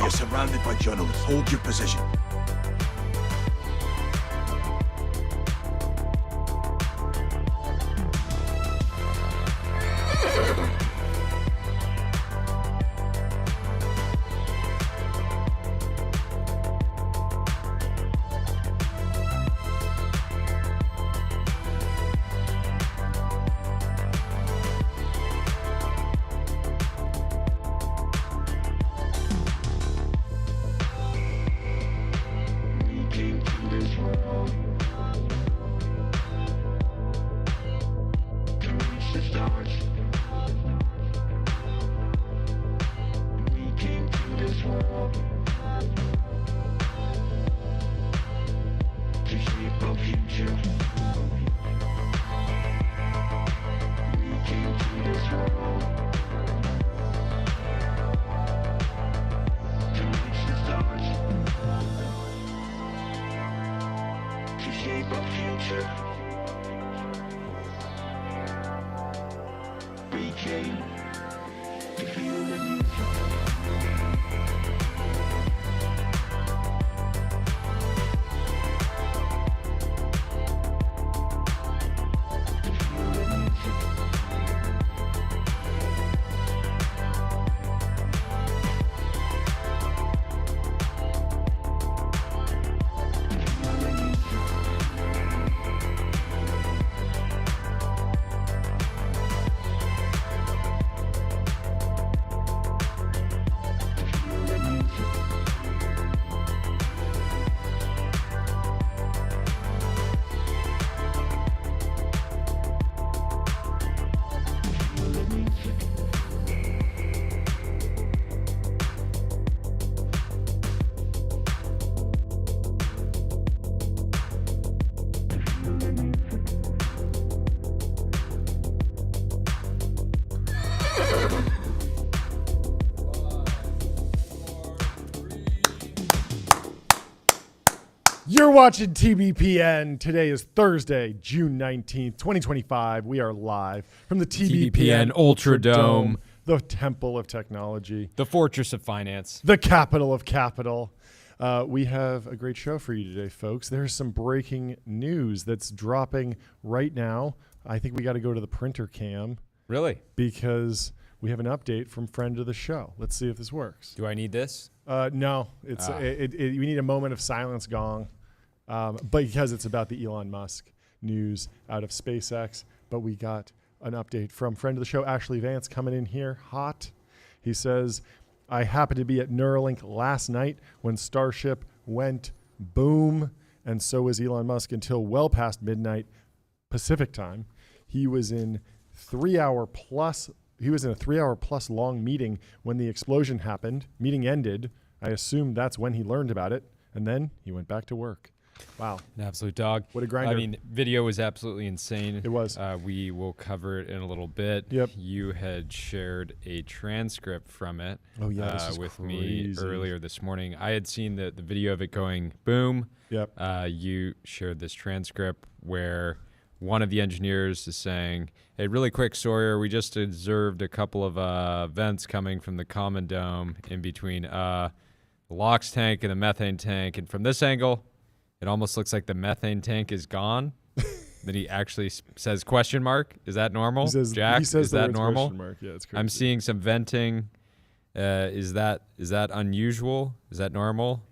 You're surrounded by journalists. Hold your position. You're watching TBPN. Today is Thursday, June 19th, 2025. We are live from the TBPN Ultra Dome, the temple of technology, the fortress of finance, the capital of capital. We have a great show for you today, folks. There's some breaking news that's dropping right now. I think we got to go to the printer cam. Really? Because we have an update from friend of the show. Let's see if this works. Do I need this? No. It's we need a moment of silence gong. But because it's about the Elon Musk news out of SpaceX. But we got an update from friend of the show, Ashley Vance, coming in here hot. He says, I happened to be at Neuralink last night when Starship went boom. And so was Elon Musk until well past midnight Pacific time. He was in a 3-hour plus long meeting when the explosion happened. Meeting ended. I assume that's when he learned about it. And then he went back to work. Wow. An absolute dog. What a grinder. I mean, video was absolutely insane. It was. We will cover it in a little bit. Yep. You had shared a transcript from it crazy. with me earlier this morning. I had seen the video of it going boom. Yep. You shared this transcript where one of the engineers is saying, hey, really quick, Sawyer, we just observed a couple of vents coming from the common dome in between the LOX tank and the methane tank. And from this angle, it almost looks like the methane tank is gone. Then he actually says question mark. Is that normal? Jack, is that normal? Yeah, it's crazy. I'm seeing some venting. Is that unusual? Is that normal?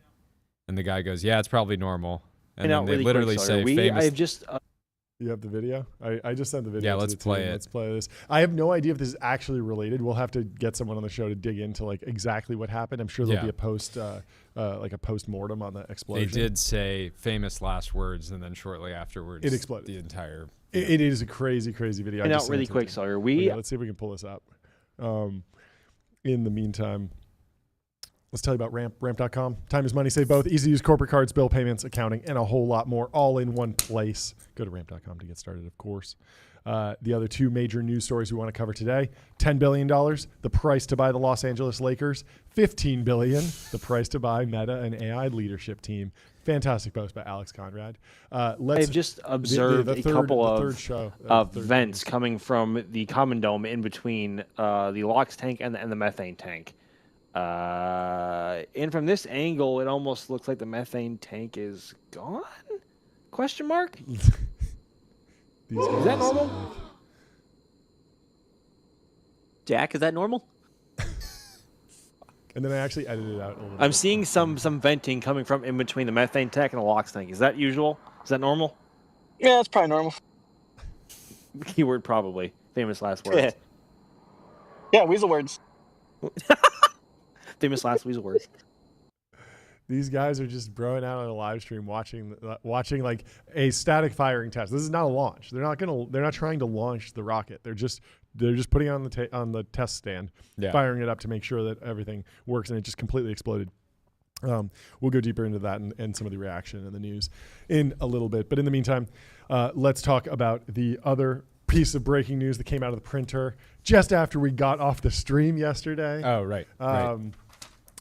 And the guy goes, yeah, it's probably normal. And then they really literally quick, say famous. I've just You have the video? I just sent the video. Yeah, to let's the play team. it. Let's play this. I have no idea if this is actually related. We'll have to get someone on the show to dig into like exactly what happened. I'm sure there'll be a post, like a post-mortem on the explosion. They did say famous last words, and then shortly afterwards, it exploded. The entire. It is a crazy, crazy video. And out really quick, Sawyer. Let's see if we can pull this up. In the meantime, let's tell you about ramp.com. Time is money, save both. Easy to use corporate cards, bill payments, accounting, and a whole lot more all in one place. Go to ramp.com to get started, of course. The other two major news stories we want to cover today: $10 billion, the price to buy the Los Angeles Lakers; $15 billion, the price to buy Meta and AI leadership team. Fantastic post by Alex Conrad. I've just observed a couple of vents coming from the common dome in between the LOX tank and the methane tank. And from this angle, it almost looks like the methane tank is gone? Question mark? Is that normal? Jack, is that normal? And then I actually edited it out a little bit. I'm seeing some venting coming from in between the methane tank and the LOX tank. Is that usual? Is that normal? Yeah, that's probably normal. Keyword probably. Famous last words. Yeah, weasel words. Famous last weasel words. These guys are just broing out on a live stream, watching like a static firing test. This is not a launch. They're not trying to launch the rocket. They're just putting it on the test stand, firing it up to make sure that everything works, and it just completely exploded. We'll go deeper into that and some of the reaction and the news in a little bit. But in the meantime, let's talk about the other piece of breaking news that came out of the printer just after we got off the stream yesterday. Oh, right.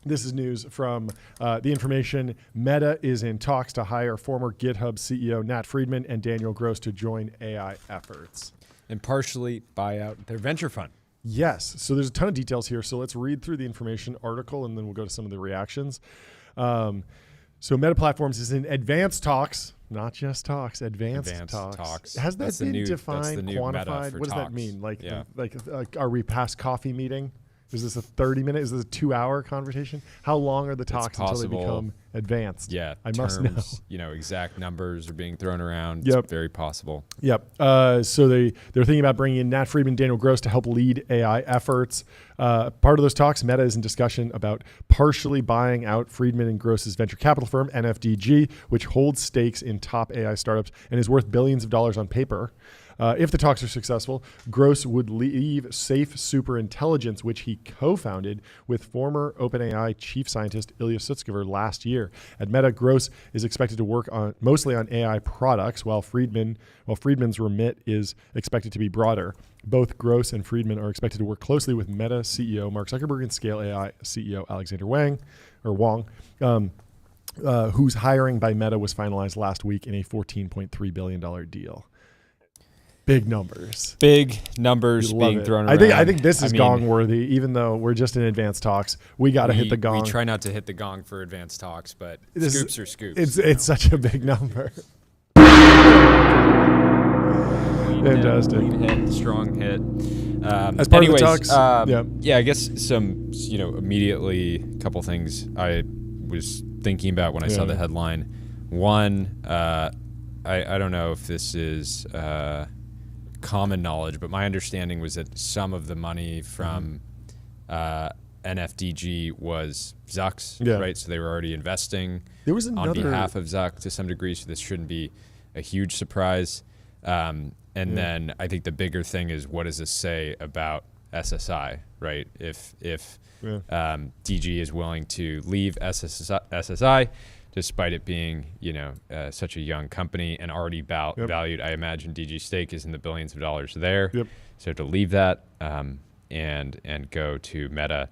This is news from The Information. Meta is in talks to hire former GitHub CEO Nat Friedman and Daniel Gross to join AI efforts. And partially buy out their venture fund. Yes. So there's a ton of details here. So let's read through The Information article, and then we'll go to some of the reactions. So Meta Platforms is in advanced talks, not just talks, advanced talks. Has that been defined, quantified? What does that mean? Like, are we past coffee meeting? Is this a 30-minute? Is this a 2-hour conversation? How long are the talks until they become advanced? Yeah, I must know. Exact numbers are being thrown around. Yep. It's very possible. Yep. So they're thinking about bringing in Nat Friedman, Daniel Gross to help lead AI efforts. Part of those talks, Meta is in discussion about partially buying out Friedman and Gross's venture capital firm, NFDG, which holds stakes in top AI startups and is worth billions of dollars on paper. If the talks are successful, Gross would leave Safe Superintelligence, which he co-founded with former OpenAI chief scientist Ilya Sutskever last year. At Meta, Gross is expected to work mostly on AI products, while Friedman's remit is expected to be broader. Both Gross and Friedman are expected to work closely with Meta CEO Mark Zuckerberg and Scale AI CEO Alexander Wang, whose hiring by Meta was finalized last week in a $14.3 billion deal. Big numbers being thrown around. I think this is gong worthy, even though we're just in advanced talks. We got to hit the gong. We try not to hit the gong for advanced talks, but scoops are scoops. It's such a big number. Fantastic. Hit, strong hit. As part of the talks, I guess some, immediately a couple things I was thinking about when I saw the headline. One, I don't know if this is common knowledge, but my understanding was that some of the money from NFDG was Zuck's, right? So they were already investing on behalf of Zuck to some degree, so this shouldn't be a huge surprise. And then I think the bigger thing is, what does this say about SSI, right? If DG is willing to leave SSI, despite it being, such a young company and already valued, I imagine DG stake is in the billions of dollars there. Yep. So to leave that and go to Meta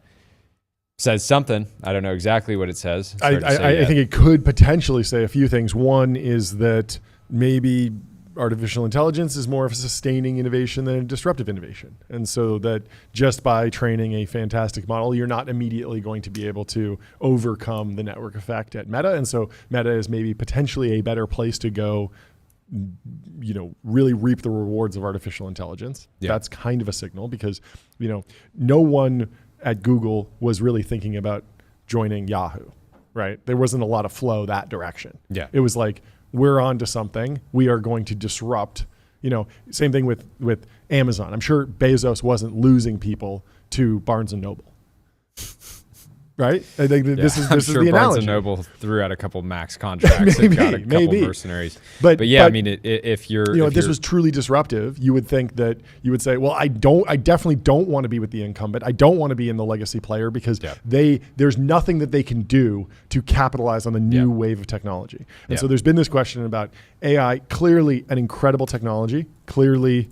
says something. I don't know exactly what it says. I think it could potentially say a few things. One is that maybe artificial intelligence is more of a sustaining innovation than a disruptive innovation. And so that just by training a fantastic model, you're not immediately going to be able to overcome the network effect at Meta. And so Meta is maybe potentially a better place to go, really reap the rewards of artificial intelligence. Yeah. That's kind of a signal because, no one at Google was really thinking about joining Yahoo, right? There wasn't a lot of flow that direction. Yeah. It was like, we're on to something. We are going to disrupt, same thing with Amazon. I'm sure Bezos wasn't losing people to Barnes and Noble. Right? I think this is the analogy. Barnes and Noble threw out a couple max contracts and got a couple mercenaries. But if you're this was truly disruptive, you would think that you would say, well, I definitely don't want to be with the incumbent. I don't want to be in the legacy player because there's nothing that they can do to capitalize on the new wave of technology. And so there's been this question about AI, clearly an incredible technology, clearly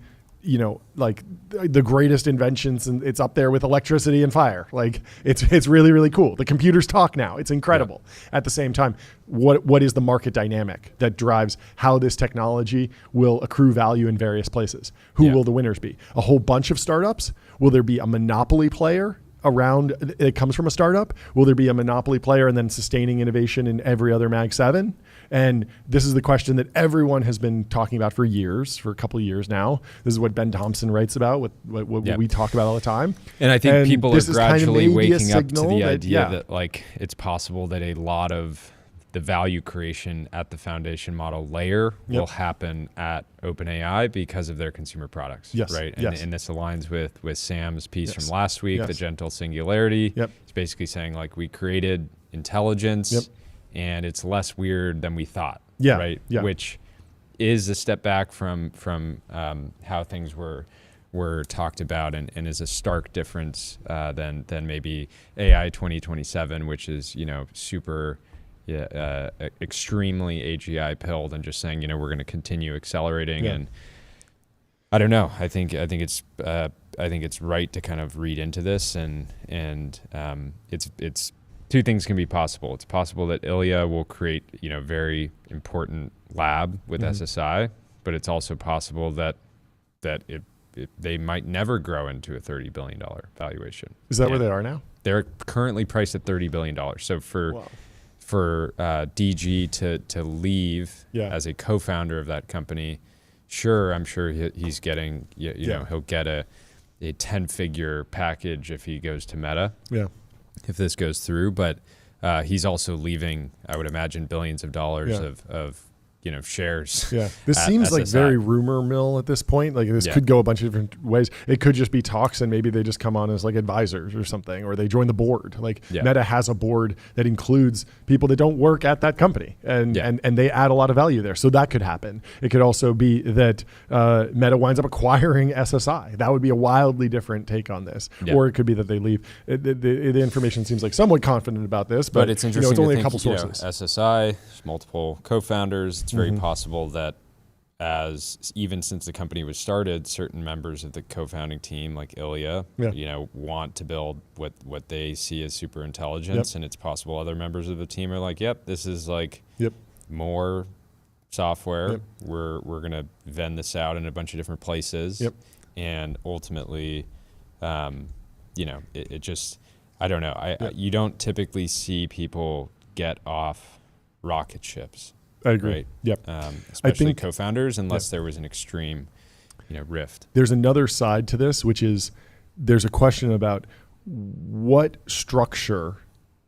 like the greatest inventions, and it's up there with electricity and fire. Like it's really, really cool. The computers talk now. It's incredible. Yeah. At the same time, what is the market dynamic that drives how this technology will accrue value in various places? Who will the winners be? A whole bunch of startups? Will there be a monopoly player around it comes from a startup? Will there be a monopoly player and then sustaining innovation in every other Mag 7? And this is the question that everyone has been talking about for years, for a couple of years now. This is what Ben Thompson writes about, what we talk about all the time. And I think people are gradually waking up to the that, idea that like it's possible that a lot of the value creation at the foundation model layer will happen at OpenAI because of their consumer products, right? And this aligns with Sam's piece from last week, the gentle singularity. It's basically saying like we created intelligence and it's less weird than we thought, right? Which is a step back from how things were talked about and is a stark difference than maybe AI 2027, which is, super extremely AGI pilled and just saying, we're going to continue accelerating. And I don't know. I think it's right to kind of read into this and it's two things can be possible. It's possible that Ilya will create, very important lab with SSI, but it's also possible that they might never grow into a $30 billion valuation. Is that where they are now? They're currently priced at $30 billion. So for DG to leave as a co-founder of that company, I'm sure he's getting, he'll get a 10-figure package if he goes to Meta. If this goes through, but he's also leaving, I would imagine, billions of dollars of shares. This seems like very rumor mill at this point. Like this could go a bunch of different ways. It could just be talks and maybe they just come on as like advisors or something, or they join the board. Like Meta has a board that includes people that don't work at that company and they add a lot of value there. So that could happen. It could also be that Meta winds up acquiring SSI. That would be a wildly different take on this. Or it could be that they leave. The information seems like somewhat confident about this, but it's interesting. It's only a couple sources. SSI, multiple co-founders. It's very possible that even since the company was started, certain members of the co-founding team, like Ilya, want to build what they see as super intelligence, and it's possible other members of the team are like, this is like more software. We're gonna vend this out in a bunch of different places, and ultimately, it just, I don't know. You don't typically see people get off rocket ships. I agree. Right? Especially co-founders, unless there was an extreme, rift. There's another side to this, which is there's a question about what structure,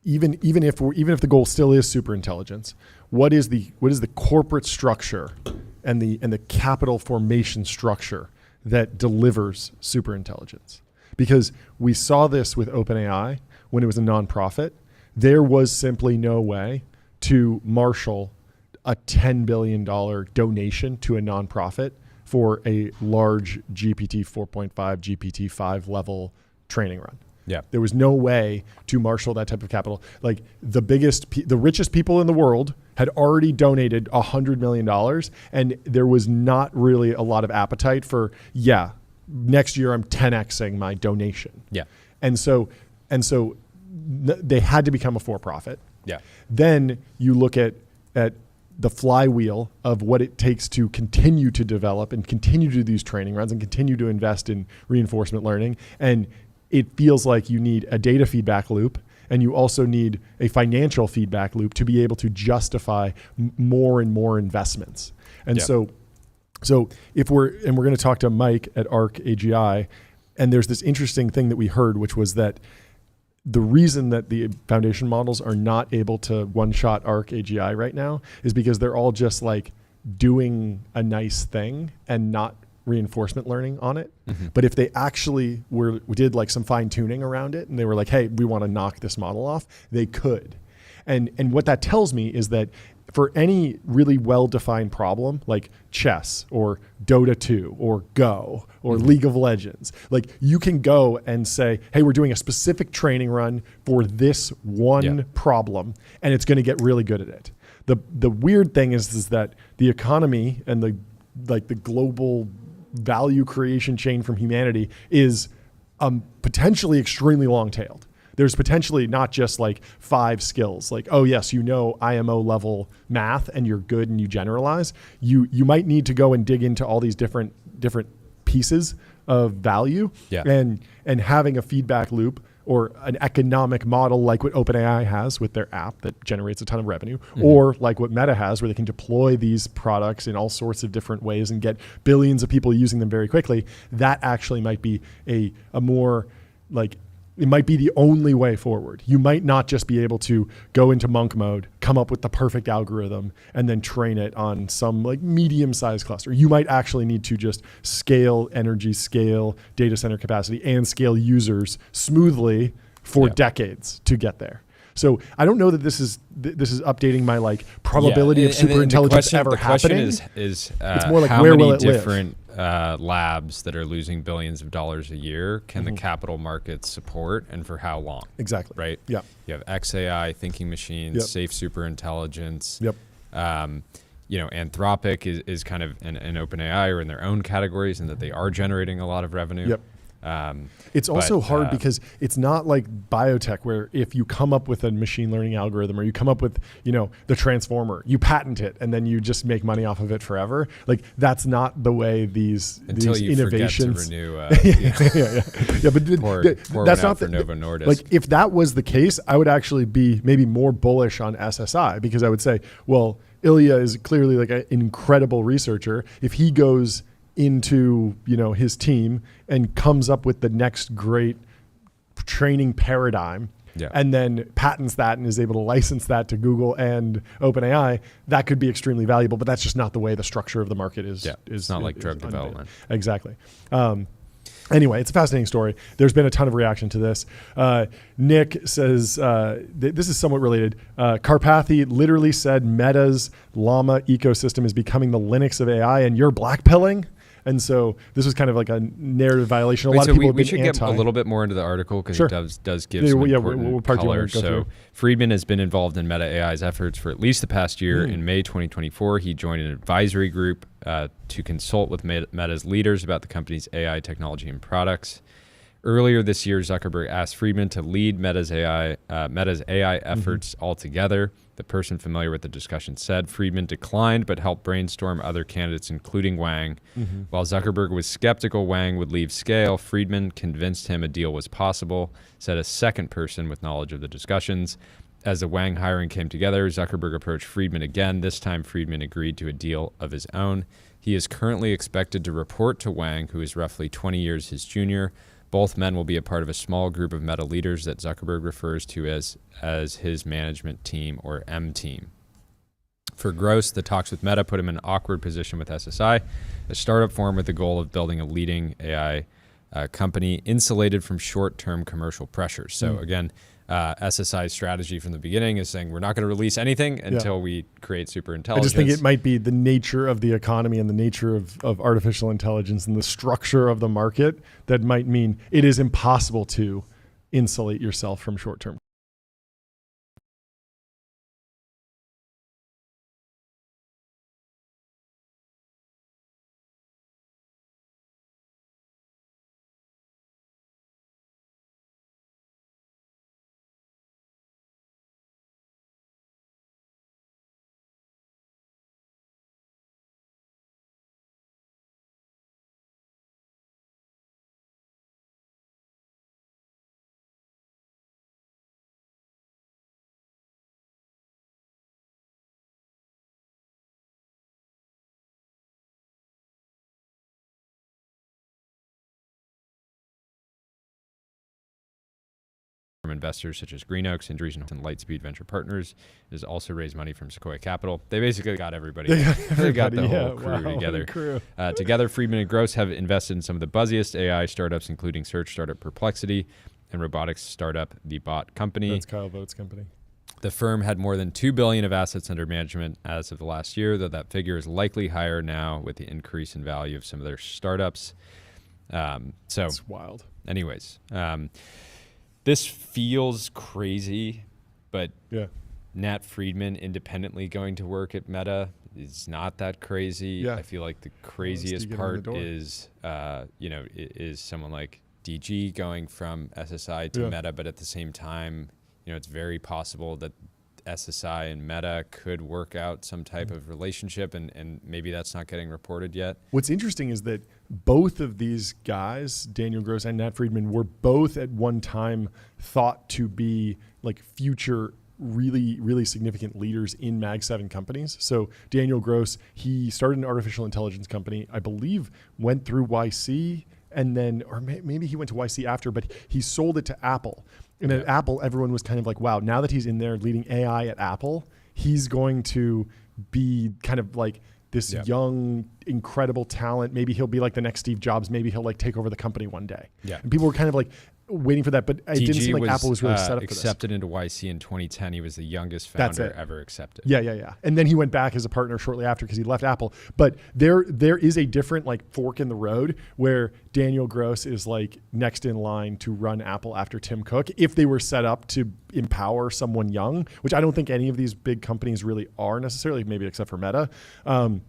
even if the goal still is super intelligence, what is the corporate structure and the capital formation structure that delivers super intelligence? Because we saw this with OpenAI when it was a nonprofit. There was simply no way to marshal a $10 billion donation to a nonprofit for a large GPT 4.5, GPT 5 level training run. There was no way to marshal that type of capital. Like the richest people in the world had already donated $100 million, and there was not really a lot of appetite for, next year I'm 10xing my donation. And so they had to become a for-profit. Then you look at the flywheel of what it takes to continue to develop and continue to do these training runs and continue to invest in reinforcement learning. And it feels like you need a data feedback loop, and you also need a financial feedback loop to be able to justify more and more investments. And so if we're going to talk to Mike at ARC AGI, and there's this interesting thing that we heard, which was that the reason that the foundation models are not able to one-shot ARC AGI right now is because they're all just like doing a nice thing and not reinforcement learning on it. But if they actually did like some fine tuning around it and they were like, hey, we want to knock this model off, they could. And what that tells me is that for any really well-defined problem like chess or Dota 2 or Go or League of Legends, like you can go and say, hey, we're doing a specific training run for this one problem, and it's going to get really good at it. The weird thing is that the economy and the global value creation chain from humanity is potentially extremely long-tailed. There's potentially not just like 5 skills, like, oh yes, IMO level math and you're good and you generalize. You might need to go and dig into all these different pieces of value, and having a feedback loop or an economic model like what OpenAI has with their app that generates a ton of revenue, or like what Meta has where they can deploy these products in all sorts of different ways and get billions of people using them very quickly, that actually might be a more like, it might be the only way forward. You might not just be able to go into monk mode, come up with the perfect algorithm, and then train it on some like medium-sized cluster. You might actually need to just scale energy, scale data center capacity, and scale users smoothly for decades to get there. So I don't know that this is updating my like probability of super intelligence ever happening. The question is it's more like how where many will it different labs that are losing billions of dollars a year can the capital markets support, and for how long? Exactly. Right. Yeah. You have XAI, thinking machines, safe superintelligence. Yep. Anthropic is kind of an OpenAI or in their own categories, and that they are generating a lot of revenue. Yep. It's also hard because it's not like biotech where if you come up with a machine learning algorithm or you come up with, the transformer, you patent it and then you just make money off of it forever. Like that's not the way these innovations. Forget to renew. But that's not for Novo Nordisk. Like if that was the case, I would actually be maybe more bullish on SSI because I would say, well, Ilya is clearly like an incredible researcher. If he goes into his team and comes up with the next great training paradigm and then patents that and is able to license that to Google and OpenAI, that could be extremely valuable, but that's just not the way the structure of the market is. It's not like drug development. Exactly. Anyway, it's a fascinating story. There's been a ton of reaction to this. Nick says, this is somewhat related. Karpathy literally said Meta's llama ecosystem is becoming the Linux of AI and you're blackpilling. And so this was kind of like a narrative violation. A lot of people have been should get a little bit more into the article because it does give some important color. So Friedman has been involved in Meta AI's efforts for at least the past year. In May 2024, he joined an advisory group to consult with Meta's leaders about the company's AI technology and products. Earlier this year, Zuckerberg asked Friedman to lead Meta's AI efforts altogether. The person familiar with the discussion said Friedman declined but helped brainstorm other candidates, including Wang. While Zuckerberg was skeptical Wang would leave Scale, Friedman convinced him a deal was possible, said a second person with knowledge of the discussions. As the Wang hiring came together, Zuckerberg approached Friedman again. This time, Friedman agreed to a deal of his own. He is currently expected to report to Wang, who is roughly 20 years his junior. Both men will be a part of a small group of Meta leaders that Zuckerberg refers to as his management team, or M team. For Gross, the talks with Meta put him in an awkward position with SSI, a startup formed with the goal of building a leading AI company insulated from short-term commercial pressures. So again, SSI's strategy from the beginning is saying we're not going to release anything until we create super intelligence. I just think it might be the nature of the economy and the nature of artificial intelligence and the structure of the market that might mean it is impossible to insulate yourself from short-term. From investors such as Green Oaks, Andreessen and Lightspeed Venture Partners. It has also raised money from Sequoia Capital. They basically got everybody. They got the whole crew together. Together, Friedman and Gross have invested in some of the buzziest AI startups, including search startup Perplexity and robotics startup The Bot Company. That's Kyle Voigt's company. The firm had more than $2 billion of assets under management as of the last year, though that figure is likely higher now with the increase in value of some of their startups. It's wild. Anyways, this feels crazy, but Nat Friedman independently going to work at Meta is not that crazy. I feel like the craziest part is, is someone like DG going from SSI to Meta, but at the same time, it's very possible that SSI and Meta could work out some type of relationship, and maybe that's not getting reported yet. What's interesting is that both of these guys, Daniel Gross and Nat Friedman, were both at one time thought to be like future really, really significant leaders in Mag 7 companies. So Daniel Gross, he started an artificial intelligence company, I believe went through YC, and then, or maybe he went to YC after, but he sold it to Apple. And at Apple, everyone was kind of like, wow, now that he's in there leading AI at Apple, he's going to be kind of like this young, incredible talent. Maybe he'll be like the next Steve Jobs. Maybe he'll like take over the company one day. Yeah. And people were kind of like waiting for that, but it didn't seem like Apple was really set up for this. Accepted into YC in 2010. He was the youngest founder ever accepted. Yeah. And then he went back as a partner shortly after because he left Apple. But there is a different like fork in the road where Daniel Gross is like next in line to run Apple after Tim Cook if they were set up to empower someone young, which I don't think any of these big companies really are necessarily, maybe except for Meta. And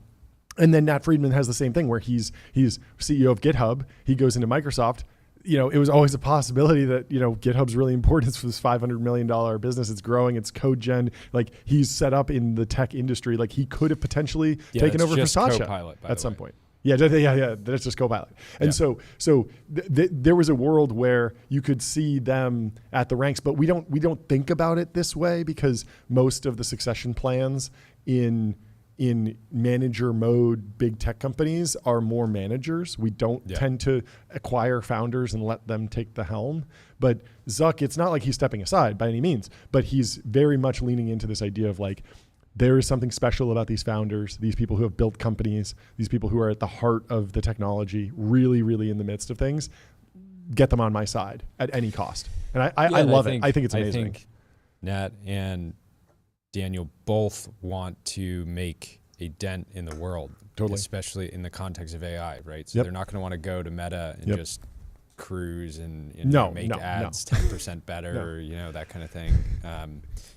then Nat Friedman has the same thing where he's CEO of GitHub. He goes into Microsoft. You know, it was always a possibility that, you know, GitHub's really important for this $500 million business. It's growing, it's code gen. Like he's set up in the tech industry. Like he could have potentially taken over for Satya Copilot, at some point. Yeah. That's just Copilot. And so there was a world where you could see them at the ranks, but we don't think about it this way because most of the succession plans in manager mode big tech companies are more managers. We don't tend to acquire founders and let them take the helm. But Zuck, it's not like he's stepping aside by any means, but he's very much leaning into this idea of like, there is something special about these founders, these people who have built companies, these people who are at the heart of the technology, really, really in the midst of things. Get them on my side at any cost. And I love it. I think it's amazing. I think Nat and Daniel both want to make a dent in the world, especially in the context of AI, right? So they're not going to want to go to Meta and just cruise and make ads 10% better, you know, that kind of thing.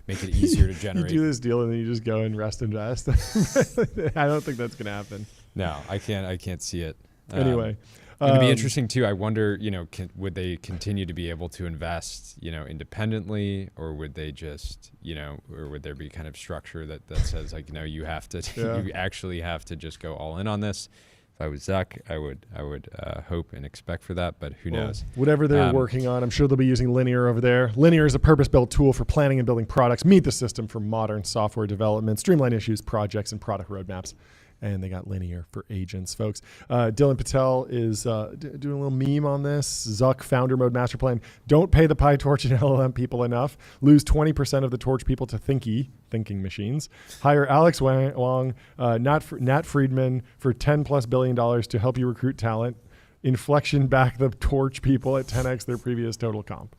Make it easier to generate. You do this deal and then you just go and invest. I don't think that's going to happen. No, I can't see it. Anyway. It'd be interesting too. I wonder, you know, would they continue to be able to invest, you know, independently, or would they just, you know, or would there be kind of structure that says like, no, you have to, you actually have to just go all in on this. If I was Zuck, I would hope and expect for that, but who knows? Whatever they're working on, I'm sure they'll be using Linear over there. Linear is a purpose-built tool for planning and building products. Meet the system for modern software development, streamline issues, projects, and product roadmaps. And they got Linear for agents, folks. Dylan Patel is doing a little meme on this. Zuck founder mode master plan. Don't pay the PyTorch and LLM people enough. Lose 20% of the Torch people to thinking machines. Hire Alex Wang, Nat Friedman for $10+ billion to help you recruit talent. Inflection back the Torch people at 10x their previous total comp.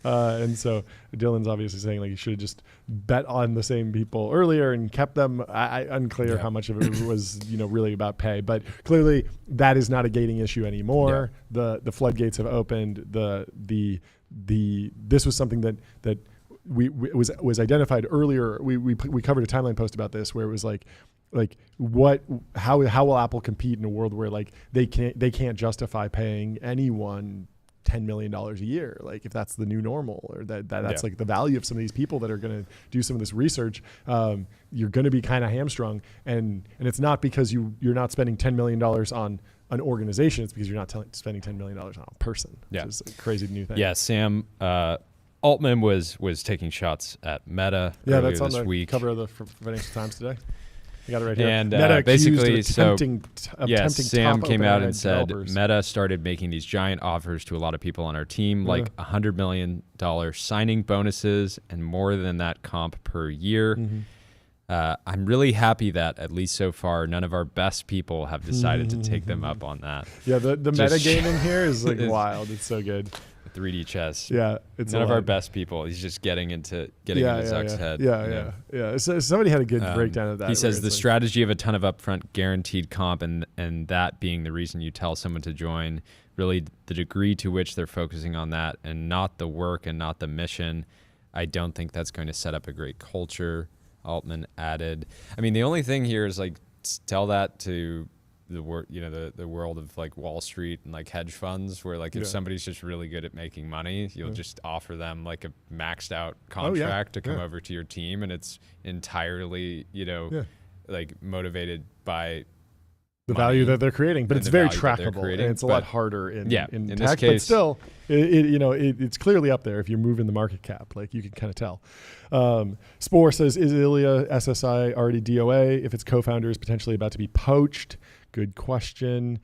And so Dylan's obviously saying like you should have just bet on the same people earlier and kept them. Unclear how much of it was, you know, really about pay, but clearly that is not a gating issue anymore. The floodgates have opened. This was something that was identified earlier. We covered a timeline post about this where it was like how will Apple compete in a world where like they can't justify paying anyone $10 million a year, like if that's the new normal, or that's like the value of some of these people that are going to do some of this research. You're going to be kind of hamstrung, and it's not because you're not spending $10 million on an organization. It's because you're not spending $10 million on a person, which is a crazy new thing. Yeah, Sam Altman was taking shots at Meta that's on this the week. Cover of the Financial Times today. I got it right here. And Meta basically, attempting Sam came out and said developers. Meta started making these giant offers to a lot of people on our team, like $100 million signing bonuses and more than that comp per year. I'm really happy that, at least so far, none of our best people have decided to take them up on that. Yeah, the metagaming here is like wild. It's so good. 3D chess. Yeah, it's none of our best people. He's just getting into Zuck's head. Yeah. So somebody had a good breakdown of that. He says the strategy of a ton of upfront guaranteed comp and that being the reason you tell someone to join, really the degree to which they're focusing on that and not the work and not the mission. I don't think that's going to set up a great culture. Altman added. I mean, the only thing here is like tell that to the world of like Wall Street and like hedge funds, where like if somebody's just really good at making money, you'll just offer them like a maxed out contract to come over to your team, and it's entirely like motivated by the money value that they're creating, but and it's the very value that they're trackable, creating, and it's a lot but harder in in tech. this But case- still, it's clearly up there if you're moving the market cap. Like you can kind of tell. Spore says, is Ilya SSI already DOA? If its co-founder is potentially about to be poached? Good question.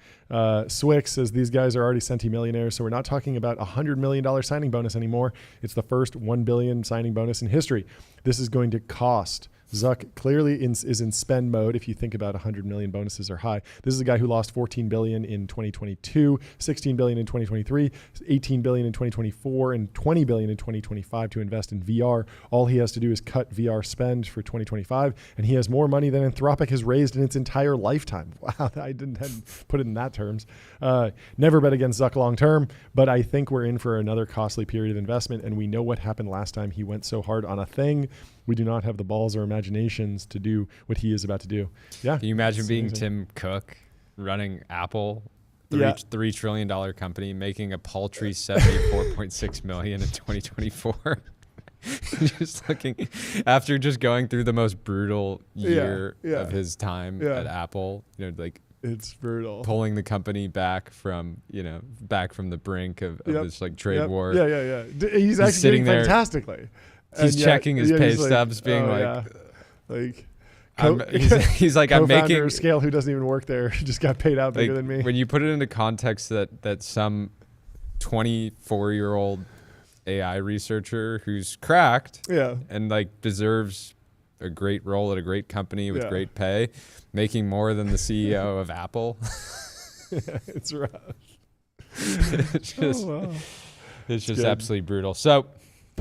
Swick says these guys are already centimillionaires, so we're not talking about $100 million signing bonus anymore. It's the first $1 billion signing bonus in history. This is going to cost. Zuck clearly is in spend mode. If you think about 100 million bonuses are high. This is a guy who lost 14 billion in 2022, 16 billion in 2023, 18 billion in 2024, and 20 billion in 2025 to invest in VR. All he has to do is cut VR spend for 2025, and he has more money than Anthropic has raised in its entire lifetime. Wow, hadn't put it in that terms. Never bet against Zuck long term, but I think we're in for another costly period of investment, and we know what happened last time he went so hard on a thing. We do not have the balls or imaginations to do what he is about to do. Yeah. Can you imagine being amazing. Tim Cook running Apple, Yeah. $3 trillion company, making a paltry 74.6 million in 2024? Just looking after just going through the most brutal year of his time at Apple, like It's brutal. pulling the company back from the brink of this like trade war. Yeah. He's executing sitting there. fantastically. He's And checking his pay he's stubs, being he's like, I'm co-founder making of Scale who doesn't even work there. Just got paid out bigger than me. When you put it into context that some 24-year-old AI researcher who's cracked and like deserves a great role at a great company with great pay, making more than the CEO of Apple. It's rough. It's just good. absolutely brutal. So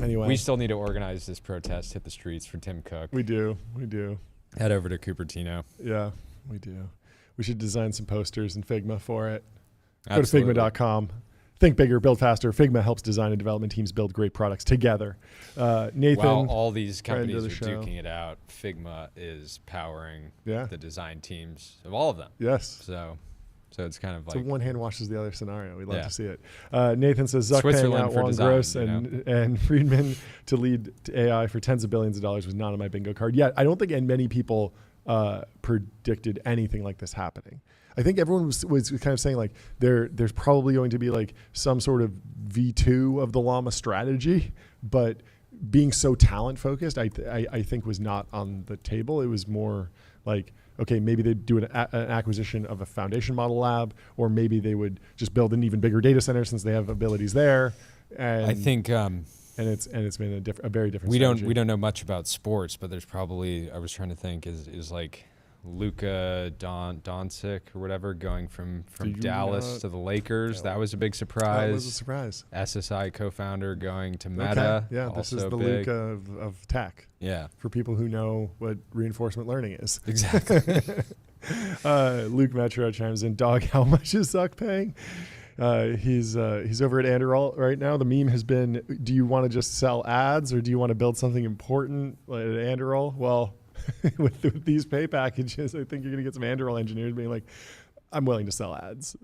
Anyway, we still need to organize this protest, hit the streets for Tim Cook. we do. Head over to Cupertino. Yeah, we do. We should design some posters in Figma for it. Absolutely. Go to Figma.com. Think bigger, build faster. Figma helps design and development teams build great products together. Nathan. While all these friend of companies the are show. duking it out, Figma is powering Yeah. the design teams of all of them. Yes. So it's kind of It's like a one hand washes the other scenario. We'd love Yeah. to see it. Nathan says Zuck paying Switzerland out for Juan design, Gross you and Friedman to lead to AI for tens of billions of dollars was not on my bingo card yet. I don't think many people predicted anything like this happening. I think everyone was kind of saying like there's probably going to be like some sort of V2 of the Llama strategy, but being so talent focused, I think was not on the table. It was more like, okay, maybe they'd do an acquisition of a foundation model lab, or maybe they would just build an even bigger data center since they have abilities there. And I think and it's been a very different. we strategy. don't know much about sports, but there's probably, I was trying to think, is like Luka Doncic or whatever going from Dallas to the Lakers. That was a big surprise. That was a surprise. SSI co-founder going to Meta. Okay. Yeah, this is also the big. Luka of tech. Yeah, For people who know what reinforcement learning is. exactly. Luke Metro chimes in, dog, how much is Zuck paying? He's over at Anduril right now. The meme has been, do you want to just sell ads or do you want to build something important at Anduril? Well, with these pay packages, I think you're going to get some Anduril engineers being like, I'm willing to sell ads.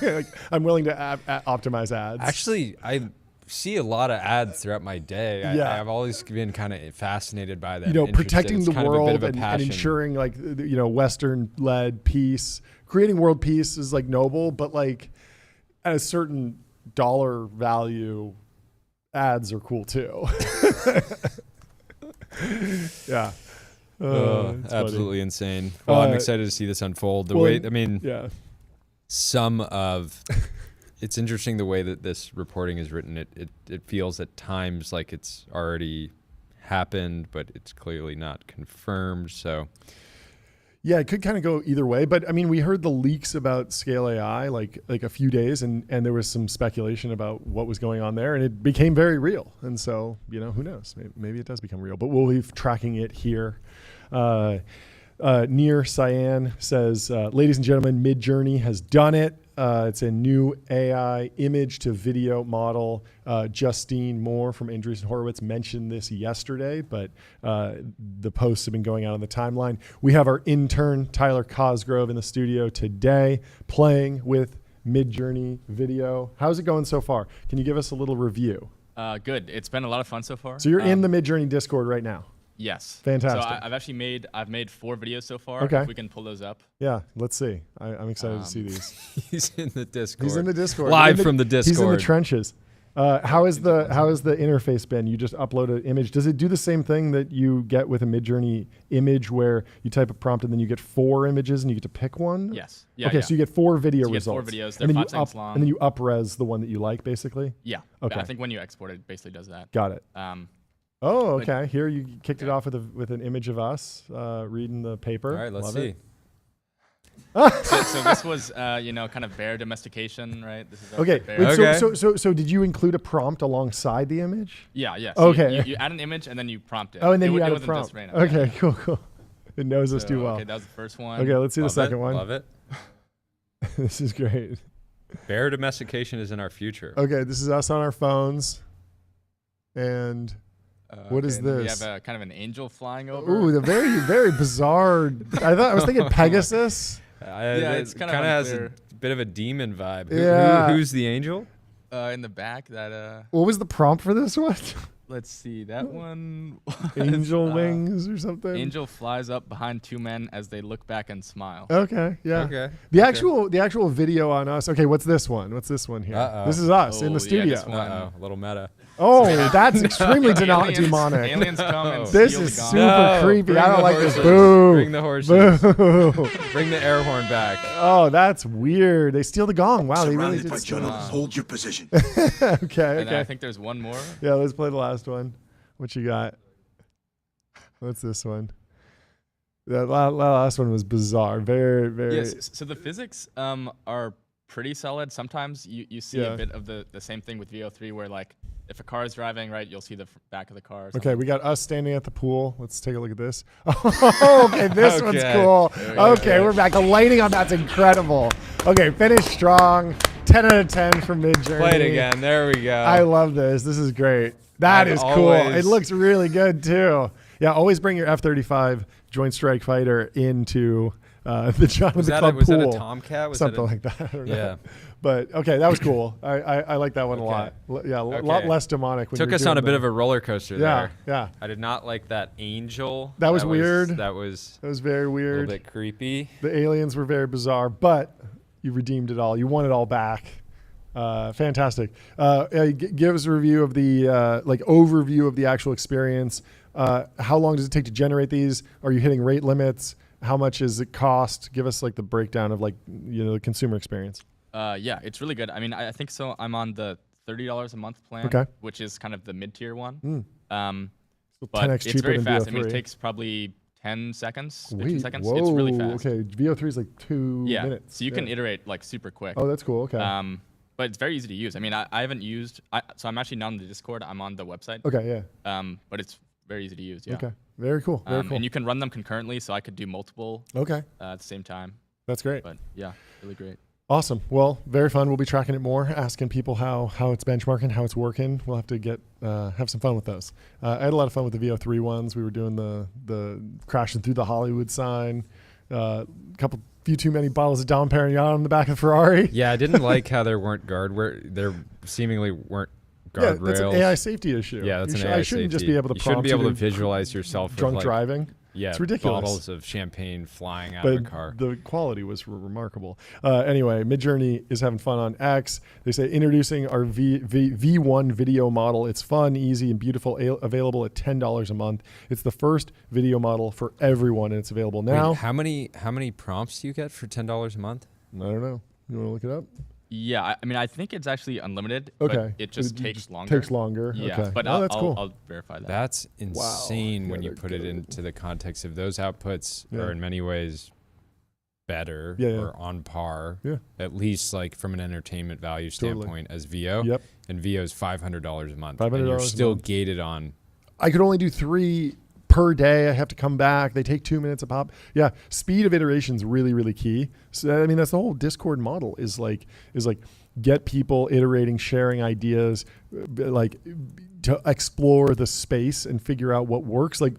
Like, I'm willing to optimize ads. Actually, I see a lot of ads throughout my day. I've always been kind of fascinated by them. Protecting It's the kind of a bit world of a and passion. ensuring like, Western-led peace. Creating world peace is like noble, but like at a certain dollar value, ads are cool too. Yeah. It's absolutely insane. Well, I'm excited to see this unfold. It's interesting the way that this reporting is written. It feels at times like it's already happened, but it's clearly not confirmed. So Yeah, it could kind of go either way. But I mean, we heard the leaks about Scale AI like a few days, and there was some speculation about what was going on there, and it became very real. And so, who knows? Maybe it does become real, but we'll be tracking it here. Near Cyan says, ladies and gentlemen, Midjourney has done it. It's a new AI image to video model. Justine Moore from Andreessen Horowitz mentioned this yesterday, but the posts have been going out on the timeline. We have our intern, Tyler Cosgrove, in the studio today playing with Midjourney video. How's it going so far? Can you give us a little review? Good. It's been a lot of fun so far. So you're in the Midjourney Discord right now. Yes. Fantastic. So I've made 4 videos so far. Okay. If we can pull those up. Yeah, let's see. I'm excited to see these. He's in the Discord. He's in the Discord. Live from the He's in the Discord. trenches. How is the interface been? You just upload an image. Does it do the same thing that you get with a Midjourney image, where you type a prompt and then you get 4 images and you get to pick one? Yes. Yeah. Okay, yeah. so you get 4 video So you get 4 results. videos. and They're then 5 seconds long. And then you up-res the one that you like, basically. Yeah. Okay. I think when you export it, it basically does that. Got it. Oh, okay. Here you kicked it off with an image of us reading the paper. All right, let's Love see. it. So this was, kind of bear domestication, right? This is our Okay. bear. Wait, Okay. So did you include a prompt alongside the image? Yeah, yeah. So Okay. You add an image and then you prompt it. Oh, and then It you wa- add it a wasn't prompt. just random. Okay, cool. It knows us So, too well. Okay, that was the first one. Okay, let's see Love the second it. one. Love it. This is great. Bear domestication is in our future. Okay, this is us on our phones. And what is and then this? We have a kind of an angel flying over. ooh, the very bizarre. I was thinking Pegasus. Yeah, it's kind of has a unclear. bit of a demon vibe. Yeah. Who's the angel? In the back, that What was the prompt for this one? let's see, that one. was, Angel wings or something. Angel flies up behind 2 men as they look back and smile. Okay, yeah. Okay. The okay. actual video on us. Okay, what's this one? What's this one here? Uh-oh. This is us in Oh, the yeah, studio. this one. Uh-oh, a little meta. Oh, that's extremely Aliens- demonic. Aliens come and This steal is the super gauntlet. creepy. Bring I don't the like this. horses. Boo. Bring the horses. Boo. Bring the air horn back. Oh, that's weird. They steal the gong. Wow, they really Surrounded did by steal it. journalists. Hold your position. Okay, And then I okay. think there's one more. Yeah, let's play the last one. What you got? What's this one? That last one was bizarre. Very. Yes. So the physics are pretty solid. Sometimes you see Yeah. a bit of the same thing with VO3, where like if a car is driving, right, you'll see the back of the car. or Okay, something. we got us standing at the pool. Let's take a look at this. Oh, okay, this one's Okay. cool. There we go. Okay, we're back. The lighting on that's incredible. Okay, finish strong. 10 out of 10 for Midjourney. Play it again. There we go. I love this. This is great. That I've is cool. always- It looks really good too. Yeah, always bring your F-35 Joint Strike Fighter into the John was the that Club was pool. that a Tomcat? Was Something that like that. I don't know. Yeah. But okay, that was cool. I like that one a Okay. lot. Yeah, a lot Okay. less demonic. When Took you're us on doing a bit the- of a roller coaster Yeah, there. yeah. I did not like that angel. That was weird. That was That was very a weird. little bit creepy. The aliens were very bizarre, but you redeemed it all. You won it all back. Fantastic. Give us a review of the overview of the actual experience. How long does it take to generate these? Are you hitting rate limits? How much does it cost? Give us like the breakdown of the consumer experience. Yeah, it's really good. I mean, I think so. I'm on the $30 a month plan, Okay. which is kind of the mid-tier one. So But 10x it's cheaper very than fast. VO3. I mean, it takes probably 10 seconds, 15 Wait, seconds. whoa, It's really fast. Okay, VO3 is like 2 Yeah, minutes. so you can Yeah. iterate like super quick. Oh, that's cool. Okay. But it's very easy to use. I mean, I haven't used. So I'm actually not on the Discord. I'm on the website. Okay. Yeah. But it's very easy to use. Yeah. Okay. Very cool. Very cool. And you can run them concurrently, so I could do multiple Okay. at the same time. That's great. But yeah, really great. Awesome. Well, very fun. We'll be tracking it more, asking people how it's benchmarking, how it's working. We'll have to have some fun with those. I had a lot of fun with the VO3 ones. We were doing the crashing through the Hollywood sign, few too many bottles of Dom Perignon on the back of the Ferrari. Yeah, I didn't like how there weren't there seemingly weren't Yeah, guardrails. that's an AI safety issue. Yeah, that's You an should- AI I shouldn't just safety. be able to You shouldn't prompt be you able to to visualize yourself with drunk like, driving. Yeah, It's ridiculous. bottles of champagne flying out But of a car. the quality was remarkable. Anyway, Midjourney is having fun on X. They say introducing our V1 video model. It's fun, easy, and beautiful. Available at $10 a month. It's the first video model for everyone, and it's available now. Wait, how many prompts do you get for $10 a month? I don't know. You want to look it up? Yeah, I mean, I think it's actually unlimited. Okay. But it just takes longer. Takes longer. Yeah, Okay. but that's cool. I'll verify that. That's insane when Yeah, you they're put it good. into the context of those outputs Yeah. are in many ways better Yeah, yeah. or on par, Yeah. at least like from an entertainment value Totally. standpoint as VO. Yep. And VO is $500 a month. $500 and you're a still month. gated on. I could only do 3 per day. I have to come back. They take 2 minutes a pop. Yeah, speed of iteration is really, really key. So I mean, that's the whole Discord model. Is like get people iterating, sharing ideas, like to explore the space and figure out what works. Like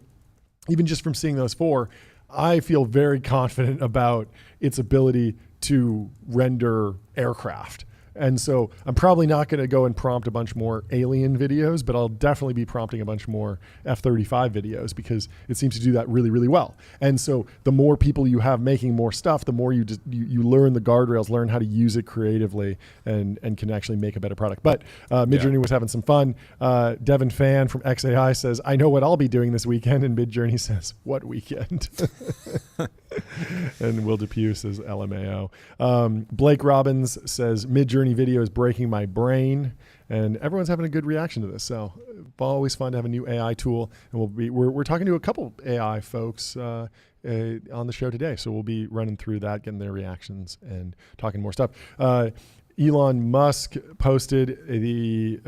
even just from seeing those 4, I feel very confident about its ability to render aircraft. And so I'm probably not going to go and prompt a bunch more Alien videos, but I'll definitely be prompting a bunch more F-35 videos because it seems to do that really, really well. And so the more people you have making more stuff, the more you learn the guardrails, learn how to use it creatively, and can actually make a better product. But Midjourney was having some fun. Devin Fan from XAI says, I know what I'll be doing this weekend. And Midjourney says, what weekend? And Will Depew says, LMAO. Blake Robbins says, Midjourney video is breaking my brain. And everyone's having a good reaction to this. So always fun to have a new AI tool. And we're talking to a couple AI folks on the show today. So we'll be running through that, getting their reactions and talking more stuff. Elon Musk posted the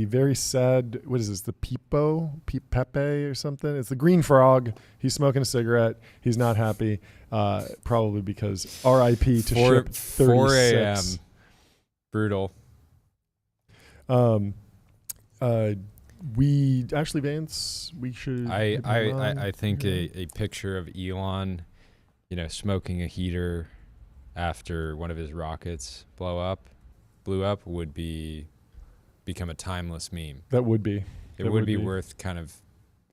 very sad, what is this, the Pepe or something? It's the green frog. He's smoking a cigarette. He's not happy, probably because RIP to ship 36. 4 a.m. Brutal. We actually, Vance, we should. I think a picture of Elon, smoking a heater after one of his rockets blew up would become a timeless meme. That would be. It would be worth kind of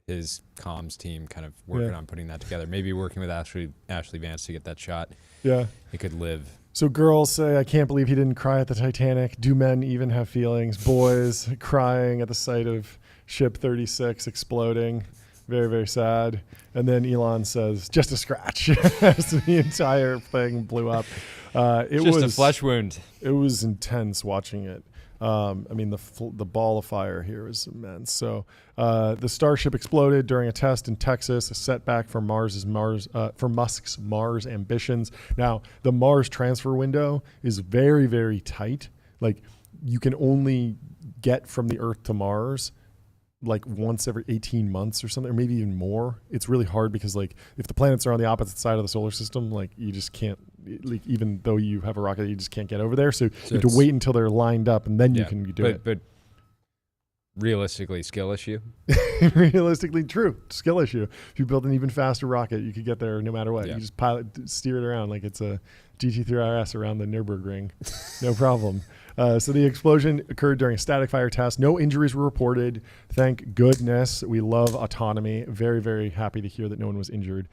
his comms team kind of working on putting that together. Maybe working with Ashley Vance to get that shot. Yeah. It could live. So girls say, I can't believe he didn't cry at the Titanic. Do men even have feelings? Boys crying at the sight of ship 36 exploding. Very, very sad. And then Elon says, just a scratch as the entire thing blew up. It was a flesh wound. It was intense watching it. The ball of fire here is immense. So the Starship exploded during a test in Texas, a setback for Musk's Mars ambitions. Now, the Mars transfer window is very, very tight. Like, you can only get from the Earth to Mars like once every 18 months or something, or maybe even more. It's really hard because like if the planets are on the opposite side of the solar system, like you just can't, like even though you have a rocket, you just can't get over there. So you have to wait until they're lined up and then you can do it. But realistically, skill issue? Realistically, true. Skill issue. If you build an even faster rocket, you could get there no matter what. You just steer it around like it's a GT3 RS around the Nürburgring. No problem. So the explosion occurred during a static fire test. No injuries were reported. Thank goodness. We love autonomy. Very, very happy to hear that no one was injured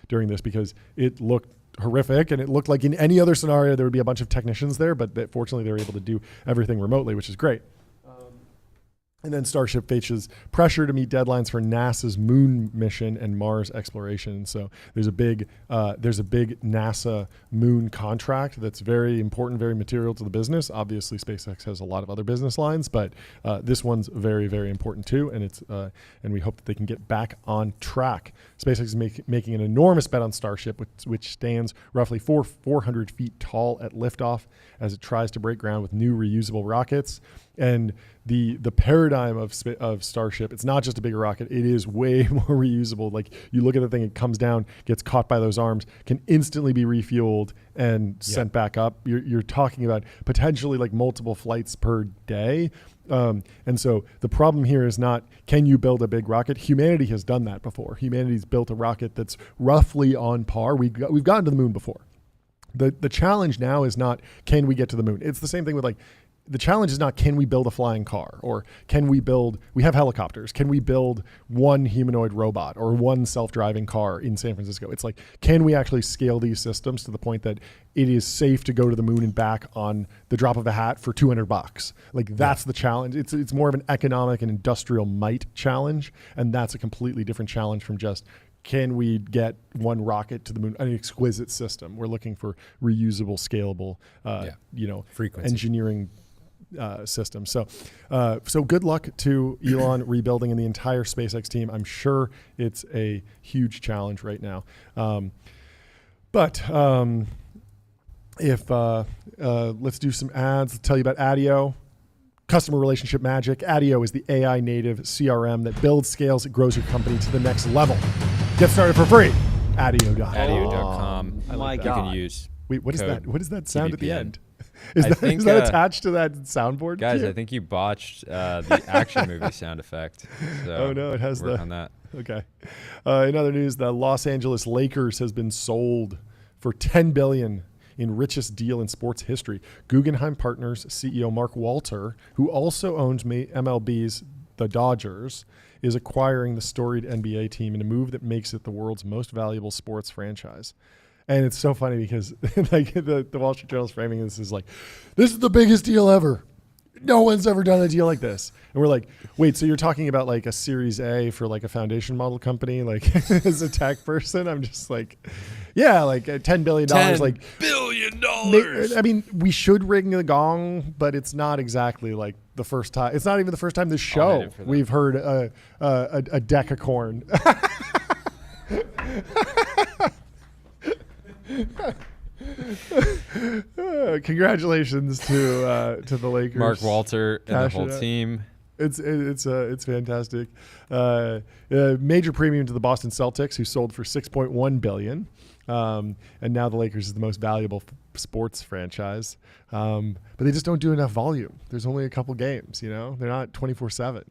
during this because it looked horrific and it looked like in any other scenario there would be a bunch of technicians there, but fortunately they were able to do everything remotely, which is great. And then Starship faces pressure to meet deadlines for NASA's moon mission and Mars exploration. So there's a big NASA moon contract that's very important, very material to the business. Obviously, SpaceX has a lot of other business lines, but this one's very, very important too. And and we hope that they can get back on track. SpaceX is making an enormous bet on Starship, which stands roughly 400 feet tall at liftoff as it tries to break ground with new reusable rockets. And the paradigm of Starship, it's not just a bigger rocket, it is way more reusable. Like you look at the thing, it comes down, gets caught by those arms, can instantly be refueled and sent back up. You're talking about potentially like multiple flights per day. And so the problem here is not, can you build a big rocket? Humanity has done that before. Humanity's built a rocket that's roughly on par. We've gotten to the moon before. The challenge now is not, can we get to the moon? It's the same thing with like, the challenge is not, can we build a flying car, or we have helicopters. Can we build one humanoid robot or one self-driving car in San Francisco? It's like, can we actually scale these systems to the point that it is safe to go to the moon and back on the drop of a hat for $200? Like that's the challenge. It's more of an economic and industrial might challenge. And that's a completely different challenge from just, can we get one rocket to the moon? An exquisite system. We're looking for reusable, scalable, frequency engineering system. So good luck to Elon rebuilding and the entire SpaceX team. I'm sure it's a huge challenge right now. Let's do some ads. I'll tell you about Adeo. Customer relationship magic. Adeo is the AI native CRM that builds, scales, and grows your company to the next level. Get started for free. Adeo.com. Oh my God. You can use. Wait, what is that? What is that sound TBPN. At the end? Is that attached to that soundboard? Guys, I think you botched the action movie sound effect. So oh no, it has work on that. Okay. In other news, the Los Angeles Lakers has been sold for $10 billion in richest deal in sports history. Guggenheim Partners CEO Mark Walter, who also owns MLB's The Dodgers, is acquiring the storied NBA team in a move that makes it the world's most valuable sports franchise. And it's so funny because like the Wall Street Journal's framing this is like, this is the biggest deal ever. No one's ever done a deal like this. And we're like, wait, so you're talking about like a Series A for like a foundation model company? Like as a tech person, I'm just like, yeah, like $10 billion. Like $10 billion. I mean, we should ring the gong, but it's not exactly like the first time. It's not even the first time this show we've heard a decacorn. Congratulations to the Lakers, Mark Walter and the whole team. It's fantastic. Major premium to the Boston Celtics, who sold for $6.1 billion, and now the Lakers is the most valuable sports franchise. But they just don't do enough volume. There's only a couple games. They're not 24/7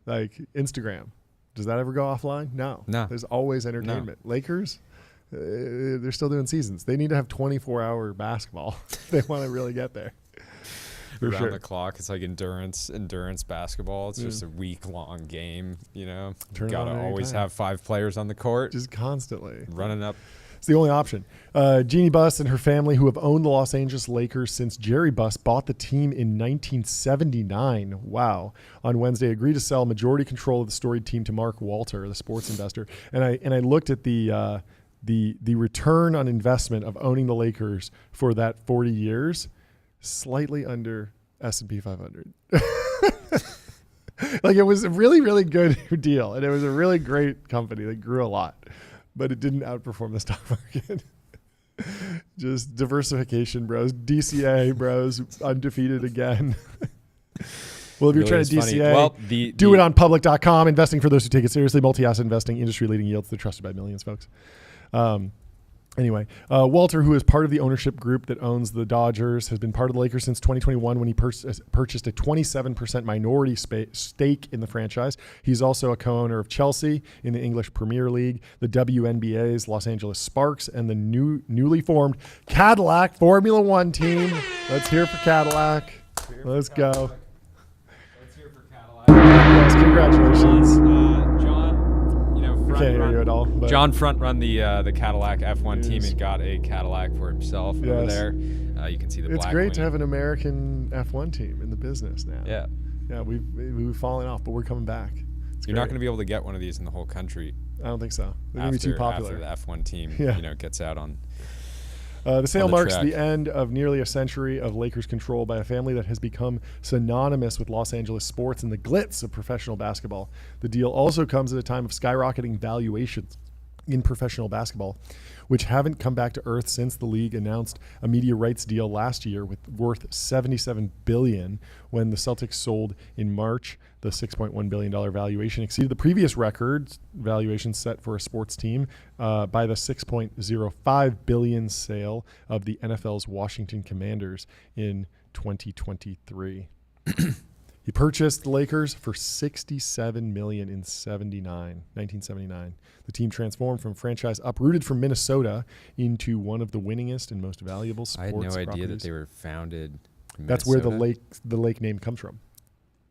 like Instagram. Does that ever go offline? No. There's always entertainment. No. Lakers. They're still doing seasons. They need to have 24-hour basketball. They want to really get there. Around the clock, it's like endurance basketball. It's just a week-long game. Gotta always have 5 players on the court, just constantly running up. It's the only option. Jeannie Buss and her family, who have owned the Los Angeles Lakers since Jerry Buss bought the team in 1979. Wow! On Wednesday, agreed to sell majority control of the storied team to Mark Walter, the sports investor. And I looked at the return on investment of owning the Lakers for that 40 years, slightly under S&P 500. Like it was a really, really good deal. And it was a really great company that grew a lot, but it didn't outperform the stock market. Just diversification, bros. DCA, bros, undefeated again. Well, if you're trying to DCA, do it on public.com. Investing for those who take it seriously. Multi-asset investing, industry-leading yields. They're trusted by millions, folks. Anyway, Walter, who is part of the ownership group that owns the Dodgers, has been part of the Lakers since 2021 when he purchased a 27% minority stake in the franchise. He's also a co-owner of Chelsea in the English Premier League, the WNBA's Los Angeles Sparks, and the newly formed Cadillac Formula One team. Let's hear for Cadillac. Let's go. Let's hear for Cadillac. Yes, congratulations. Can't hear you at all. John front run the Cadillac F1 team and got a Cadillac for himself over there. You can see the black. It's great to have an American F1 team in the business now. Yeah. We've fallen off, but we're coming back. You're not going to be able to get one of these in the whole country. I don't think so. They're going to be too popular. After the F1 team, gets out on. The sale marks the end of nearly a century of Lakers control by a family that has become synonymous with Los Angeles sports and the glitz of professional basketball. The deal also comes at a time of skyrocketing valuations in professional basketball, which haven't come back to earth since the league announced a media rights deal last year worth $77 billion when the Celtics sold in March. The $6.1 billion valuation exceeded the previous record valuation set for a sports team by the $6.05 billion sale of the NFL's Washington Commanders in 2023. He purchased the Lakers for $67 million in 1979. The team transformed from franchise uprooted from Minnesota into one of the winningest and most valuable sports properties. I had no idea that they were founded in Minnesota. That's where the lake name comes from.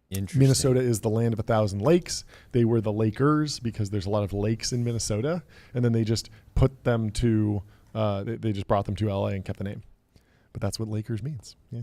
Interesting. Minnesota is the land of 1,000 lakes. They were the Lakers because there's a lot of lakes in Minnesota, and then they just put them to they just brought them to LA and kept the name. But that's what Lakers means. Yeah.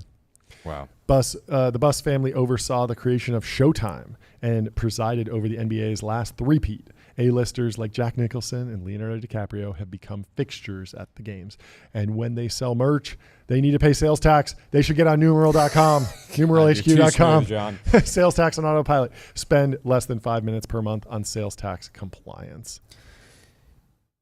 Wow. The Buss family oversaw the creation of Showtime and presided over the NBA's last three-peat. A-listers like Jack Nicholson and Leonardo DiCaprio have become fixtures at the games. And when they sell merch, they need to pay sales tax. They should get on numeral.com, numeralhq.com. Sales tax on autopilot. Spend less than 5 minutes per month on sales tax compliance.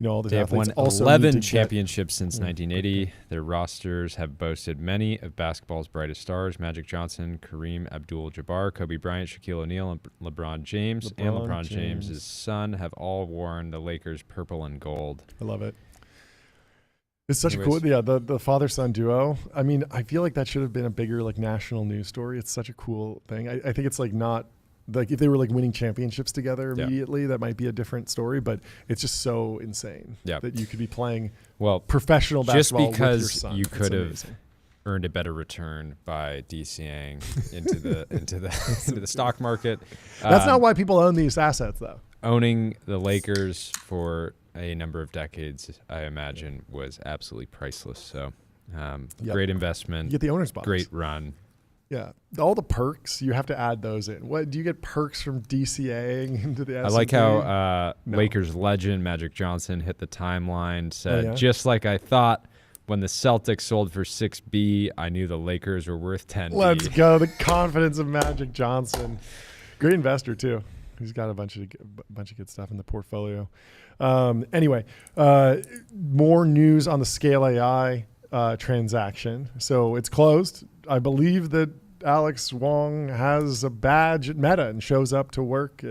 All the they have won 11 championships since 1980. Their rosters have boasted many of basketball's brightest stars: Magic Johnson, Kareem Abdul-Jabbar, Kobe Bryant, Shaquille O'Neal, and LeBron James. LeBron James' son have all worn the Lakers' purple and gold. I love it. It's such a cool, the father-son duo. I mean, I feel like that should have been a bigger national news story. It's such a cool thing. I think it's not Like if they were like winning championships together immediately, that might be a different story. But it's just so insane that you could be playing professional basketball just because with your son. You could have amazing. Earned a better return by DCAing into the stock market. That's not why people own these assets, though. Owning the Lakers for a number of decades, I imagine, was absolutely priceless. So, great investment. You get the owner's box. Great run. Yeah, all the perks, you have to add those in. What do you get perks from DCAing into the S&P? I like how Lakers legend Magic Johnson hit the timeline, said, just like I thought when the Celtics sold for 6B, I knew the Lakers were worth 10B. Let's go. The confidence of Magic Johnson. Great investor, too. He's got a bunch of good stuff in the portfolio. Anyway, more news on the Scale AI transaction. So it's closed. I believe that Alex Wong has a badge at Meta and shows up to work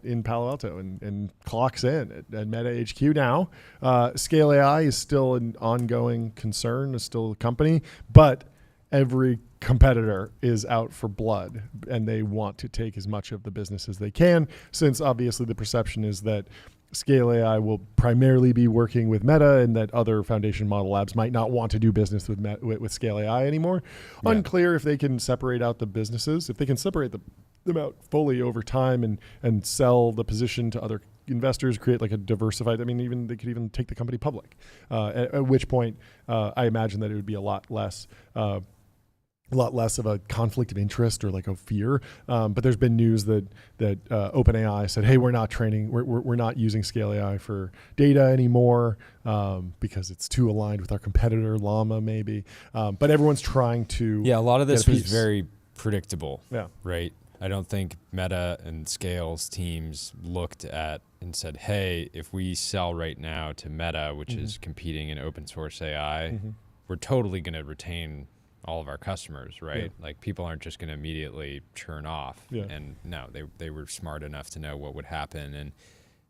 in Palo Alto and clocks in at Meta HQ now. Scale AI is still an ongoing concern, is still a company, but every competitor is out for blood and they want to take as much of the business as they can, since obviously the perception is that Scale AI will primarily be working with Meta and that other foundation model labs might not want to do business with Scale AI anymore. Yeah. Unclear if they can separate out the businesses, if they can separate them out fully over time and sell the position to other investors, create like a diversified, I mean, they could even take the company public, at which point I imagine that it would be a lot less of a conflict of interest or like a fear. But there's been news that OpenAI said, hey, we're not using Scale AI for data anymore because it's too aligned with our competitor, Llama maybe. But everyone's trying to a lot of this was very predictable, right? I don't think Meta and Scale's teams looked at and said, hey, if we sell right now to Meta, which is competing in open source AI, we're totally going to retain all of our customers, right? Like people aren't just going to immediately churn off. And no, they were smart enough to know what would happen. And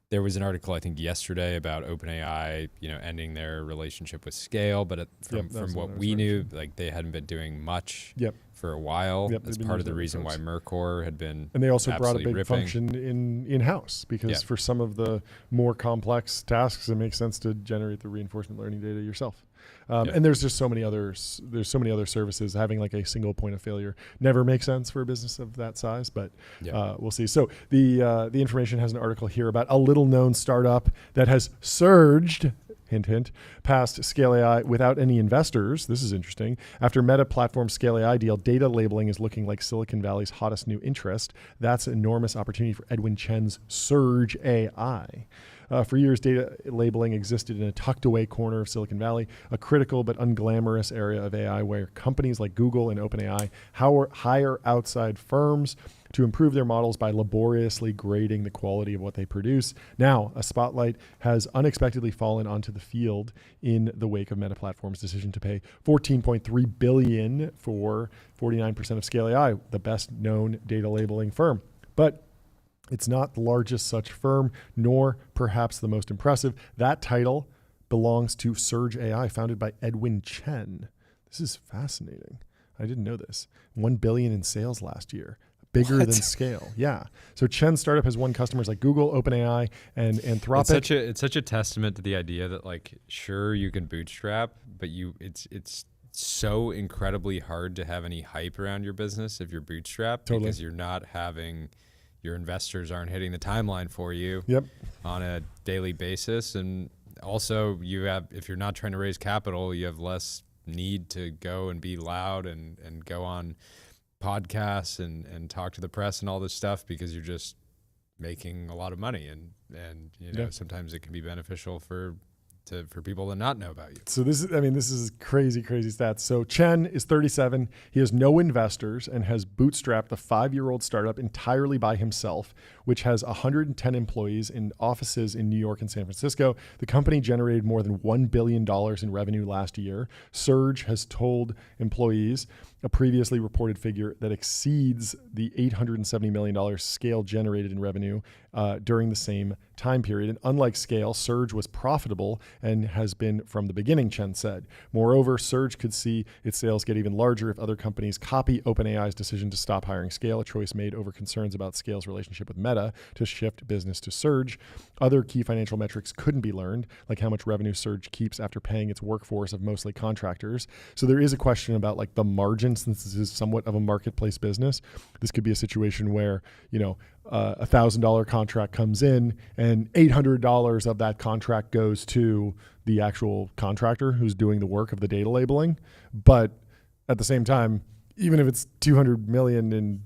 there was an article I think yesterday about OpenAI, ending their relationship with Scale, but from what we knew, like they hadn't been doing much for a while. That's part of the reason why Mercor had been and they also brought a big ripping. function in-house because for some of the more complex tasks, it makes sense to generate the reinforcement learning data yourself. And there's just so many other services. Having like a single point of failure never makes sense for a business of that size, but we'll see. So the information has an article here about a little known startup that has surged, hint, hint, past Scale AI without any investors. This is interesting. After Meta platform Scale AI deal, data labeling is looking like Silicon Valley's hottest new interest. That's an enormous opportunity for Edwin Chen's Surge AI. For years, data labeling existed in a tucked away corner of Silicon Valley, a critical but unglamorous area of AI where companies like Google and OpenAI hire outside firms to improve their models by laboriously grading the quality of what they produce. Now, a spotlight has unexpectedly fallen onto the field in the wake of Meta Platform's decision to pay $14.3 billion for 49% of Scale AI, the best known data labeling firm. But it's not the largest such firm, nor perhaps the most impressive. That title belongs to Surge AI, founded by Edwin Chen. This is fascinating. I didn't know this. $1 billion in sales last year. Bigger than Scale. Yeah. So Chen's startup has won customers like Google, OpenAI, and Anthropic. It's such a testament to the idea that, like, sure, you can bootstrap, but it's so incredibly hard to have any hype around your business if you're bootstrapped because you're not having... Your investors aren't hitting the timeline for you on a daily basis. And also if you're not trying to raise capital, you have less need to go and be loud and go on podcasts and talk to the press and all this stuff because you're just making a lot of money. And sometimes it can be beneficial for people to not know about you. So this is crazy stats. So Chen is 37. He has no investors and has bootstrapped the 5-year-old startup entirely by himself, which has 110 employees in offices in New York and San Francisco. The company generated more than $1 billion in revenue last year. Surge has told employees a previously reported figure that exceeds the $870 million Scale generated in revenue during the same time period. And unlike Scale, Surge was profitable and has been from the beginning, Chen said. Moreover, Surge could see its sales get even larger if other companies copy OpenAI's decision to stop hiring Scale, a choice made over concerns about Scale's relationship with Meta to shift business to Surge. Other key financial metrics couldn't be learned, like how much revenue Surge keeps after paying its workforce of mostly contractors. So there is a question about like the margin, since this is somewhat of a marketplace business. This could be a situation where, a $1,000 contract comes in and $800 of that contract goes to the actual contractor who's doing the work of the data labeling. But at the same time, even if it's 200 million in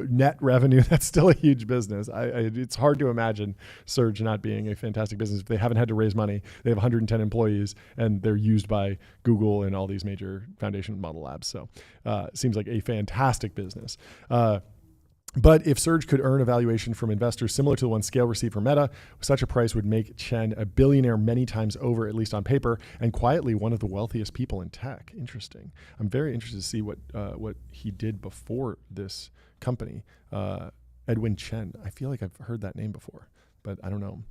net revenue, that's still a huge business. It's hard to imagine Surge not being a fantastic business if they haven't had to raise money. They have 110 employees and they're used by Google and all these major foundation model labs. So it seems like a fantastic business. But if Surge could earn a valuation from investors similar to the one Scale received from Meta, such a price would make Chen a billionaire many times over, at least on paper, and quietly one of the wealthiest people in tech. Interesting. I'm very interested to see what he did before this company. Edwin Chen. I feel like I've heard that name before, but I don't know.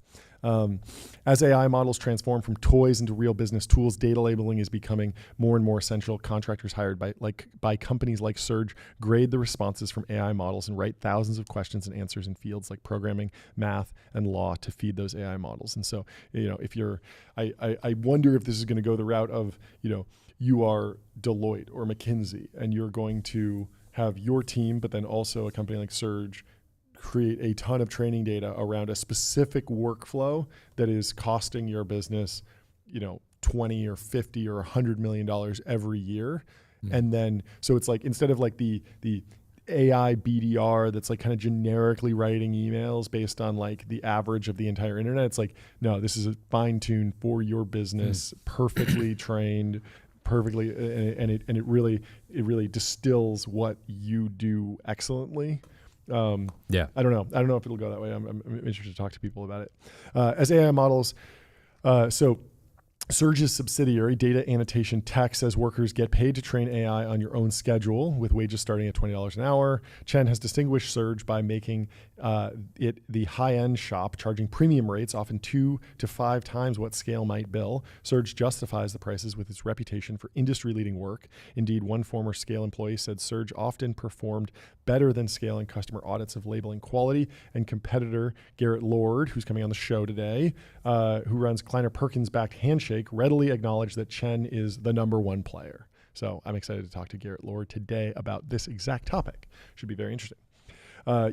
As AI models transform from toys into real business tools, data labeling is becoming more and more essential. Contractors hired by companies like Surge grade the responses from AI models and write thousands of questions and answers in fields like programming, math, and law to feed those AI models. And so, if you're, I wonder if this is going to go the route of, you are Deloitte or McKinsey, and you're going to have your team, but then also a company like Surge create a ton of training data around a specific workflow that is costing your business, 20 or 50 or $100 million every year. And then, so it's like, instead of like the AI BDR that's like kind of generically writing emails based on like the average of the entire internet, it's like, no, this is a fine-tuned for your business, perfectly trained, perfectly, and it really distills what you do excellently. I don't know if it'll go that way. I'm interested to talk to people about it. As AI models, so Surge's subsidiary, Data Annotation Tech, says workers get paid to train AI on your own schedule, with wages starting at $20 an hour. Chen has distinguished Surge by making it the high-end shop, charging premium rates, often 2 to 5 times what Scale might bill. Surge justifies the prices with its reputation for industry-leading work. Indeed, one former Scale employee said Surge often performed better than Scale in customer audits of labeling quality, and competitor Garrett Lord, who's coming on the show today, who runs Kleiner Perkins-backed Handshake, readily acknowledged that Chen is the number one player. So I'm excited to talk to Garrett Lord today about this exact topic. Should be very interesting.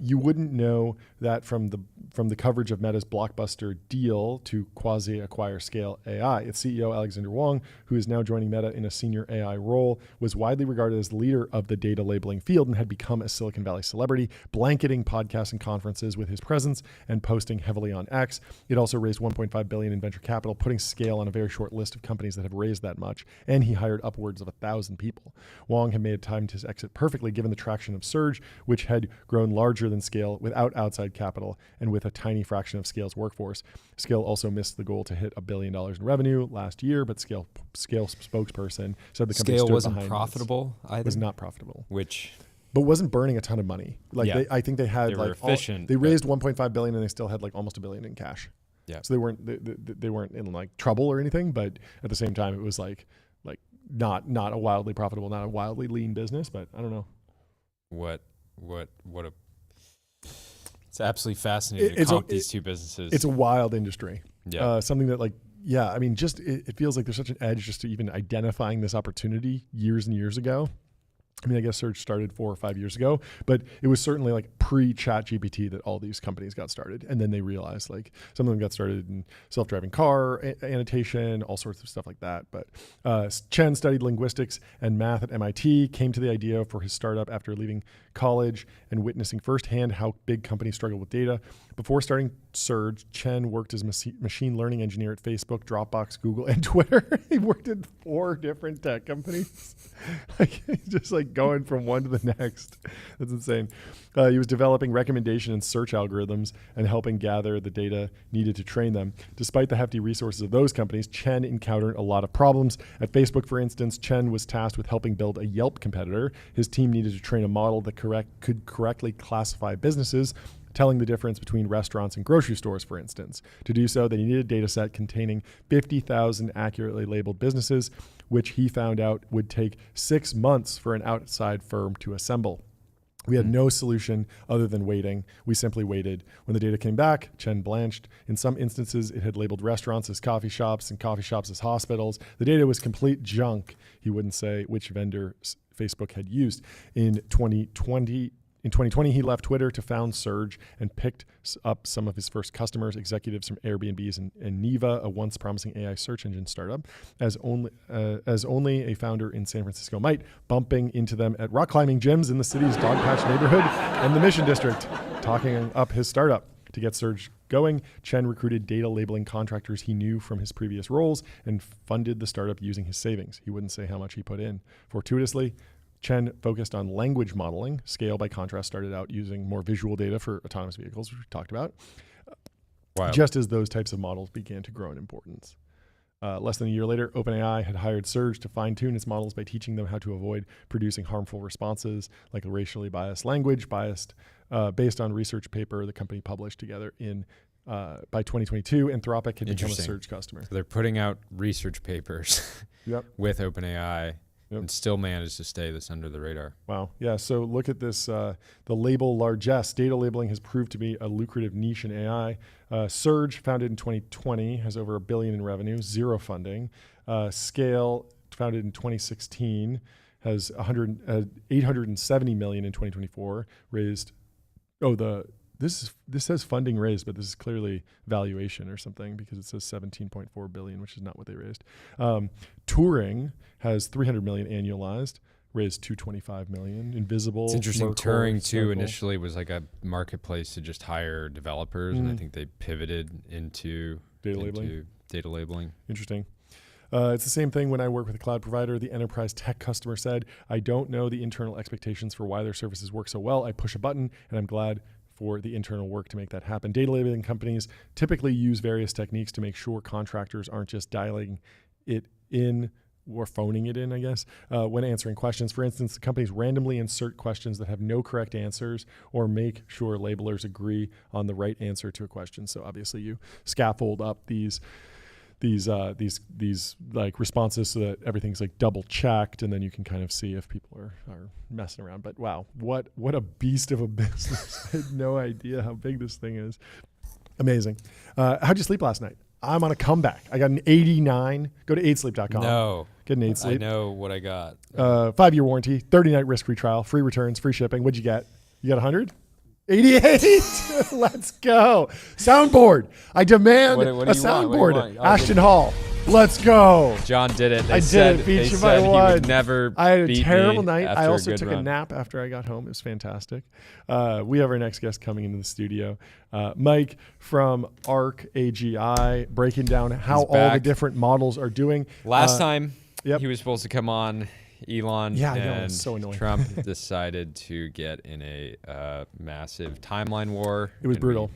You wouldn't know that from the coverage of Meta's blockbuster deal to quasi-acquire Scale AI. Its CEO, Alexander Wang, who is now joining Meta in a senior AI role, was widely regarded as the leader of the data labeling field and had become a Silicon Valley celebrity, blanketing podcasts and conferences with his presence and posting heavily on X. It also raised $1.5 billion in venture capital, putting Scale on a very short list of companies that have raised that much, and he hired upwards of 1,000 people. Wang had made timed his exit perfectly given the traction of Surge, which had grown larger than Scale without outside capital and with a tiny fraction of Scale's workforce. Scale also missed the goal to hit $1 billion in revenue last year, but Scale spokesperson said the company Scale stood wasn't behind profitable either. Was not profitable. But wasn't burning a ton of money. I think they had were efficient, they raised 1.5 billion and they still had like almost $1 billion in cash. Yeah. So they weren't in like trouble or anything, but at the same time it was like not a wildly profitable, not a wildly lean business, but I don't know. What a It's absolutely fascinating to comp these two businesses. It's a wild industry. Yeah. Something that it feels like there's such an edge just to even identifying this opportunity years and years ago. I mean, I guess Surge started 4 or 5 years ago, but it was certainly like pre-ChatGPT that all these companies got started. And then they realized like some of them got started in self-driving car annotation, all sorts of stuff like that. But Chen studied linguistics and math at MIT, came to the idea for his startup after leaving college and witnessing firsthand how big companies struggle with data. Before starting Surge, Chen worked as a machine learning engineer at Facebook, Dropbox, Google, and Twitter. He worked at 4 different tech companies. Just like going from one to the next. That's insane. He was developing recommendation and search algorithms and helping gather the data needed to train them. Despite the hefty resources of those companies, Chen encountered a lot of problems. At Facebook, for instance, Chen was tasked with helping build a Yelp competitor. His team needed to train a model that could correctly classify businesses, telling the difference between restaurants and grocery stores, for instance. To do so, they needed a data set containing 50,000 accurately labeled businesses, which he found out would take 6 months for an outside firm to assemble. We had no solution other than waiting. We simply waited. When the data came back, Chen blanched. In some instances, it had labeled restaurants as coffee shops and coffee shops as hospitals. The data was complete junk. He wouldn't say which vendor Facebook had used. In 2020, he left Twitter to found Surge and picked up some of his first customers, executives from Airbnbs and Ndea, a once promising AI search engine startup, as only a founder in San Francisco might, bumping into them at rock climbing gyms in the city's Dogpatch neighborhood and the Mission District, talking up his startup. To get Surge going, Chen recruited data labeling contractors he knew from his previous roles and funded the startup using his savings. He wouldn't say how much he put in. Fortuitously, Chen focused on language modeling. Scale, by contrast, started out using more visual data for autonomous vehicles, which we talked about, just as those types of models began to grow in importance. Less than a year later, OpenAI had hired Surge to fine-tune its models by teaching them how to avoid producing harmful responses like a racially biased language, based on research paper the company published together in by 2022. Anthropic had become a Surge customer. So they're putting out research papers with OpenAI. And still managed to stay this under the radar. Wow. Yeah. So look at this. The label largesse. Data labeling has proved to be a lucrative niche in AI. Surge, founded in 2020, has over $1 billion in revenue, 0 funding. Scale, founded in 2016, has $870 million in 2024. Raised. This says funding raised, but this is clearly valuation or something because it says 17.4 billion, which is not what they raised. Turing has 300 million annualized, raised 225 million. Invisible. It's interesting. Merkle, Turing Circle. too initially was like a marketplace to just hire developers, and I think they pivoted into data labeling. Interesting. It's the same thing when I work with a cloud provider. The enterprise tech customer said, I don't know the internal expectations for why their services work so well. I push a button, and I'm glad for the internal work to make that happen. Data labeling companies typically use various techniques to make sure contractors aren't just dialing it in or phoning it in, I guess, when answering questions. For instance, the companies randomly insert questions that have no correct answers or make sure labelers agree on the right answer to a question. So obviously you scaffold up these like responses so that everything's like double checked, and then you can kind of see if people are messing around. But wow, what a beast of a business. I had no idea how big this thing is. Amazing. How'd you sleep last night? I'm on a comeback. I got an 89. Go to 8sleep.com. No. Get an 8sleep. I know what I got. 5-year warranty, 30-night risk-free trial, free returns, free shipping. What'd you get? You got 100? 88. Let's go. Soundboard. I demand What do a you want? What soundboard. do you want? Ashton Hall. Let's go. John did it. I did it. Beat you by he one. would never I had a beat terrible me night. I after also good took a run. nap after I got home. It was fantastic. We have our next guest coming into the studio. Mike from ARC AGI, breaking down how all the back. different models are doing. Last time yep. he was supposed to come on, Elon Yeah, I know, and it's so annoying. Trump decided to get in a massive timeline war. It was and brutal.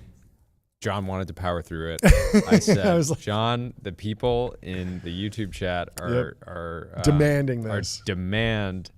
John wanted to power through it. I said, I was like, John, the people in the YouTube chat are demanding this. Demand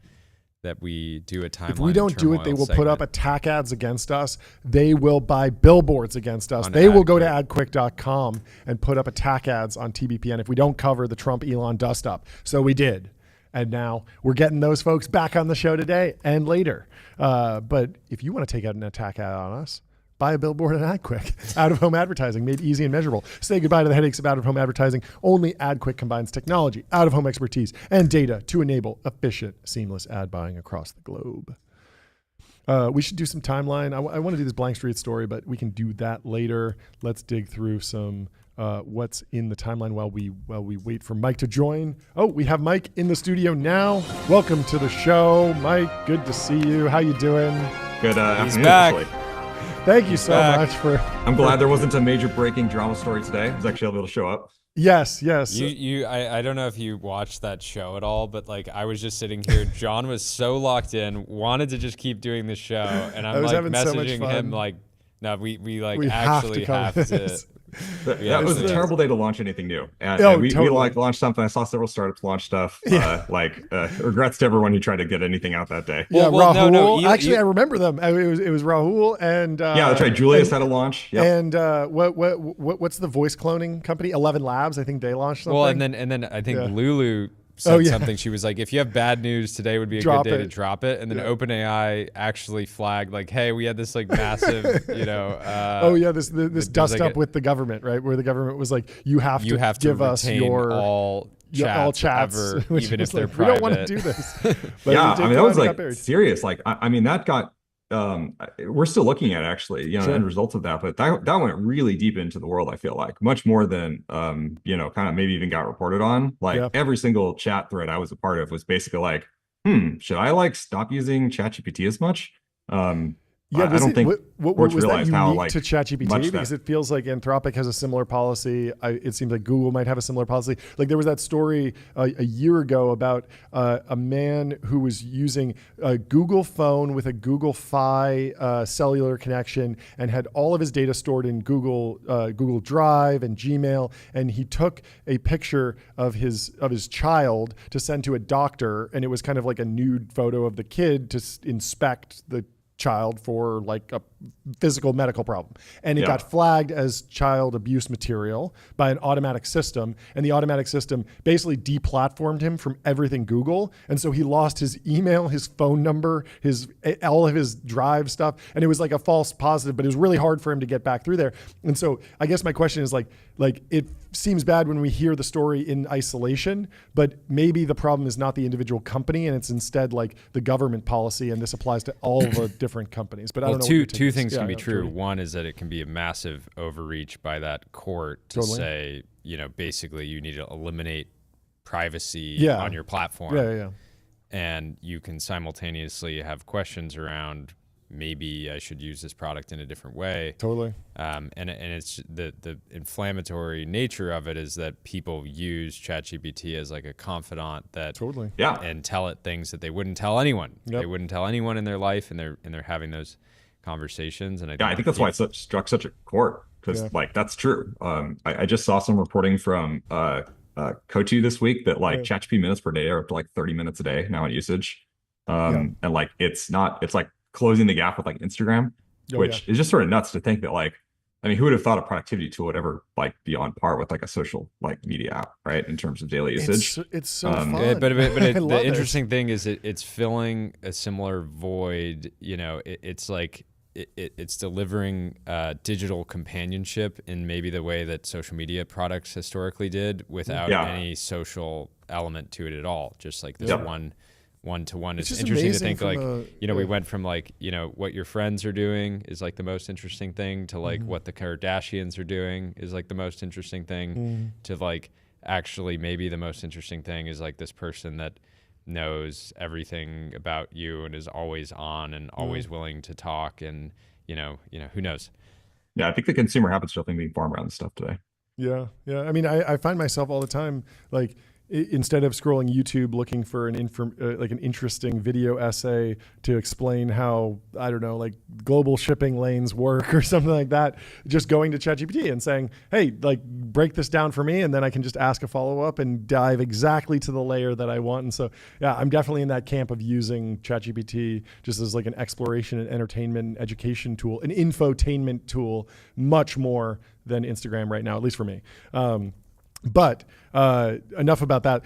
that we do a timeline. If we don't do it, they will segment. put up attack ads against us. They will buy billboards against us. On They will go to AdQuick. adquick.com and put up attack ads on TBPN if we don't cover the Trump Elon dust up. So we did. And now we're getting those folks back on the show today and later. But if you want to take out an attack ad on us, buy a billboard at AdQuick. Out-of-home advertising made easy and measurable. Say goodbye to the headaches of out-of-home advertising. Only AdQuick combines technology, out-of-home expertise, and data to enable efficient, seamless ad buying across the globe. We should do some timeline. I want to do this blank street story, but we can do that later. Let's dig through some what's in the timeline while we wait for Mike to join. Oh, we have Mike in the studio now. Welcome to the show, Mike. Good to see you. How you doing? Good He's afternoon. back. Actually. Thank you so much for. I'm glad there wasn't a major breaking drama story today. I was actually able to show up. Yes. I don't know if you watched that show at all, but like I was just sitting here. John was so locked in, wanted to just keep doing the show, and I'm like messaging him like, no, we actually have to. Yeah, it was a terrible day to launch anything new. And, we like launched something. I saw several startups launch stuff. Regrets to everyone who tried to get anything out that day. Yeah, Rahul. Actually, I remember them. It was Rahul and yeah, that's right. Julius had a launch. Yep. And what's the voice cloning company? 11 Labs. I think they launched something. Well, and then I think Lulu said something. She was like, if you have bad news, today would be a good day to drop it. And then OpenAI actually flagged like, hey, we had this like massive, this dust up with the government, right? Where the government was like, you have to give us your all chats ever, even if they're like, private. We don't want to do this. But yeah, I mean, that was like serious. Like, I mean, that got, we're still looking at actually, end results of that, but that went really deep into the world. I feel like much more than, kind of maybe even got reported on. Like every single chat thread I was a part of was basically like, should I like stop using ChatGPT as much? I don't think what was that unique to ChatGPT? Because it feels like Anthropic has a similar policy. It seems like Google might have a similar policy. Like there was that story a year ago about a man who was using a Google phone with a Google Fi cellular connection and had all of his data stored in Google Drive and Gmail. And he took a picture of his child to send to a doctor, and it was kind of like a nude photo of the kid to inspect the child for like a physical medical problem, and it got flagged as child abuse material by an automatic system, and the automatic system basically deplatformed him from everything Google, and so he lost his email, his phone number, all of his Drive stuff, and it was like a false positive, but it was really hard for him to get back through there. And so I guess my question is like it seems bad when we hear the story in isolation, but maybe the problem is not the individual company, and it's instead like the government policy, and this applies to all the different companies. But I don't know. Two things can be true. One is that it can be a massive overreach by that court to say, basically you need to eliminate privacy on your platform. And you can simultaneously have questions around, maybe I should use this product in a different way. And it's the inflammatory nature of it is that people use ChatGPT as like a confidant that and tell it things that they wouldn't tell anyone. They wouldn't tell anyone in their life, and they're having those conversations. And I think that's why it struck such a chord, because that's true. I just saw some reporting from Coatue this week that like ChatGPT minutes per day are up to like 30 minutes a day now in usage. And like it's like closing the gap with like Instagram, which is just sort of nuts to think that like, I mean, who would have thought a productivity tool would ever like be on par with like a social like media app, right? In terms of daily usage. It's so fun. But the interesting thing is it's filling a similar void. It's like it's delivering digital companionship in maybe the way that social media products historically did, without any social element to it at all. Just like this one-to-one. It's interesting to think like, we went from like, what your friends are doing is like the most interesting thing to like what the Kardashians are doing is like the most interesting thing to like actually maybe the most interesting thing is like this person that knows everything about you and is always on and always willing to talk, and who knows. I think the consumer habits definitely being formed around this stuff today. I mean, I find myself all the time like, instead of scrolling YouTube looking for an interesting video essay to explain how, I don't know, like global shipping lanes work or something like that, just going to ChatGPT and saying, hey, like break this down for me, and then I can just ask a follow-up and dive exactly to the layer that I want. And so, I'm definitely in that camp of using ChatGPT just as like an exploration and entertainment and education tool, an infotainment tool, much more than Instagram right now, at least for me. But enough about that.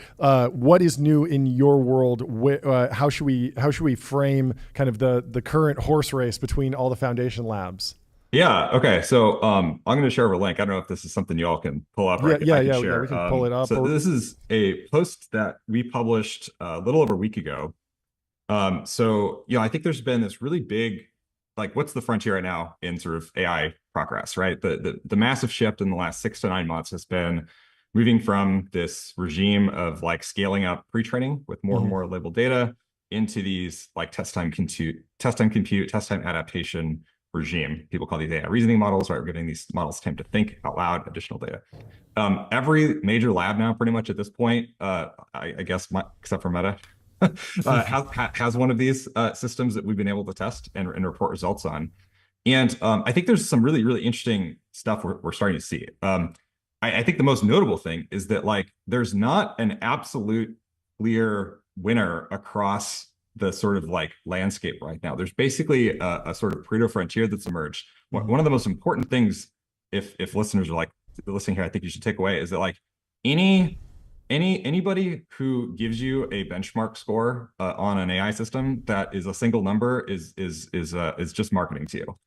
What is new in your world? How should we frame kind of the current horse race between all the foundation labs? Okay. So I'm going to share a link. I don't know if this is something you all can pull up. We can pull it up. So this is a post that we published a little over a week ago So, I think there's been this really big, like, what's the frontier right now in sort of AI progress, right? The massive shift in the last 6 to 9 months has been moving from this regime of like scaling up pre-training with more and more labeled data into these like test time compute, test time adaptation regime. People call these AI reasoning models, right? We're giving these models time to think out loud, additional data. Every major lab now, pretty much at this point, I guess, except for Meta, has one of these systems that we've been able to test and report results on. And I think there's some really, really interesting stuff we're starting to see. I think the most notable thing is that like there's not an absolute clear winner across the sort of like landscape right now. There's basically a sort of Pareto frontier that's emerged. One of the most important things, if listeners are like listening here, I think you should take away is that like anybody who gives you a benchmark score on an AI system that is a single number is just marketing to you.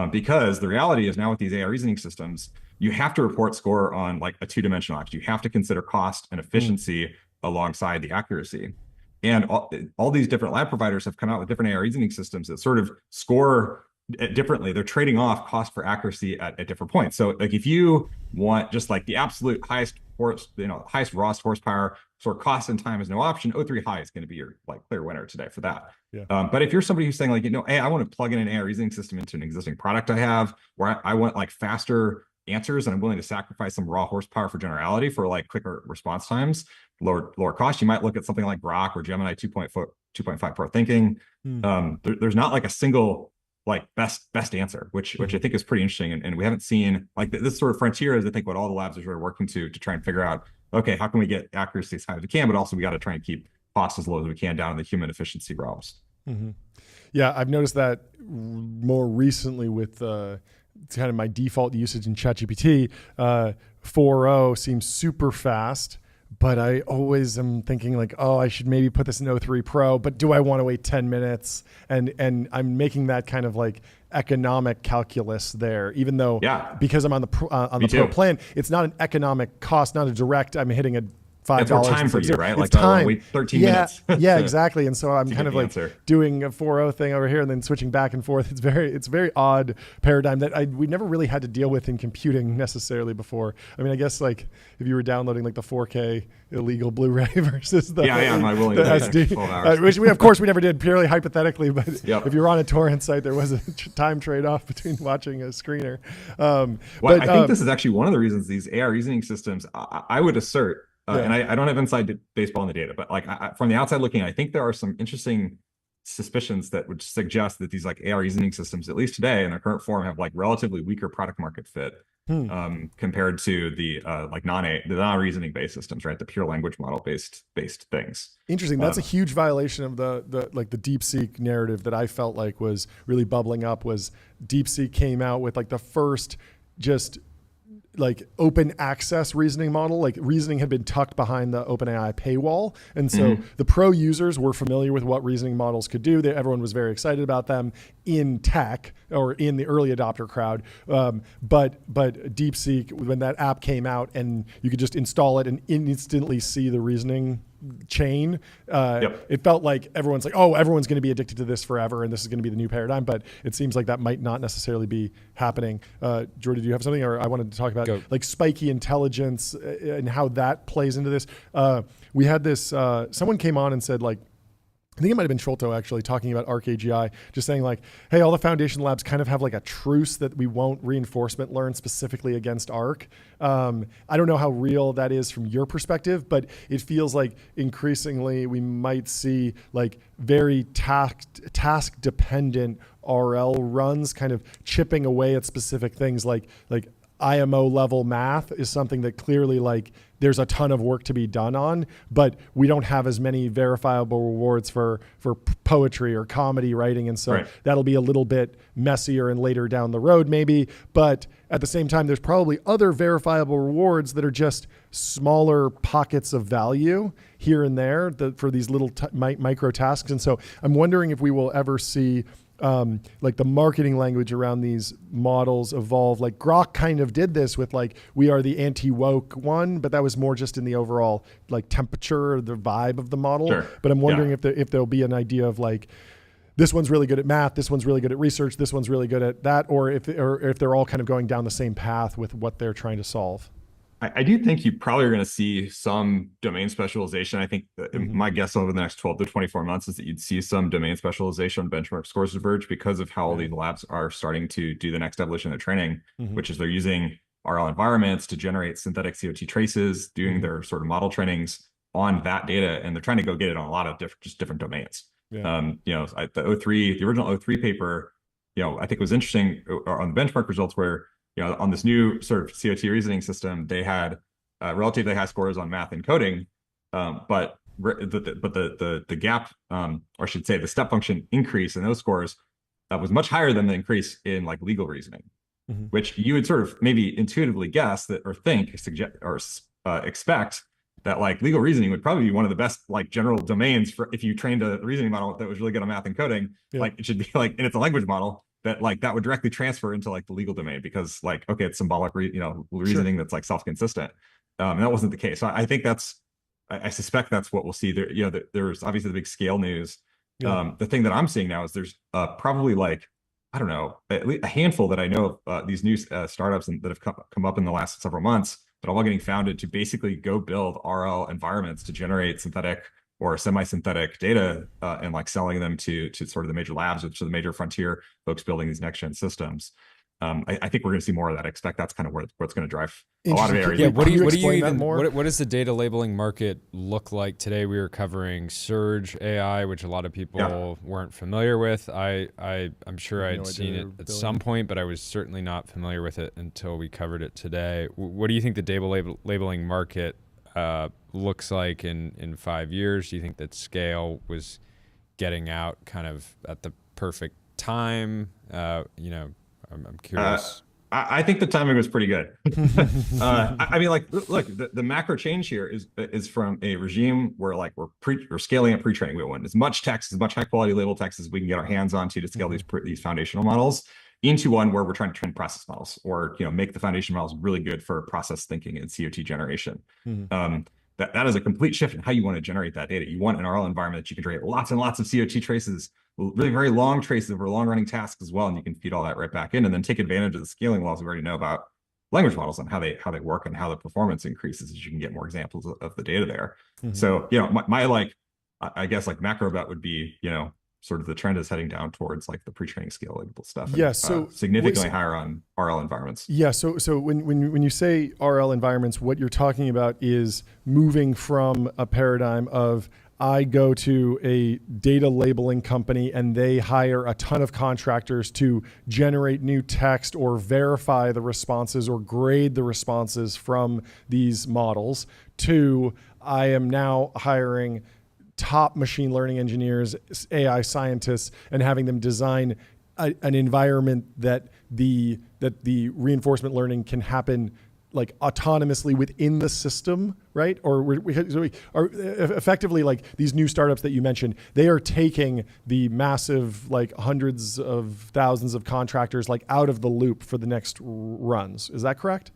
Because the reality is now with these AI reasoning systems, you have to report score on like a two-dimensional axis. You have to consider cost and efficiency alongside the accuracy. And all these different lab providers have come out with different AI reasoning systems that sort of score differently. They're trading off cost for accuracy at different points. So like if you want just like the absolute highest highest rawest horsepower, sort of cost and time is no option, O3 high is going to be your like clear winner today for that. But if you're somebody who's saying like, hey, I want to plug in an AI reasoning system into an existing product I have, where I want like faster answers and I'm willing to sacrifice some raw horsepower for generality for like quicker response times, lower cost, you might look at something like Grok or Gemini 2.5 Pro Thinking. There's not like a single like best answer, which I think is pretty interesting. And we haven't seen like this sort of frontier is I think what all the labs are really working to try and figure out, okay, how can we get accuracy as high as we can, but also we got to try and keep costs as low as we can down in the human efficiency realms. Yeah, I've noticed that more recently with kind of my default usage in ChatGPT. 4.0 seems super fast, but I always am thinking like, oh, I should maybe put this in 0.3 Pro, but do I want to wait 10 minutes? And I'm making that kind of like economic calculus there, even though because I'm on the Pro plan, it's not an economic cost, not a direct, I'm hitting a $5. It's more time for you, right? It's like time. Wait 13 minutes. Yeah, exactly. And so I'm kind of like doing a 4.0 thing over here and then switching back and forth. It's a very odd paradigm that we never really had to deal with in computing necessarily before. I mean, I guess like if you were downloading like the 4K illegal Blu-ray versus the am I willing the to SD, 12 hours. which we of course we never did, purely hypothetically. But if you were on a torrent site, there was a time trade-off between watching a screener. I think this is actually one of the reasons these AI reasoning systems, I would assert. And I don't have inside baseball on the data, but like from the outside looking, I think there are some interesting suspicions that would suggest that these like AI reasoning systems, at least today in their current form, have like relatively weaker product market fit compared to the like non-reasoning based systems, right? The pure language model based things. Interesting. That's a huge violation of the DeepSeek narrative that I felt like was really bubbling up. Was DeepSeek came out with like the first just like open access reasoning model. Like reasoning had been tucked behind the OpenAI paywall. And so the pro users were familiar with what reasoning models could do. Everyone was very excited about them in tech or in the early adopter crowd. But DeepSeek, when that app came out and you could just install it and instantly see the reasoning chain, it felt like everyone's like, oh, everyone's going to be addicted to this forever and this is going to be the new paradigm. But it seems like that might not necessarily be happening. Jordy, do you have something? Or I wanted to talk about like spiky intelligence and how that plays into this. We had this, someone came on and said like, I think it might have been Sholto actually talking about Arc AGI, just saying like, hey, all the foundation labs kind of have like a truce that we won't reinforcement learn specifically against Arc. I don't know how real that is from your perspective, but it feels like increasingly we might see like very task dependent RL runs kind of chipping away at specific things like IMO level math is something that clearly like there's a ton of work to be done on, but we don't have as many verifiable rewards for poetry or comedy writing. And so that'll be a little bit messier and later down the road maybe. But at the same time, there's probably other verifiable rewards that are just smaller pockets of value here and there for these little micro tasks. And so I'm wondering if we will ever see like the marketing language around these models evolve. Like Grok kind of did this with like, we are the anti-woke one, but that was more just in the overall like temperature, the vibe of the model. Sure. But I'm wondering if there'll be an idea of like, this one's really good at math, this one's really good at research, this one's really good at that, or if they're all kind of going down the same path with what they're trying to solve. I do think you probably are going to see some domain specialization. I think my guess over the next 12 to 24 months is that you'd see some domain specialization when benchmark scores diverge because of how all these labs are starting to do the next evolution of their training, which is they're using RL environments to generate synthetic COT traces, doing their sort of model trainings on that data, and they're trying to go get it on a lot of different domains. The original O3 paper, I think was interesting on the benchmark results where, on this new sort of COT reasoning system, they had relatively high scores on math and coding, but the gap, or I should say the step function increase in those scores was much higher than the increase in like legal reasoning, which you would sort of maybe intuitively guess that or think, suggest, or expect that like legal reasoning would probably be one of the best like general domains for if you trained a reasoning model that was really good on math and coding. Like it should be like, and it's a language model that like that would directly transfer into like the legal domain because like, okay, it's symbolic, reasoning that's like self-consistent. And that wasn't the case. So I think I suspect that's what we'll see there. There's obviously the big scale news. The thing that I'm seeing now is there's probably like, I don't know, at least a handful that I know of these new startups that have come up in the last several months that are all getting founded to basically go build RL environments to generate synthetic or semi-synthetic data and like selling them to sort of the major labs, which are the major frontier folks building these next-gen systems. I think we're going to see more of that. I expect that's kind of where it's going to drive a lot of areas. Yeah, what does the data labeling market look like today? We were covering Surge AI, which a lot of people weren't familiar with. I'm sure I'd seen it at some point, but I was certainly not familiar with it until we covered it today. What do you think the data labeling market looks like in 5 years? Do you think that scale was getting out kind of at the perfect time? I'm curious. I think the timing was pretty good. I mean, like, look, the macro change here is from a regime where like we're scaling up pre-training. We want as much text, as much high quality label text as we can get our hands on to scale these foundational models into one where we're trying to train process models or make the foundation models really good for process thinking and COT generation. That is a complete shift in how you want to generate that data. You want an RL environment that you can generate lots and lots of COT traces, really very long traces over long running tasks as well, and you can feed all that right back in, and then take advantage of the scaling laws we already know about language models and how they work and how the performance increases as you can get more examples of the data there. So my like, I guess like macro bet would be sort of the trend is heading down towards like the pre-training scalable stuff. And, so significantly higher on RL environments. Yeah. So when you say RL environments, what you're talking about is moving from a paradigm of I go to a data labeling company and they hire a ton of contractors to generate new text or verify the responses or grade the responses from these models, to I am now hiring top machine learning engineers, AI scientists, and having them design an environment that the reinforcement learning can happen like autonomously within the system, right? Or we are effectively like these new startups that you mentioned, they are taking the massive like hundreds of thousands of contractors like out of the loop for the next runs. Is that correct?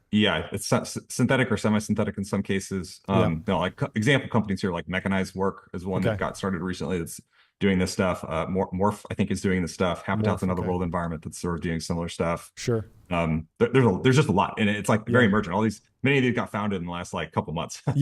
Yeah, it's synthetic or semi-synthetic in some cases. Like example companies here, like Mechanized Work is one that got started recently that's doing this stuff. Morph, I think, is doing this stuff. Habitat's another world environment that's sort of doing similar stuff. Sure. There's just a lot, and it's like very emergent. Many of these got founded in the last like couple months. And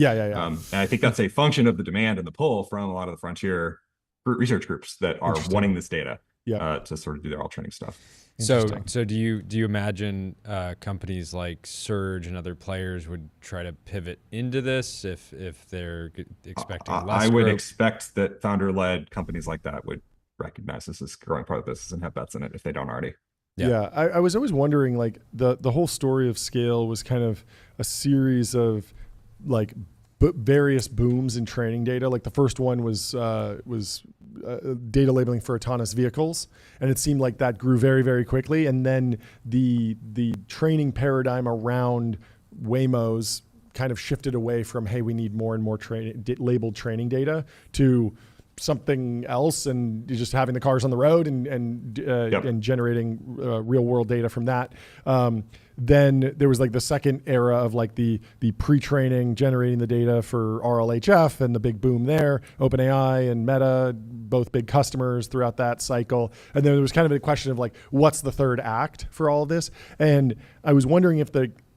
I think that's a function of the demand and the pull from a lot of the frontier research groups that are wanting this data to sort of do their all training stuff. So do you imagine companies like Surge and other players would try to pivot into this if they're expecting less I would growth? expect that founder-led companies like that would recognize this as a growing part of the business and have bets in it if they don't already. I was always wondering, like the whole story of scale was kind of a series of like various booms in training data. Like the first one was data labeling for autonomous vehicles, and it seemed like that grew very, very quickly. And then the training paradigm around Waymos kind of shifted away from, hey, we need more and more labeled training data, to something else, and you're just having the cars on the road and generating real world data from that. Then there was like the second era of like the pre-training, generating the data for RLHF and the big boom there. OpenAI and Meta, both big customers throughout that cycle. And then there was kind of a question of like, what's the third act for all of this? And I was wondering if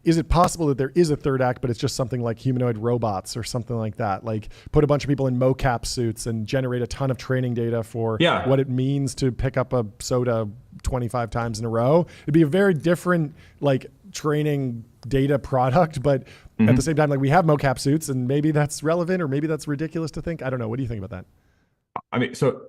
is it possible that there is a third act, but it's just something like humanoid robots or something like that? Like put a bunch of people in mocap suits and generate a ton of training data for what it means to pick up a soda 25 times in a row. It'd be a very different like training data product, but at the same time, like we have mocap suits, and maybe that's relevant or maybe that's ridiculous to think. I don't know. What do you think about that? I mean, so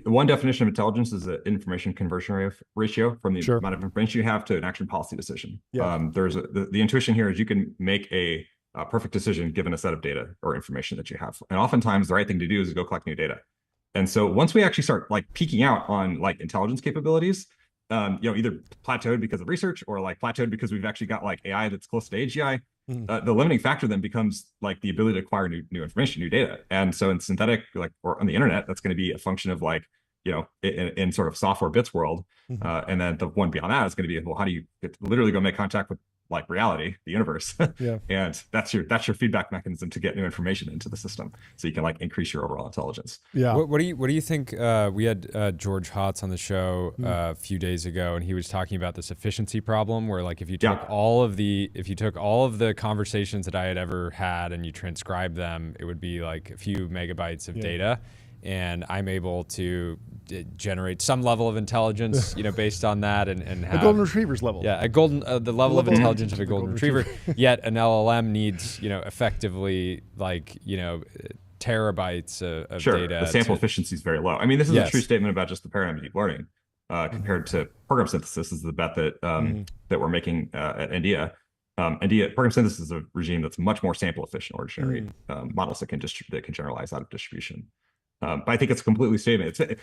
one definition of intelligence is the information conversion ratio from the amount of information you have to an action policy decision. There's the intuition here is you can make a perfect decision given a set of data or information that you have. And oftentimes the right thing to do is go collect new data. And so once we actually start like peaking out on like intelligence capabilities, either plateaued because of research or like plateaued because we've actually got like AI that's close to AGI, the limiting factor then becomes like the ability to acquire new information, new data. And so in synthetic, like, or on the internet, that's going to be a function of like, in sort of software bits world. And then the one beyond that is going to be, well, how do you literally go make contact with like reality, the universe? And that's your feedback mechanism to get new information into the system, so you can like increase your overall intelligence. What do you think? We had George Hotz on the show a few days ago, and he was talking about this efficiency problem where like if you took all of the conversations that I had ever had and you transcribed them, it would be like a few megabytes of data. And I'm able to generate some level of intelligence, based on that, and have a golden retriever's level. Yeah, the level of intelligence of a golden retriever. Yet an LLM needs, effectively like, terabytes of data. The sample efficiency is very low. I mean, this is a true statement about just the paradigm of deep learning compared to program synthesis. Is the bet that that we're making at Ndea. Ndea program synthesis is a regime that's much more sample efficient or generate models that can generalize out of distribution. But I think it's a completely statement. It's a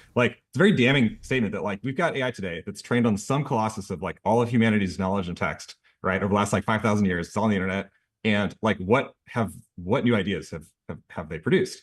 very damning statement that like we've got AI today that's trained on some colossus of like all of humanity's knowledge and text, right, over the last like 5,000 years. It's all on the internet, and like what new ideas have they produced?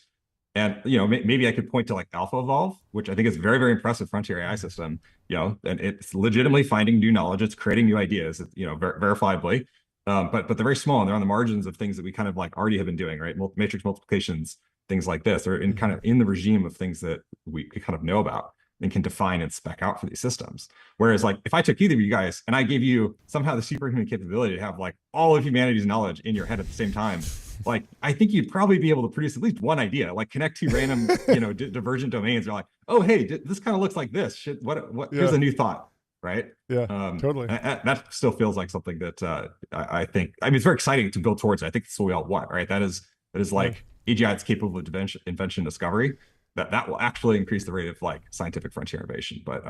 And maybe I could point to like AlphaEvolve, which I think is a very, very impressive frontier AI system. And it's legitimately finding new knowledge. It's creating new ideas, verifiably. But they're very small, and they're on the margins of things that we kind of like already have been doing, right? Matrix multiplications, things like this. They're in the regime of things that we kind of know about and can define and spec out for these systems. Whereas like if I took either of you guys and I gave you somehow the superhuman capability to have like all of humanity's knowledge in your head at the same time, like I think you'd probably be able to produce at least one idea, like connect two random divergent domains. You're like, oh hey, this kind of looks like this. Shit, what? Here's a new thought. Right. Totally. That still feels like something that I think. I mean, it's very exciting to build towards. I think that's what we all want, right? That is like AGI that's capable of invention discovery. That will actually increase the rate of like scientific frontier innovation, but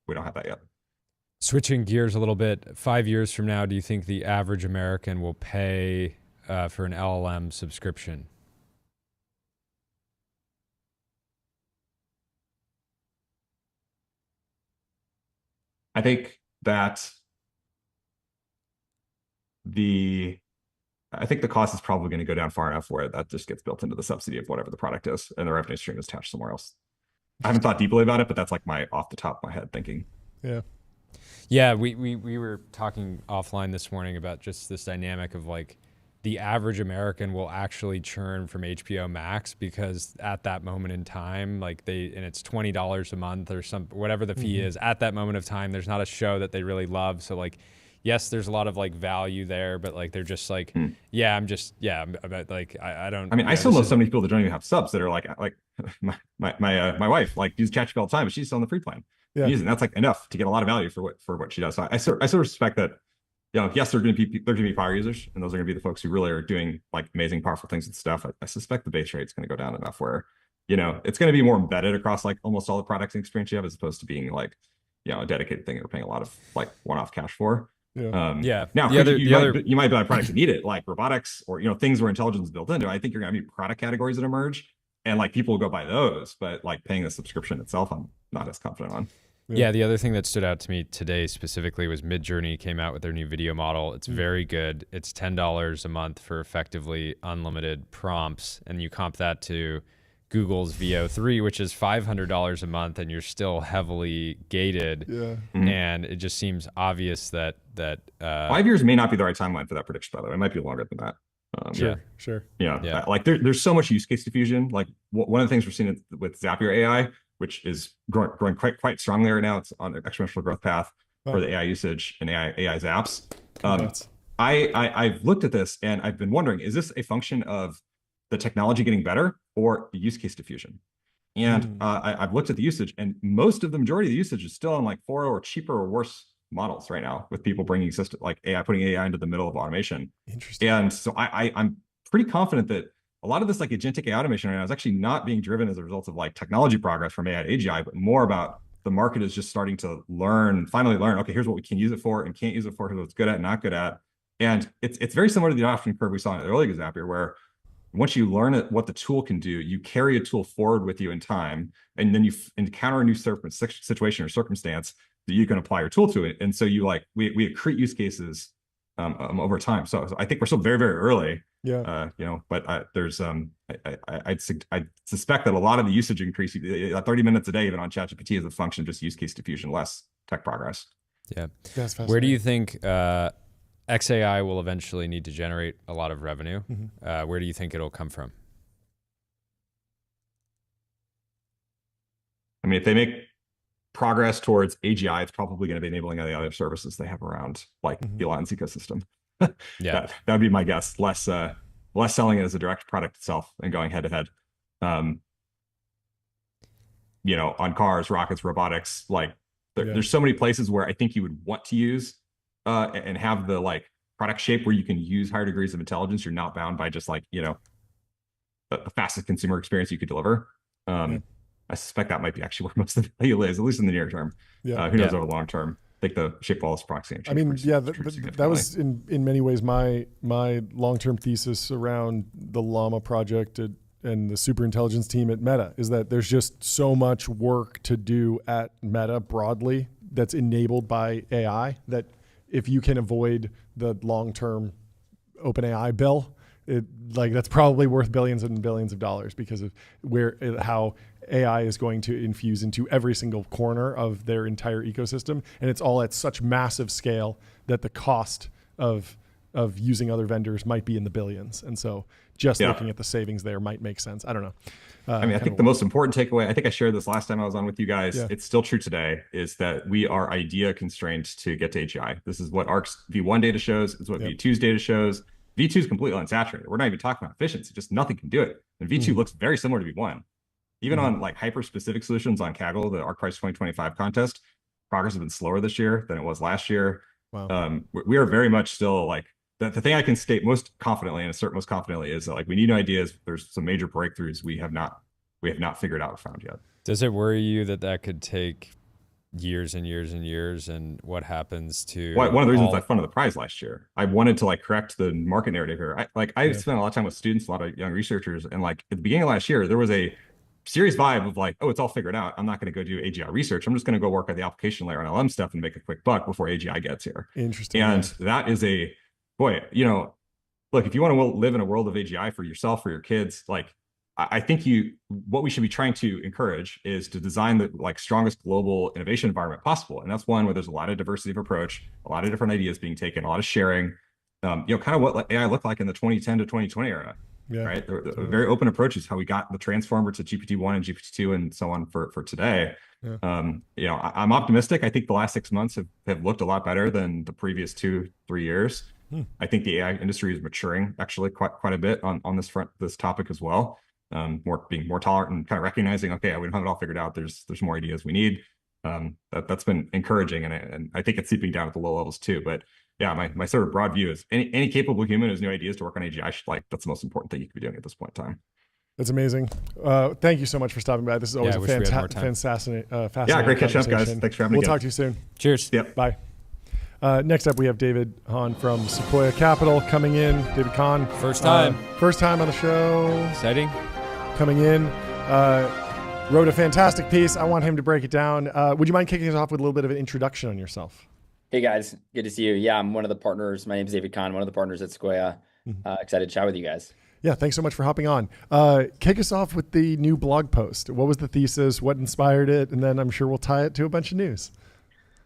we don't have that yet. Switching gears a little bit, 5 years from now, do you think the average American will pay for an LLM subscription? I think that the cost is probably going to go down far enough where that just gets built into the subsidy of whatever the product is, and the revenue stream is attached somewhere else. I haven't thought deeply about it, but that's like my off the top of my head thinking. Yeah, we were talking offline this morning about just this dynamic of like the average American will actually churn from HBO Max because at that moment in time, and it's $20 a month or whatever the fee is at that moment of time, there's not a show that they really love. So like, yes, there's a lot of like value there, but like, they're just like, I don't. I mean, I still know so many people that don't even have subs that are like my wife like uses ChatGPT all the time, but she's still on the free plan. Using that's like enough to get a lot of value for what she does. So I sort of suspect that, yes, they're going to be power users, and those are going to be the folks who really are doing like amazing, powerful things with stuff. I suspect the base rate is going to go down enough where, it's going to be more embedded across like almost all the products and experience you have, as opposed to being like, a dedicated thing you're paying a lot of like one-off cash for. Now, you might buy products that need it, like robotics or things where intelligence is built into. I think you're going to be product categories that emerge, and like people will go buy those, but like paying the subscription itself, I'm not as confident on. Yeah, the other thing that stood out to me today specifically was Midjourney came out with their new video model. It's very good. It's $10 a month for effectively unlimited prompts, and you comp that to Google's VO3, which is $500 a month, and you're still heavily gated. Yeah. And it just seems obvious that 5 years may not be the right timeline for that prediction, by the way. It might be longer than that. Sure. Yeah. Like there's so much use case diffusion. Like one of the things we're seeing with Zapier AI, which is growing quite strongly right now. It's on an exponential growth path for the AI usage and AI's apps. I've looked at this and I've been wondering, is this a function of the technology getting better or the use case diffusion? And I've looked at the usage, and the majority of the usage is still on like 4 or cheaper or worse models right now, with people bringing system like AI, putting AI into the middle of automation. Interesting. And so I'm pretty confident that a lot of this like agentic AI automation right now is actually not being driven as a result of like technology progress from AI to AGI, but more about the market is just starting to finally learn, okay, here's what we can use it for and can't use it for, here's what it's good at and not good at. And it's very similar to the adoption curve we saw in the early Zapier, where once you learn what the tool can do, you carry a tool forward with you in time, and then you encounter a new situation or circumstance that you can apply your tool to it. And so we accrete use cases over time. So I think we're still very, very early. Yeah. But there's I'd suspect that a lot of the usage increase, 30 minutes a day even on ChatGPT, is a function of just use case diffusion, less tech progress. Yeah. That's fascinating. Where do you think XAI will eventually need to generate a lot of revenue? Where do you think it'll come from? I mean, if they make progress towards AGI, it's probably going to be enabling the other services they have around, like Elon's ecosystem. Yeah, that would be my guess. Less selling it as a direct product itself and going head to head. On cars, rockets, robotics, there's so many places where I think you would want to use and have the like product shape where you can use higher degrees of intelligence. You're not bound by just the fastest consumer experience you could deliver. I suspect that might be actually where most of the value is, at least in the near term. Who knows over the long term? I think the shape of all this proxy. I mean, that was in many ways my long-term thesis around the Llama project and the superintelligence team at Meta, is that there's just so much work to do at Meta broadly that's enabled by AI, that if you can avoid the long-term OpenAI bill, that's probably worth billions and billions of dollars, because of how AI is going to infuse into every single corner of their entire ecosystem, and it's all at such massive scale that the cost of using other vendors might be in the billions. And so just looking at the savings there might make sense. I don't know. I think the most important takeaway, I think I shared this last time I was on with you guys, it's still true today, is that we are idea constrained to get to AGI. This is what ARC's V1 data shows. It's what V2's data shows. V2 is completely unsaturated. We're not even talking about efficiency, just nothing can do it. And V2 looks very similar to V1. Even on like hyper-specific solutions on Kaggle, the ARC Price 2025 contest, progress has been slower this year than it was last year. Wow. We are very much still like, the thing I can state most confidently and assert most confidently is that we need new ideas. There's some major breakthroughs we have not figured out or found yet. Does it worry you that could take years and years and years, and what happens to one of the reasons I funded the prize last year? I wanted to correct the market narrative here. I spent a lot of time with students, a lot of young researchers, and at the beginning of last year there was a serious vibe of oh, it's all figured out. I'm not going to go do AGI research. I'm just going to go work at the application layer on LM stuff and make a quick buck before AGI gets here. Interesting. And that is look, if you want to live in a world of AGI for yourself, for your kids, I think what we should be trying to encourage is to design the strongest global innovation environment possible. And that's one where there's a lot of diversity of approach, a lot of different ideas being taken, a lot of sharing, kind of what AI looked like in the 2010 to 2020 era. Right. The very open approach is how we got the transformer to GPT-1 and GPT-2 and so on for today. I'm optimistic. I think the last 6 months have looked a lot better than the previous 2-3 years. I think the AI industry is maturing actually quite a bit on this topic as well. Being more tolerant and kind of recognizing, okay, we don't have it all figured out. There's more ideas we need. That's been encouraging, and I think it's seeping down at the low levels too. But yeah, my sort of broad view is any capable human who has new ideas to work on AGI that's the most important thing you could be doing at this point in time. That's amazing. Thank you so much for stopping by. This is always a fascinating great catching up, guys. Thanks for having me. We'll talk to you soon. Cheers. Yep. Bye. Next up, we have David Hahn from Sequoia Capital coming in. David Cahn. First time on the show. Exciting. Coming in. Wrote a fantastic piece. I want him to break it down. Would you mind kicking us off with a little bit of an introduction on yourself? Hey guys, good to see you. Yeah, I'm one of the partners. My name is David Cahn, one of the partners at Sequoia. Excited to chat with you guys. Yeah, thanks so much for hopping on. Kick us off with the new blog post. What was the thesis? What inspired it? And then I'm sure we'll tie it to a bunch of news.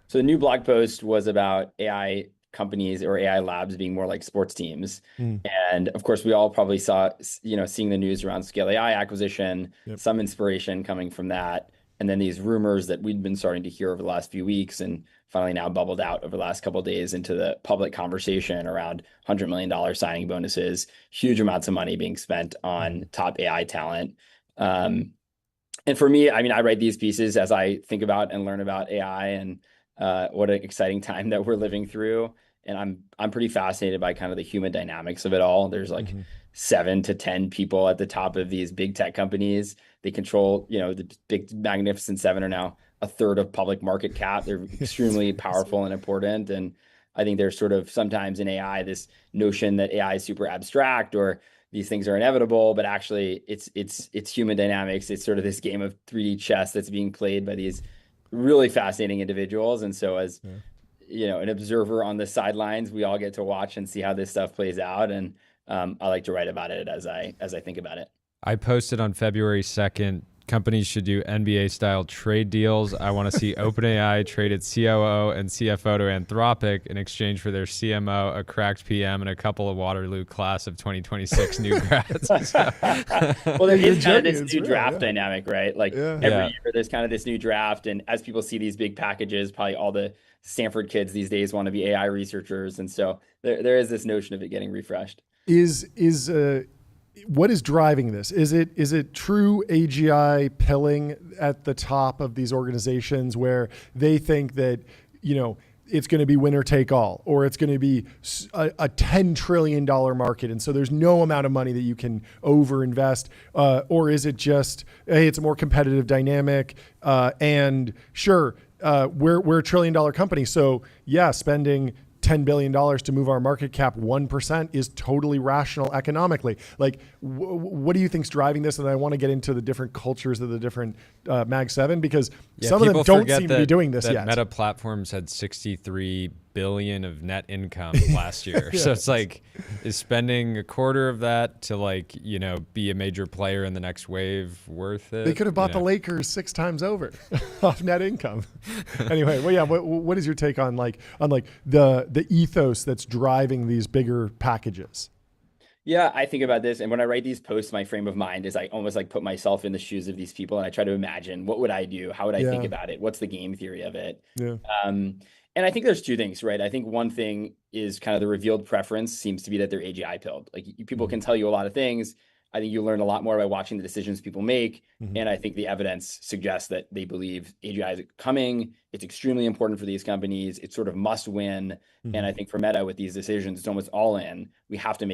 So the new blog post was about AI companies or AI labs being more like sports teams. And of course, we all probably saw, seeing the news around Scale AI acquisition, some inspiration coming from that. And then these rumors that we'd been starting to hear over the last few weeks and finally now bubbled out over the last couple of days into the public conversation around $100 million signing bonuses, huge amounts of money being spent on top AI talent. And for me, I mean, I write these pieces as I think about and learn about AI and what an exciting time that we're living through. And I'm pretty fascinated by kind of the human dynamics of it all. There's like 7 to 10 people at the top of these big tech companies. They control, the big magnificent 7 are now a third of public market cap. They're extremely powerful and important. And I think there's sort of sometimes in AI, this notion that AI is super abstract or these things are inevitable, but actually it's human dynamics. It's sort of this game of 3D chess that's being played by these really fascinating individuals. And so as an observer on the sidelines, we all get to watch and see how this stuff plays out. And I like to write about it as I think about it. I posted on February 2nd, companies should do NBA style trade deals. I want to see OpenAI trade its COO and CFO to Anthropic in exchange for their CMO, a cracked PM, and a couple of Waterloo class of 2026 new grads. Well, there is kind of this new draft dynamic, right? Like every year there's kind of this new draft. And as people see these big packages, probably all the Stanford kids these days want to be AI researchers. And so there is this notion of it getting refreshed. What is driving this? Is it true AGI pilling at the top of these organizations where they think that, it's going to be winner take all, or it's going to be a $10 trillion market. And so there's no amount of money that you can overinvest. Or is it just, hey, it's a more competitive dynamic. And sure, we're $1 trillion company. So yeah, spending $10 billion to move our market cap 1% is totally rational economically. Like, what do you think's driving this? And I want to get into the different cultures of the different Mag 7 because some of them don't seem to be doing this yet. Meta Platforms had 63 billion of net income last year. So it's like, is spending a quarter of that to be a major player in the next wave worth it? They could have bought the Lakers 6 times over off net income. Anyway, well, yeah. What is your take on the ethos that's driving these bigger packages? Yeah, I think about this, and when I write these posts, my frame of mind is I almost put myself in the shoes of these people, and I try to imagine what would I do, how would I think about it, what's the game theory of it. And I think there's 2 things, right? I think one thing is kind of the revealed preference seems to be that they're AGI pilled. Like people can tell you a lot of things. I think you learn a lot more by watching the decisions people make. And I think the evidence suggests that they believe AGI is coming. It's extremely important for these companies. It's sort of must win. And I think for Meta with these decisions, it's almost all in. We have to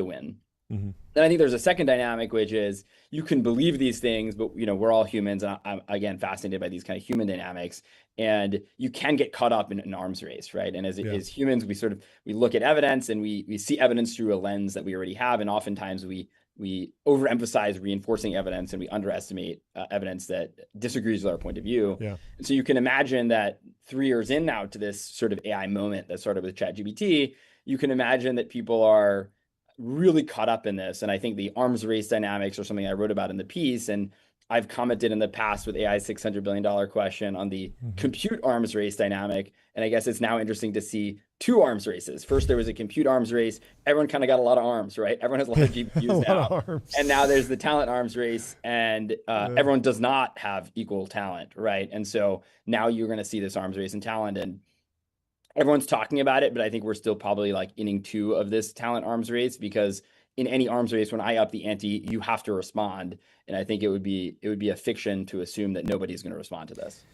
win. Then I think there's a second dynamic, which is you can believe these things, but we're all humans. And I'm again fascinated by these kind of human dynamics. And you can get caught up in an arms race, right? And as humans, we look at evidence and we see evidence through a lens that we already have. And oftentimes we overemphasize reinforcing evidence and we underestimate evidence that disagrees with our point of view. And so you can imagine that 3 years in now to this sort of AI moment that started with ChatGPT, you can imagine that people are really caught up in this. And I think the arms race dynamics are something I wrote about in the piece. And I've commented in the past with AI's $600 billion question on the compute arms race dynamic. And I guess it's now interesting to see 2 arms races. First, there was a compute arms race. Everyone kind of got a lot of arms, right? Everyone has a lot of GPUs now. And now there's the talent arms race and everyone does not have equal talent, right? And so now you're going to see this arms race in talent and everyone's talking about it, but I think we're still probably inning 2 of this talent arms race because in any arms race, when I up the ante, you have to respond. And I think it would be a fiction to assume that nobody's going to respond to this.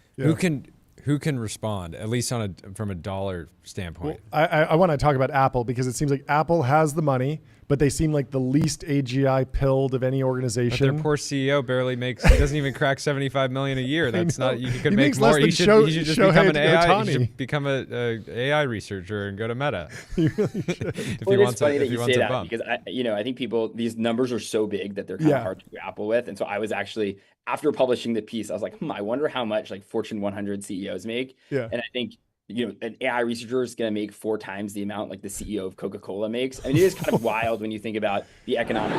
Who can respond, at least from a dollar standpoint? Well, I want to talk about Apple because it seems like Apple has the money, but they seem like the least AGI pilled of any organization. But their poor CEO barely makes, he doesn't even crack 75 million a year. That's not, you could make more. He should just become an AI, he should become a AI researcher and go to Meta. He really should. It's funny that you say that because I think these numbers are so big that they're kind of hard to grapple with. And so I was actually, after publishing the piece, I was like, I wonder how much Fortune 100 CEOs make. And I think an AI researcher is going to make 4 times the amount like the CEO of Coca-Cola makes. I mean, it is kind of wild when you think about the economic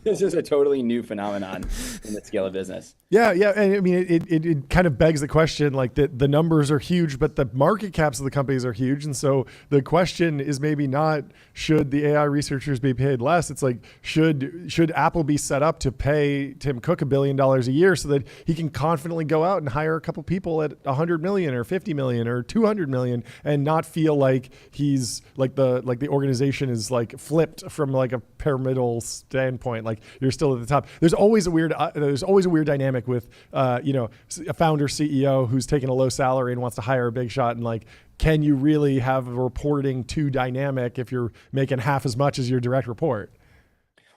This is a totally new phenomenon in the scale of business. Yeah. And I mean, it kind of begs the question, like the numbers are huge, but the market caps of the companies are huge. And so the question is maybe not, should the AI researchers be paid less? It's like, should Apple be set up to pay Tim Cook $1 billion a year so that he can confidently go out and hire a couple people at 100 million or 50 million or 200 million and not feel like he's like the organization is like flipped from like a pyramidal standpoint, like you're still at the top. There's always a weird dynamic with a founder CEO who's taking a low salary and wants to hire a big shot, and like, can you really have a reporting too dynamic if you're making half as much as your direct report?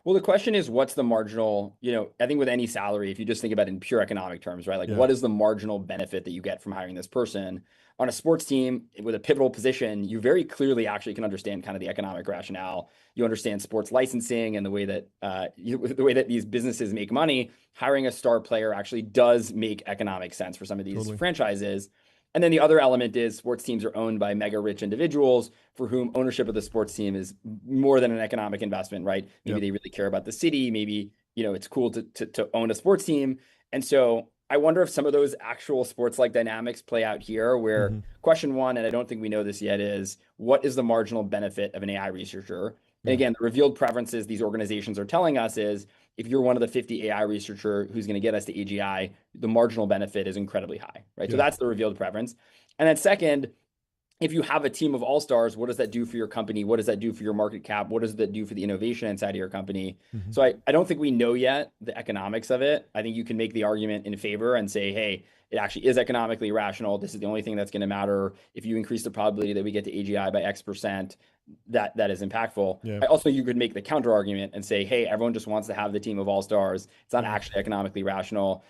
Well, the question is, what's the marginal, I think with any salary, if you just think about it in pure economic terms, right? Like, what is the marginal benefit that you get from hiring this person? On a sports team with a pivotal position, you very clearly actually can understand kind of the economic rationale. You understand sports licensing and the way that these businesses make money. Hiring a star player actually does make economic sense for some of these franchises. And then the other element is sports teams are owned by mega rich individuals for whom ownership of the sports team is more than an economic investment, right? Maybe they really care about the city. Maybe, it's cool to own a sports team. And so I wonder if some of those actual sports-like dynamics play out here, where question one, and I don't think we know this yet, is what is the marginal benefit of an AI researcher? And again, the revealed preferences these organizations are telling us is, if you're one of the 50 AI researcher who's going to get us to AGI, the marginal benefit is incredibly high, right? So that's the revealed preference. And then second, if you have a team of all-stars, what does that do for your company? What does that do for your market cap? What does that do for the innovation inside of your company? So I don't think we know yet the economics of it. I think you can make the argument in favor and say, hey, it actually is economically rational. This is the only thing that's going to matter. If you increase the probability that we get to AGI by X%, that is impactful. You could make the counter argument and say, hey, everyone just wants to have the team of all stars. It's not actually economically rational.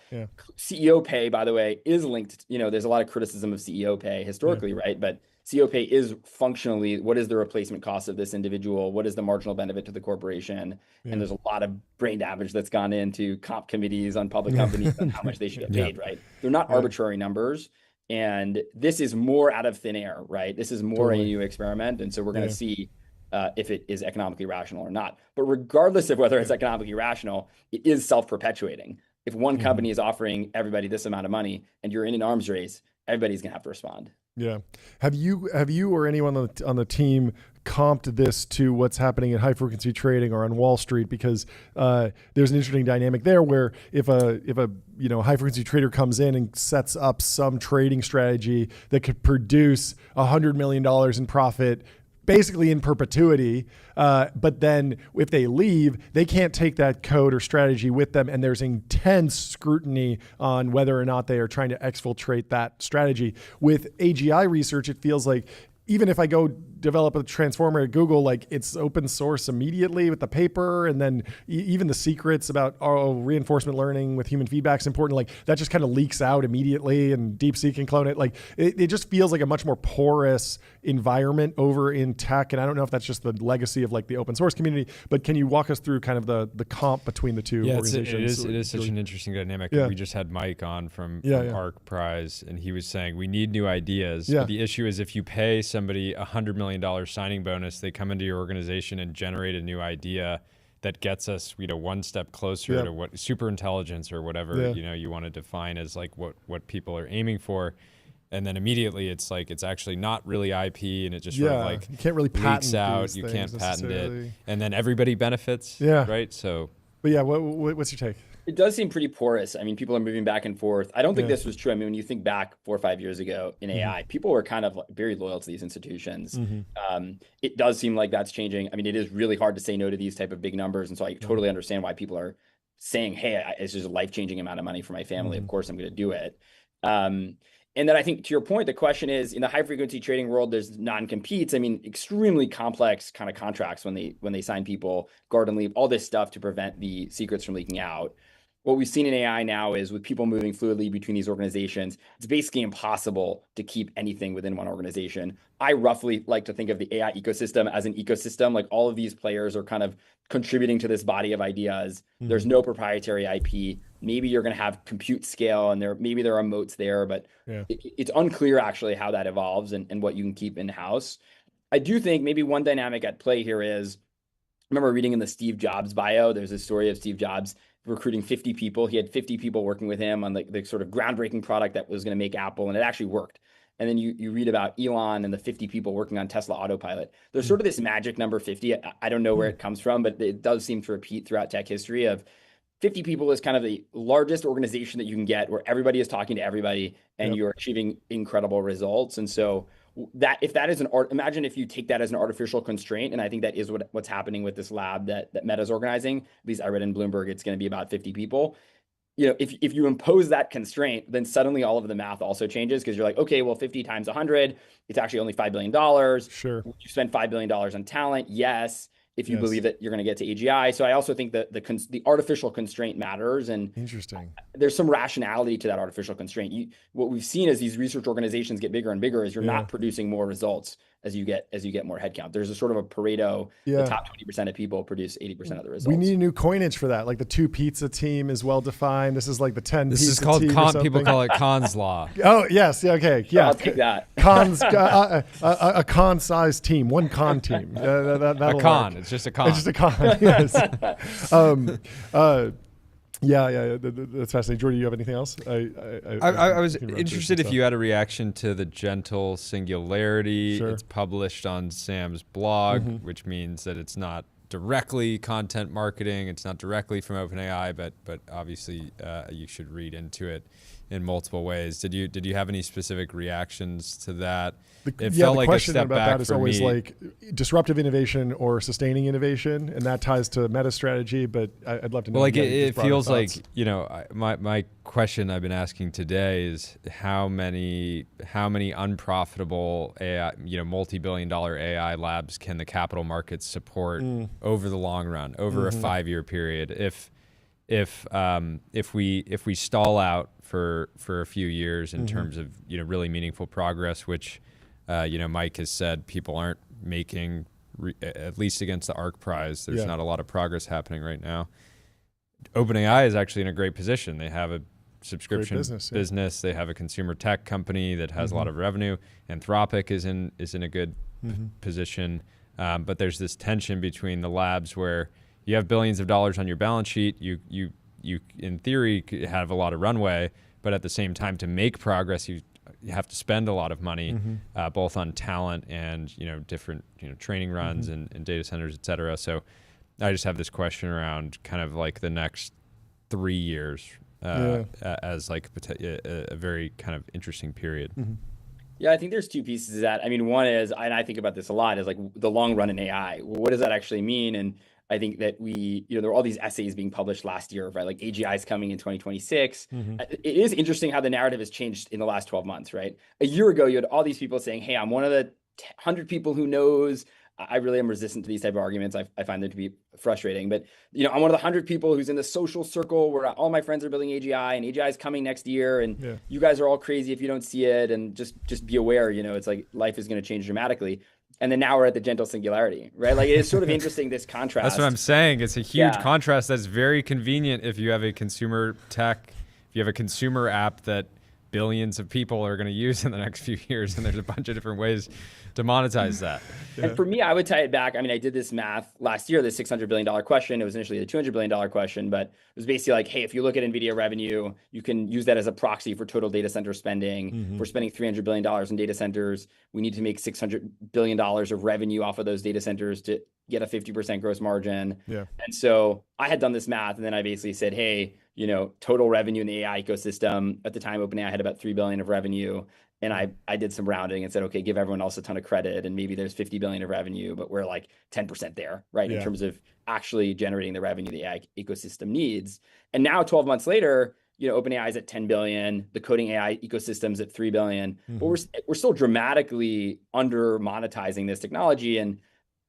CEO pay, by the way, is linked. There's a lot of criticism of CEO pay historically, right? But CEO pay is functionally, what is the replacement cost of this individual? What is the marginal benefit to the corporation? And there's a lot of brain damage that's gone into comp committees on public companies on how much they should get paid, right? They're not arbitrary numbers. And this is more out of thin air, right? This is more a new experiment. And so we're going to see if it is economically rational or not. But regardless of whether it's economically rational, it is self-perpetuating. If one company is offering everybody this amount of money and you're in an arms race, everybody's going to have to respond. Yeah. Have you or anyone on the team comped this to what's happening in high frequency trading or on Wall Street? Because there's an interesting dynamic there where if a high frequency trader comes in and sets up some trading strategy that could produce $100 million in profit basically in perpetuity. But then if they leave, they can't take that code or strategy with them. And there's intense scrutiny on whether or not they are trying to exfiltrate that strategy. With AGI research, it feels like even if I go develop a transformer at Google, like it's open source immediately with the paper, and then even the secrets about reinforcement learning with human feedback is important. Like that just kind of leaks out immediately, and DeepSeek can clone it. Like it just feels like a much more porous environment over in tech. And I don't know if that's just the legacy of like the open source community, but can you walk us through kind of the comp between the two organizations? It is such an interesting dynamic. We just had Mike on from Arc Prize, and he was saying we need new ideas. But the issue is if you pay somebody $100 million signing bonus, they come into your organization and generate a new idea that gets us, one step closer to what super intelligence or whatever, you want to define as like what people are aiming for. And then immediately it's like, it's actually not really IP, and it just sort of like you can't really leaks out. You can't patent it. And then everybody benefits. Right. So, but what's your take? It does seem pretty porous. I mean, people are moving back and forth. I don't think this was true. I mean, when you think back 4 or 5 years ago in AI, people were kind of very loyal to these institutions. It does seem like that's changing. I mean, it is really hard to say no to these type of big numbers. And so I totally understand why people are saying, hey, it's just a life-changing amount of money for my family. Of course, I'm going to do it. And then I think to your point, the question is, in the high frequency trading world, there's non-competes. I mean, extremely complex kind of contracts when they sign people, garden leave, all this stuff to prevent the secrets from leaking out. What we've seen in AI now is with people moving fluidly between these organizations, it's basically impossible to keep anything within one organization. I roughly like to think of the AI ecosystem as an ecosystem. Like all of these players are kind of contributing to this body of ideas. There's no proprietary IP. maybe you're going to have compute scale, and maybe there are moats there, but Yeah. it's unclear actually how that evolves and what you can keep in-house. I do think maybe one dynamic at play here is, I remember reading in the Steve Jobs bio, there's a story of Steve Jobs recruiting 50 people. He had 50 people working with him on the sort of groundbreaking product that was going to make Apple, and it actually worked. And then you read about Elon and the 50 people working on Tesla Autopilot. There's sort of this magic number 50. I don't know where it comes from, but it does seem to repeat throughout tech history of 50 people is kind of the largest organization that you can get, where everybody is talking to everybody and you're achieving incredible results. And so that, if that is imagine if you take that as an artificial constraint, and I think that is what's happening with this lab that Meta's organizing. At least I read in Bloomberg, it's going to be about 50 people. If you impose that constraint, then suddenly all of the math also changes, because you're like, okay, well, 50 times 100, it's actually only $5 billion. Sure. You spend $5 billion on talent. Yes. If you believe that you're going to get to AGI. So I also think that the artificial constraint matters. And interesting. There's some rationality to that artificial constraint. What we've seen as these research organizations get bigger and bigger is you're not producing more results as you get more headcount. There's a sort of a Pareto. The top 20% of people produce 80% of the results. We need a new coinage for that. Like the 2 pizza team is well defined. This is like the 10 This pizza is called team Cahn. People call it Cahn's law. Oh yes, okay, yeah. I'll take that. Cahn's a Cahn-sized team, one Cahn team. A Cahn. It's just a Cahn. It's just a Cahn. Yes. Yeah, that's fascinating. Jordy, you have anything else? I was interested if you had a reaction to the gentle singularity. Sure. It's published on Sam's blog, which means that it's not directly content marketing. It's not directly from OpenAI, but obviously you should read into it in multiple ways. Did you have any specific reactions to that? The question about that is always like disruptive innovation or sustaining innovation, and that ties to meta strategy. But I'd love to know. Well, like it feels like, my question I've been asking today is how many unprofitable AI, multi-billion-dollar AI labs can the capital markets support over the long run, over a 5-year period? If we stall out for a few years in terms of really meaningful progress, which Mike has said people aren't making, at least against the ARC prize. There's not a lot of progress happening right now. OpenAI is actually in a great position. They have a subscription business. They have a consumer tech company that has a lot of revenue. Anthropic is in a good position, but there's this tension between the labs where you have billions of dollars on your balance sheet. You in theory could have a lot of runway, but at the same time, to make progress, you have to spend a lot of money, both on talent and different training runs and data centers, et cetera. So I just have this question around kind of like the next 3 years as like a very kind of interesting period. Yeah, I think there's 2 pieces to that. I mean, one is, and I think about this a lot, is like the long run in AI. What does that actually mean? And I think that there were all these essays being published last year, right? Like AGI is coming in 2026. It is interesting how the narrative has changed in the last 12 months, right? A year ago, you had all these people saying, hey, I'm one of the 100 people who knows. I really am resistant to these type of arguments. I find them to be frustrating, but I'm one of the 100 people who's in the social circle where all my friends are building AGI, and AGI is coming next year, and you guys are all crazy if you don't see it, and just be aware, it's like life is going to change dramatically. And then now we're at the gentle singularity, right? Like it is sort of interesting, this contrast. That's what I'm saying. It's a huge contrast that's very convenient if you have a consumer tech, if you have a consumer app that billions of people are going to use in the next few years, and there's a bunch of different ways to monetize that. And for me, I would tie it back. I mean, I did this math last year, the $600 billion question. It was initially the $200 billion question, but it was basically like, hey, if you look at NVIDIA revenue, you can use that as a proxy for total data center spending. If we're spending $300 billion in data centers, we need to make $600 billion of revenue off of those data centers to get a 50% gross margin. And so I had done this math, and then I basically said, hey, total revenue in the AI ecosystem. At the time, OpenAI had about $3 billion of revenue. And I did some rounding and said, okay, give everyone else a ton of credit. And maybe there's 50 billion of revenue, but we're like 10% there, right? In terms of actually generating the revenue the AI ecosystem needs. And now 12 months later, OpenAI is at 10 billion, the coding AI ecosystem's at 3 billion, but we're still dramatically under monetizing this technology. And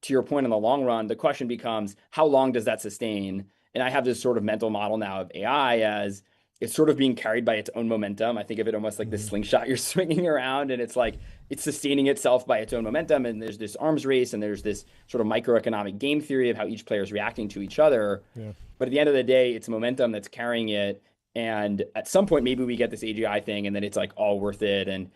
to your point, in the long run, the question becomes, how long does that sustain? And I have this sort of mental model now of AI as it's sort of being carried by its own momentum. I think of it almost like the slingshot you're swinging around, and it's like it's sustaining itself by its own momentum. And there's this arms race, and there's this sort of microeconomic game theory of how each player is reacting to each other. But at the end of the day, it's momentum that's carrying it. And at some point, maybe we get this AGI thing and then it's like all worth it. And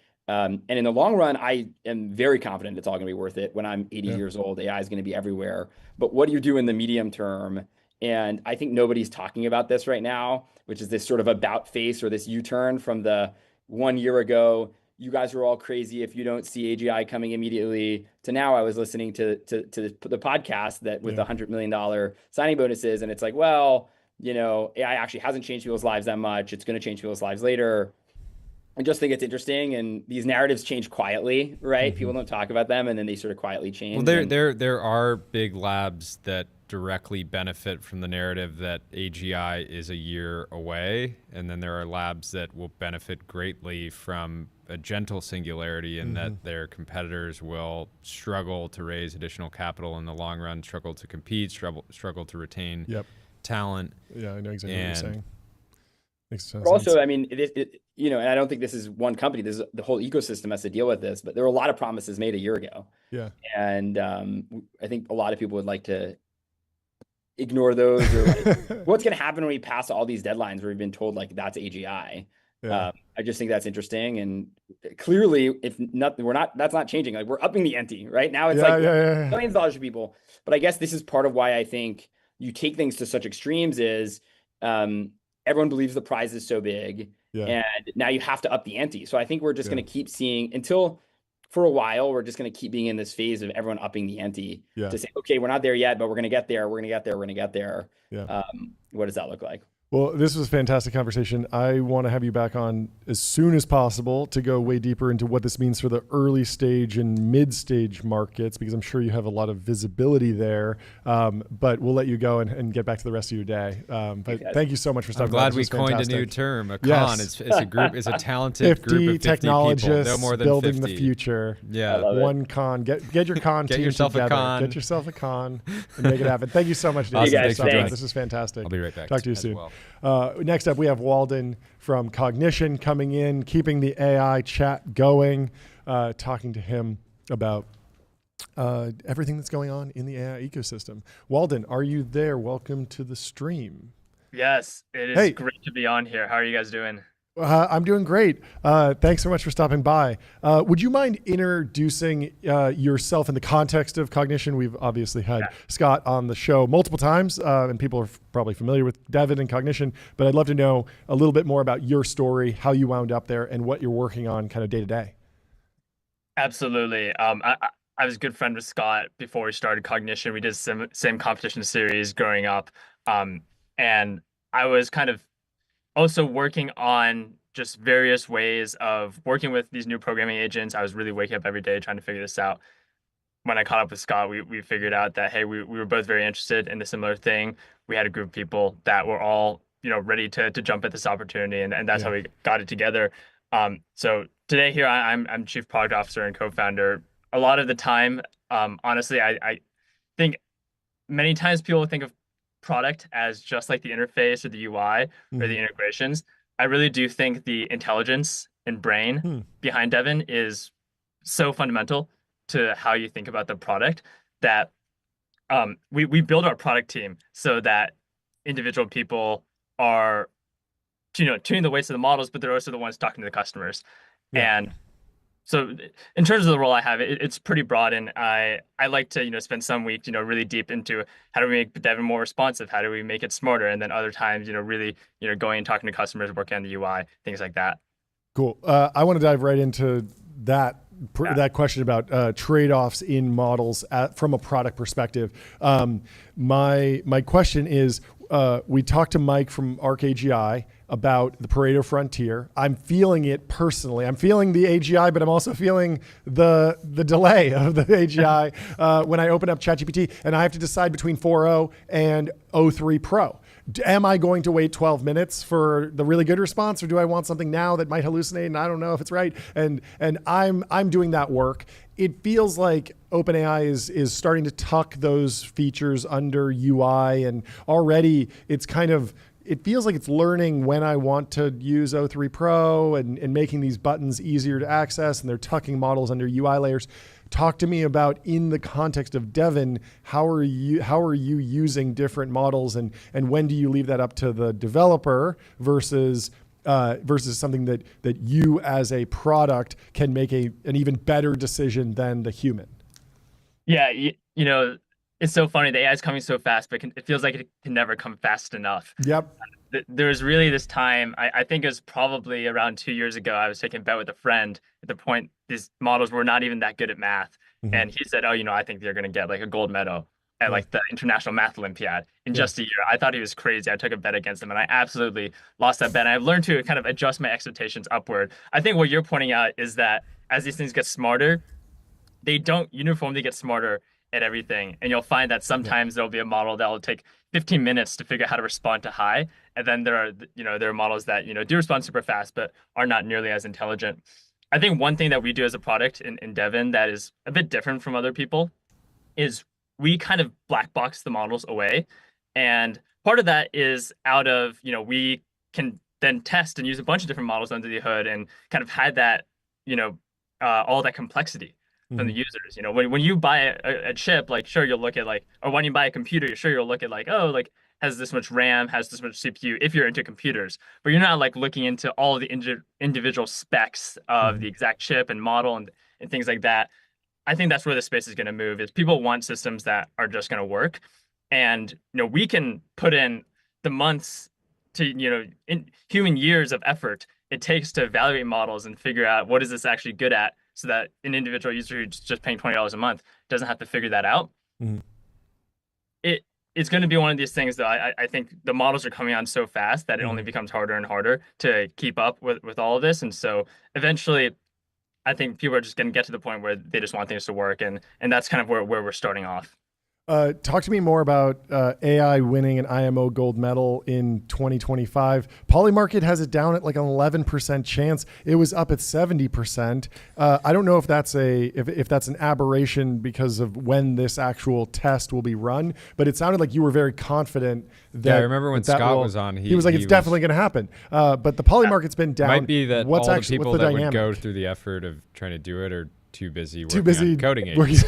in the long run, I am very confident it's all going to be worth it. When I'm 80 years old, AI is going to be everywhere. But what do you do in the medium term? And I think nobody's talking about this right now, which is this sort of about face or this U-turn from the 1 year ago. You guys are all crazy if you don't see AGI coming immediately, to now I was listening to the podcast that with $100 million signing bonuses. And it's like, well, you know, AI actually hasn't changed people's lives that much. It's going to change people's lives later. I just think it's interesting. And these narratives change quietly, right? People don't talk about them and then they sort of quietly change. Well, there are big labs that directly benefit from the narrative that AGI is a year away. And then there are labs that will benefit greatly from a gentle singularity in that their competitors will struggle to raise additional capital in the long run, struggle to compete, struggle to retain talent. Yeah, I know exactly what you're saying. Makes sense. Also, I mean, you know, and I don't think this is one company. This is the whole ecosystem has to deal with this. But there were a lot of promises made a year ago. Yeah. And I think a lot of people would like to ignore those. Or like, what's going to happen when we pass all these deadlines where we've been told like that's AGI? Yeah. I just think that's interesting. And clearly, if not, that's not changing. Like we're upping the ante right now. It's millions of dollars for people. But I guess this is part of why I think you take things to such extremes is everyone believes the prize is so big and now you have to up the ante. So I think we're just going to keep seeing until for a while, we're just going to keep being in this phase of everyone upping the ante to say, okay, we're not there yet, but we're going to get there. We're going to get there. We're going to get there. Yeah. What does that look like? Well, this was a fantastic conversation. I want to have you back on as soon as possible to go way deeper into what this means for the early stage and mid stage markets, because I'm sure you have a lot of visibility there. But we'll let you go and get back to the rest of your day. But thank you so much for stopping by. I'm glad we coined a new term. A Cahn. It's a group. It's a talented group of 50 technologists people. No more than building 50. the future. Yeah. One Cahn. Get your Cahn Get team yourself together. a Cahn. Get yourself a Cahn and make it happen. Thank you so much, Dave. Awesome. Thanks for joining us. This is fantastic. I'll be right back. Talk to you soon. Well. Next up, we have Walden from Cognition coming in, keeping the AI chat going, talking to him about everything that's going on in the AI ecosystem. Walden, are you there? Welcome to the stream. Yes, it is great to be on here. How are you guys doing? I'm doing great. Thanks so much for stopping by. Would you mind introducing yourself in the context of Cognition? We've obviously had Scott on the show multiple times, and people are probably familiar with Devin and Cognition, but I'd love to know a little bit more about your story, how you wound up there, and what you're working on kind of day to day. Absolutely. I was a good friend with Scott before we started Cognition. We did same competition series growing up, and I was kind of also working on just various ways of working with these new programming agents. I was really waking up every day trying to figure this out. When I caught up with Scott, we figured out that, hey, we were both very interested in a similar thing. We had a group of people that were all, ready to jump at this opportunity, and that's how we got it together. So today here, I'm Chief Product Officer and co-founder. A lot of the time, honestly, I think many times people think of product as just like the interface or the UI or the integrations. I really do think the intelligence and brain behind Devin is so fundamental to how you think about the product that we build our product team so that individual people are tuning the weights of the models, but they're also the ones talking to the customers. And so in terms of the role I have, it's pretty broad, and I like to spend some weeks really deep into how do we make Devin more responsive, how do we make it smarter, and then other times really going and talking to customers, working on the UI, things like that. Cool. I want to dive right into that question about trade-offs in models from a product perspective. My question is, we talked to Mike from ArcAGI about the Pareto frontier. I'm feeling it personally. I'm feeling the AGI, but I'm also feeling the delay of the AGI when I open up ChatGPT and I have to decide between 4.0 and 03 Pro. Am I going to wait 12 minutes for the really good response, or do I want something now that might hallucinate and I don't know if it's right? And I'm doing that work. It feels like OpenAI is starting to tuck those features under UI, and already it feels like it's learning when I want to use 03 Pro and making these buttons easier to access, and they're tucking models under UI layers. talk to me about, in the context of Devon, how are you using different models, and when do you leave that up to the developer versus something that you as a product can make an even better decision than the human? Yeah, you know, it's so funny. The AI is coming so fast, but it feels like it can never come fast enough. Yep. There was really this time, I think it was probably around 2 years ago, I was taking a bet with a friend at the point these models were not even that good at math. Mm-hmm. And he said, oh, I think they're going to get like a gold medal at like the International Math Olympiad in just a year. I thought he was crazy. I took a bet against him, and I absolutely lost that bet. And I've learned to kind of adjust my expectations upward. I think what you're pointing out is that as these things get smarter, they don't uniformly get smarter at everything. And you'll find that sometimes there'll be a model that will take 15 minutes to figure out how to respond to hi. And then there are models that, do respond super fast, but are not nearly as intelligent. I think one thing that we do as a product in Devon that is a bit different from other people is we kind of black box the models away. And part of that is out of, we can then test and use a bunch of different models under the hood and kind of hide that, all that complexity from the users. When you buy a chip, like, sure, you'll look at or when you buy a computer, you're sure you'll look at has this much RAM, has this much CPU, if you're into computers, but you're not looking into all of the individual specs of the exact chip and model and things like that. I think that's where the space is going to move, is people want systems that are just going to work. And, we can put in the months to, in human years of effort it takes to evaluate models and figure out what is this actually good at, so that an individual user who's just paying $20 a month doesn't have to figure that out. It's going to be one of these things, though. I think the models are coming on so fast that it only becomes harder and harder to keep up with all of this. And so eventually, I think people are just going to get to the point where they just want things to work. And that's kind of where we're starting off. Talk to me more about AI winning an IMO gold medal in 2025. Polymarket has it down at like an 11% chance. It was up at 70%. I don't know if that's if that's an aberration because of when this actual test will be run, but it sounded like you were very confident that. Yeah, I remember when Scott was on. He was like, it's definitely going to happen. But the Polymarket's been down. Might be that what's all actually, the people what's the that dynamic? would go through the effort of trying to do it are too busy on coding agents.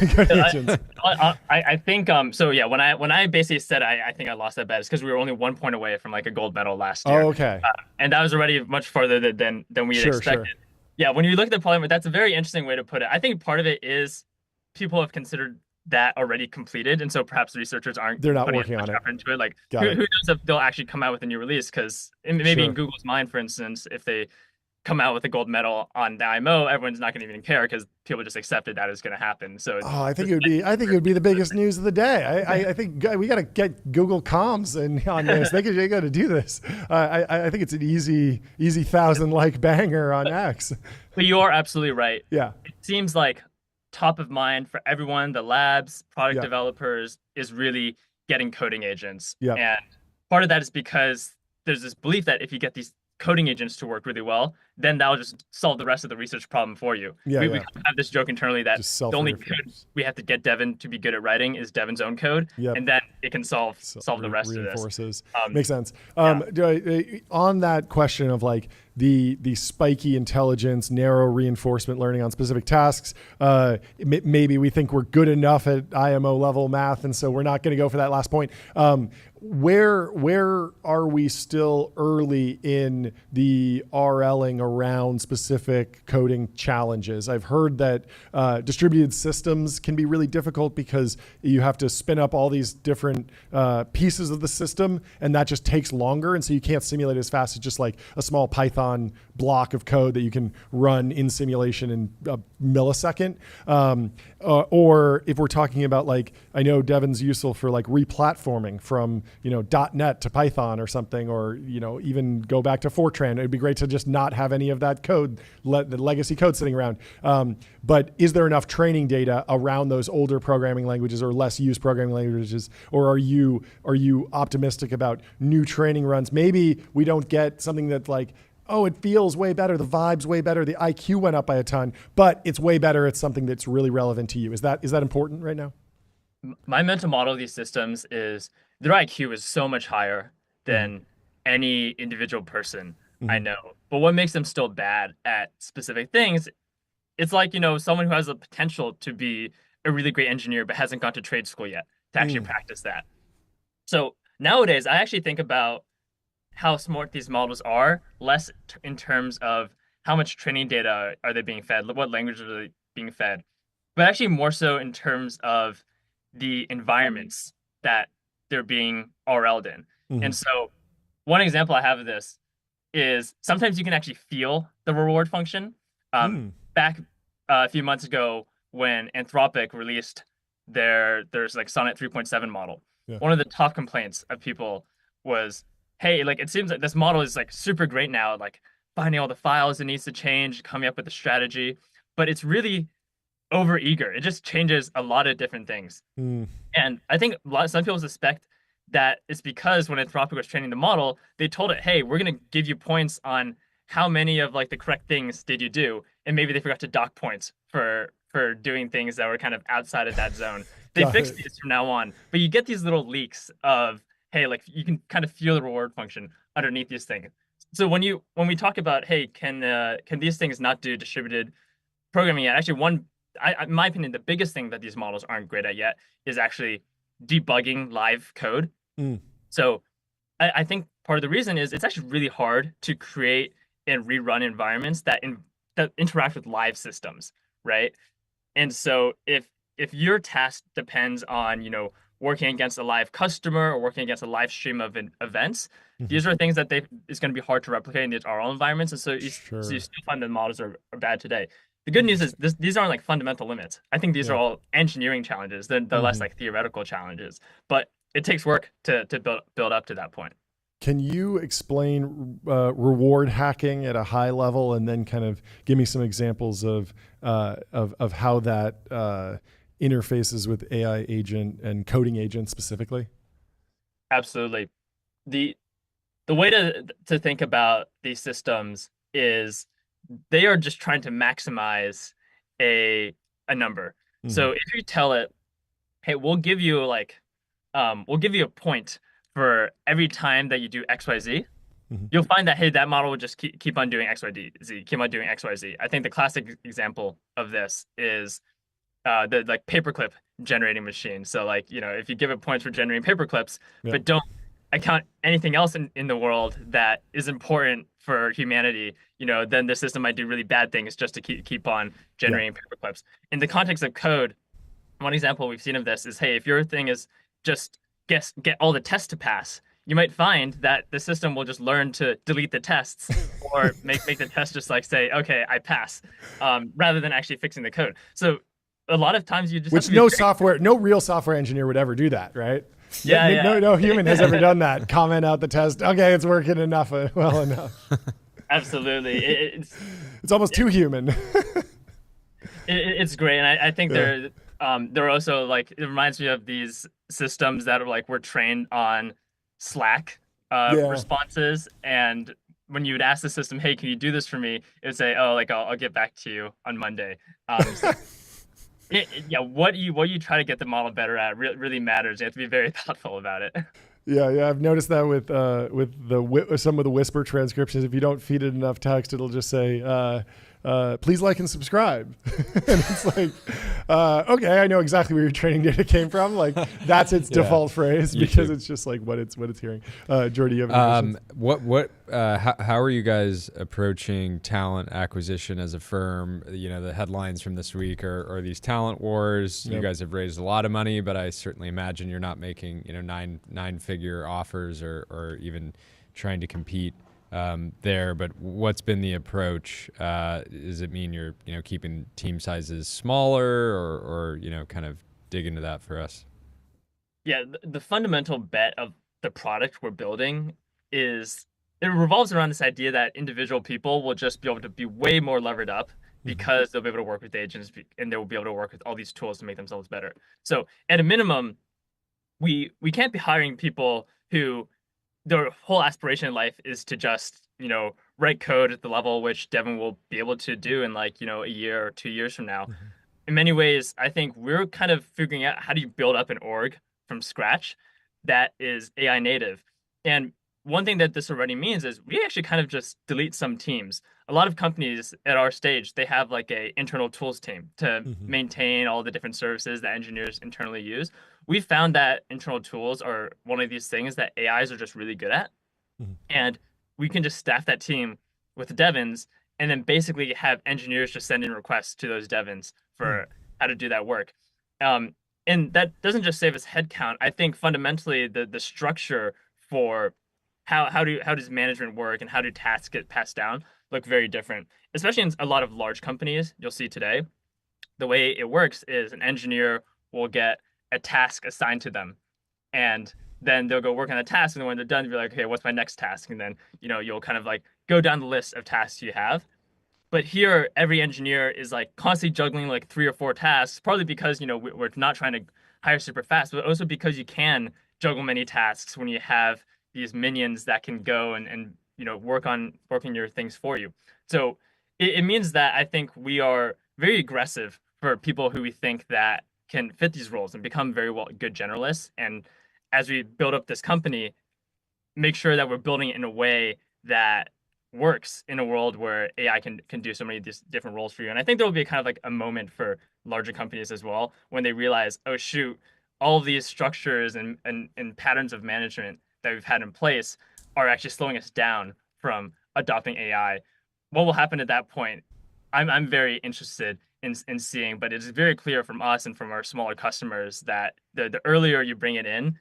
I think so. Yeah, when I basically said I think I lost that bet, it's because we were only 1 point away from like a gold medal last year. Oh, okay. And that was already much farther than we had expected. Sure. Yeah, when you look at the Polymarket, that's a very interesting way to put it. I think part of it is people have considered that already completed, and so perhaps researchers they're not working on it into it. Like who knows if they'll actually come out with a new release, because maybe in Google's mind, for instance, if they come out with a gold medal on the IMO, everyone's not going to even care because people just accepted that is going to happen. So I think it would be the biggest news of the day. I think we got to get Google comms on this. They got to do this. I think it's an easy 1,000 like banger on X. But you are absolutely right. Yeah, it seems like top of mind for everyone, the labs, product developers, is really getting coding agents. Yeah, and part of that is because there's this belief that if you get these coding agents to work really well, then that'll just solve the rest of the research problem for you. We have this joke internally that the only code we have to get Devon to be good at writing is Devon's own code, and then it can solve the rest of this. Makes sense. On that question of like the spiky intelligence, narrow reinforcement learning on specific tasks, maybe we think we're good enough at IMO level math, and so we're not going to go for that last point. Where are we still early in the RLing around specific coding challenges? I've heard that distributed systems can be really difficult because you have to spin up all these different pieces of the system, and that just takes longer, and so you can't simulate as fast as just like a small Python block of code that you can run in simulation in a millisecond. Or if we're talking about, like, I know Devon's useful for like replatforming from .NET to Python or something, or even go back to Fortran. It'd be great to just not have any of that code, the legacy code sitting around. But is there enough training data around those older programming languages or less used programming languages, or are you optimistic about new training runs? Maybe we don't get something that like, oh, it feels way better, the vibe's way better, the IQ went up by a ton, but it's way better at something that's really relevant to you. Is that important right now? My mental model of these systems is their IQ is so much higher than any individual person I know. But what makes them still bad at specific things it's like, someone who has the potential to be a really great engineer but hasn't gone to trade school yet to actually practice that. So nowadays, I actually think about how smart these models are, less in terms of how much training data are they being fed, what languages are they being fed, but actually more so in terms of the environments that they're being RL'd in. And so one example I have of this is sometimes you can actually feel the reward function. Back a few months ago when Anthropic released there's like Sonnet 3.7 model, one of the top complaints of people was, hey, like it seems like this model is like super great now, like finding all the files it needs to change, coming up with a strategy, but it's really over eager. It just changes a lot of different things. And I think some people suspect that it's because when Anthropic was training the model, they told it, hey, we're going to give you points on how many of like the correct things did you do, and maybe they forgot to dock points for doing things that were kind of outside of that zone. They fixed these from now on, but you get these little leaks of, hey, like you can kind of feel the reward function underneath these things. So when we talk about, hey, can these things not do distributed programming yet? Actually, in my opinion, the biggest thing that these models aren't great at yet is actually debugging live code. So I think part of the reason is it's actually really hard to create and rerun environments that interact with live systems, right? And so if your task depends on, working against a live customer or working against a live stream of events, these are things that it's going to be hard to replicate in these RL environments. And so you still find the models are bad today. The good news is these aren't like fundamental limits. I think these are all engineering challenges. They're less like theoretical challenges, but it takes work to build up to that point. Can you explain reward hacking at a high level, and then kind of give me some examples of how that interfaces with AI agent and coding agent specifically? Absolutely. The way to think about these systems is they are just trying to maximize a number. So if you tell it, hey, we'll give you a point for every time that you do XYZ, you'll find that, hey, that model will just keep on doing XYZ, keep on doing XYZ. I think the classic example of this is the like paperclip generating machine. So like, if you give it points for generating paperclips, but don't account anything else in the world that is important for humanity, then the system might do really bad things just to keep on generating paperclips. In the context of code, one example we've seen of this is, hey, if your thing is just get all the tests to pass, you might find that the system will just learn to delete the tests or make the test just like say, okay, I pass, rather than actually fixing the code. So a lot of times you just no real software engineer would ever do that, right? No human has ever done that. Comment out the test. Okay, it's working well enough. Absolutely, it's almost too human. It's great, and I think they're also like, it reminds me of these systems that are like were trained on Slack responses, and when you would ask the system, hey, can you do this for me, it would say, oh, like I'll get back to you on Monday. What you try to get the model better at really matters. You have to be very thoughtful about it. Yeah, I've noticed that with some of the whisper transcriptions. If you don't feed it enough text, it'll just say, please like and subscribe. And it's like, okay, I know exactly where your training data came from. Like that's its default phrase because it's just like what it's hearing. Jordy, you have any questions? How are you guys approaching talent acquisition as a firm? The headlines from this week are these talent wars. You guys have raised a lot of money, but I certainly imagine you're not making nine-figure offers or even trying to compete there. But what's been the approach? Does it mean you're keeping team sizes smaller, or kind of dig into that for us? Yeah, the fundamental bet of the product we're building is it revolves around this idea that individual people will just be able to be way more levered up because they'll be able to work with agents and they will be able to work with all these tools to make themselves better. So at a minimum, we can't be hiring people who their whole aspiration in life is to just, write code at the level which Devin will be able to do in like, a year or 2 years from now. In many ways, I think we're kind of figuring out how do you build up an org from scratch that is AI native. And one thing that this already means is we actually kind of just delete some teams. A lot of companies at our stage, they have like a internal tools team to maintain all the different services that engineers internally use. We found that internal tools are one of these things that AIs are just really good at. And we can just staff that team with devins and then basically have engineers just send in requests to those devins for how to do that work. And that doesn't just save us headcount. I think fundamentally the structure for how does management work and how do tasks get passed down look very different, especially in a lot of large companies you'll see today. The way it works is an engineer will get a task assigned to them, and then they'll go work on the task, and then when they're done, they'll be like, okay, what's my next task? And then you'll kind of like go down the list of tasks you have. But here, every engineer is like constantly juggling like 3 or 4 tasks, partly because we're not trying to hire super fast, but also because you can juggle many tasks when you have these minions that can go and working your things for you. So it means that I think we are very aggressive for people who we think that can fit these roles and become very good generalists. And as we build up this company, make sure that we're building it in a way that works in a world where AI can do so many different roles for you. And I think there will be kind of like a moment for larger companies as well when they realize, oh shoot, all of these structures and patterns of management that we've had in place are actually slowing us down from adopting AI. What will happen at that point? I'm very interested in seeing, but it's very clear from us and from our smaller customers that the earlier you bring it in,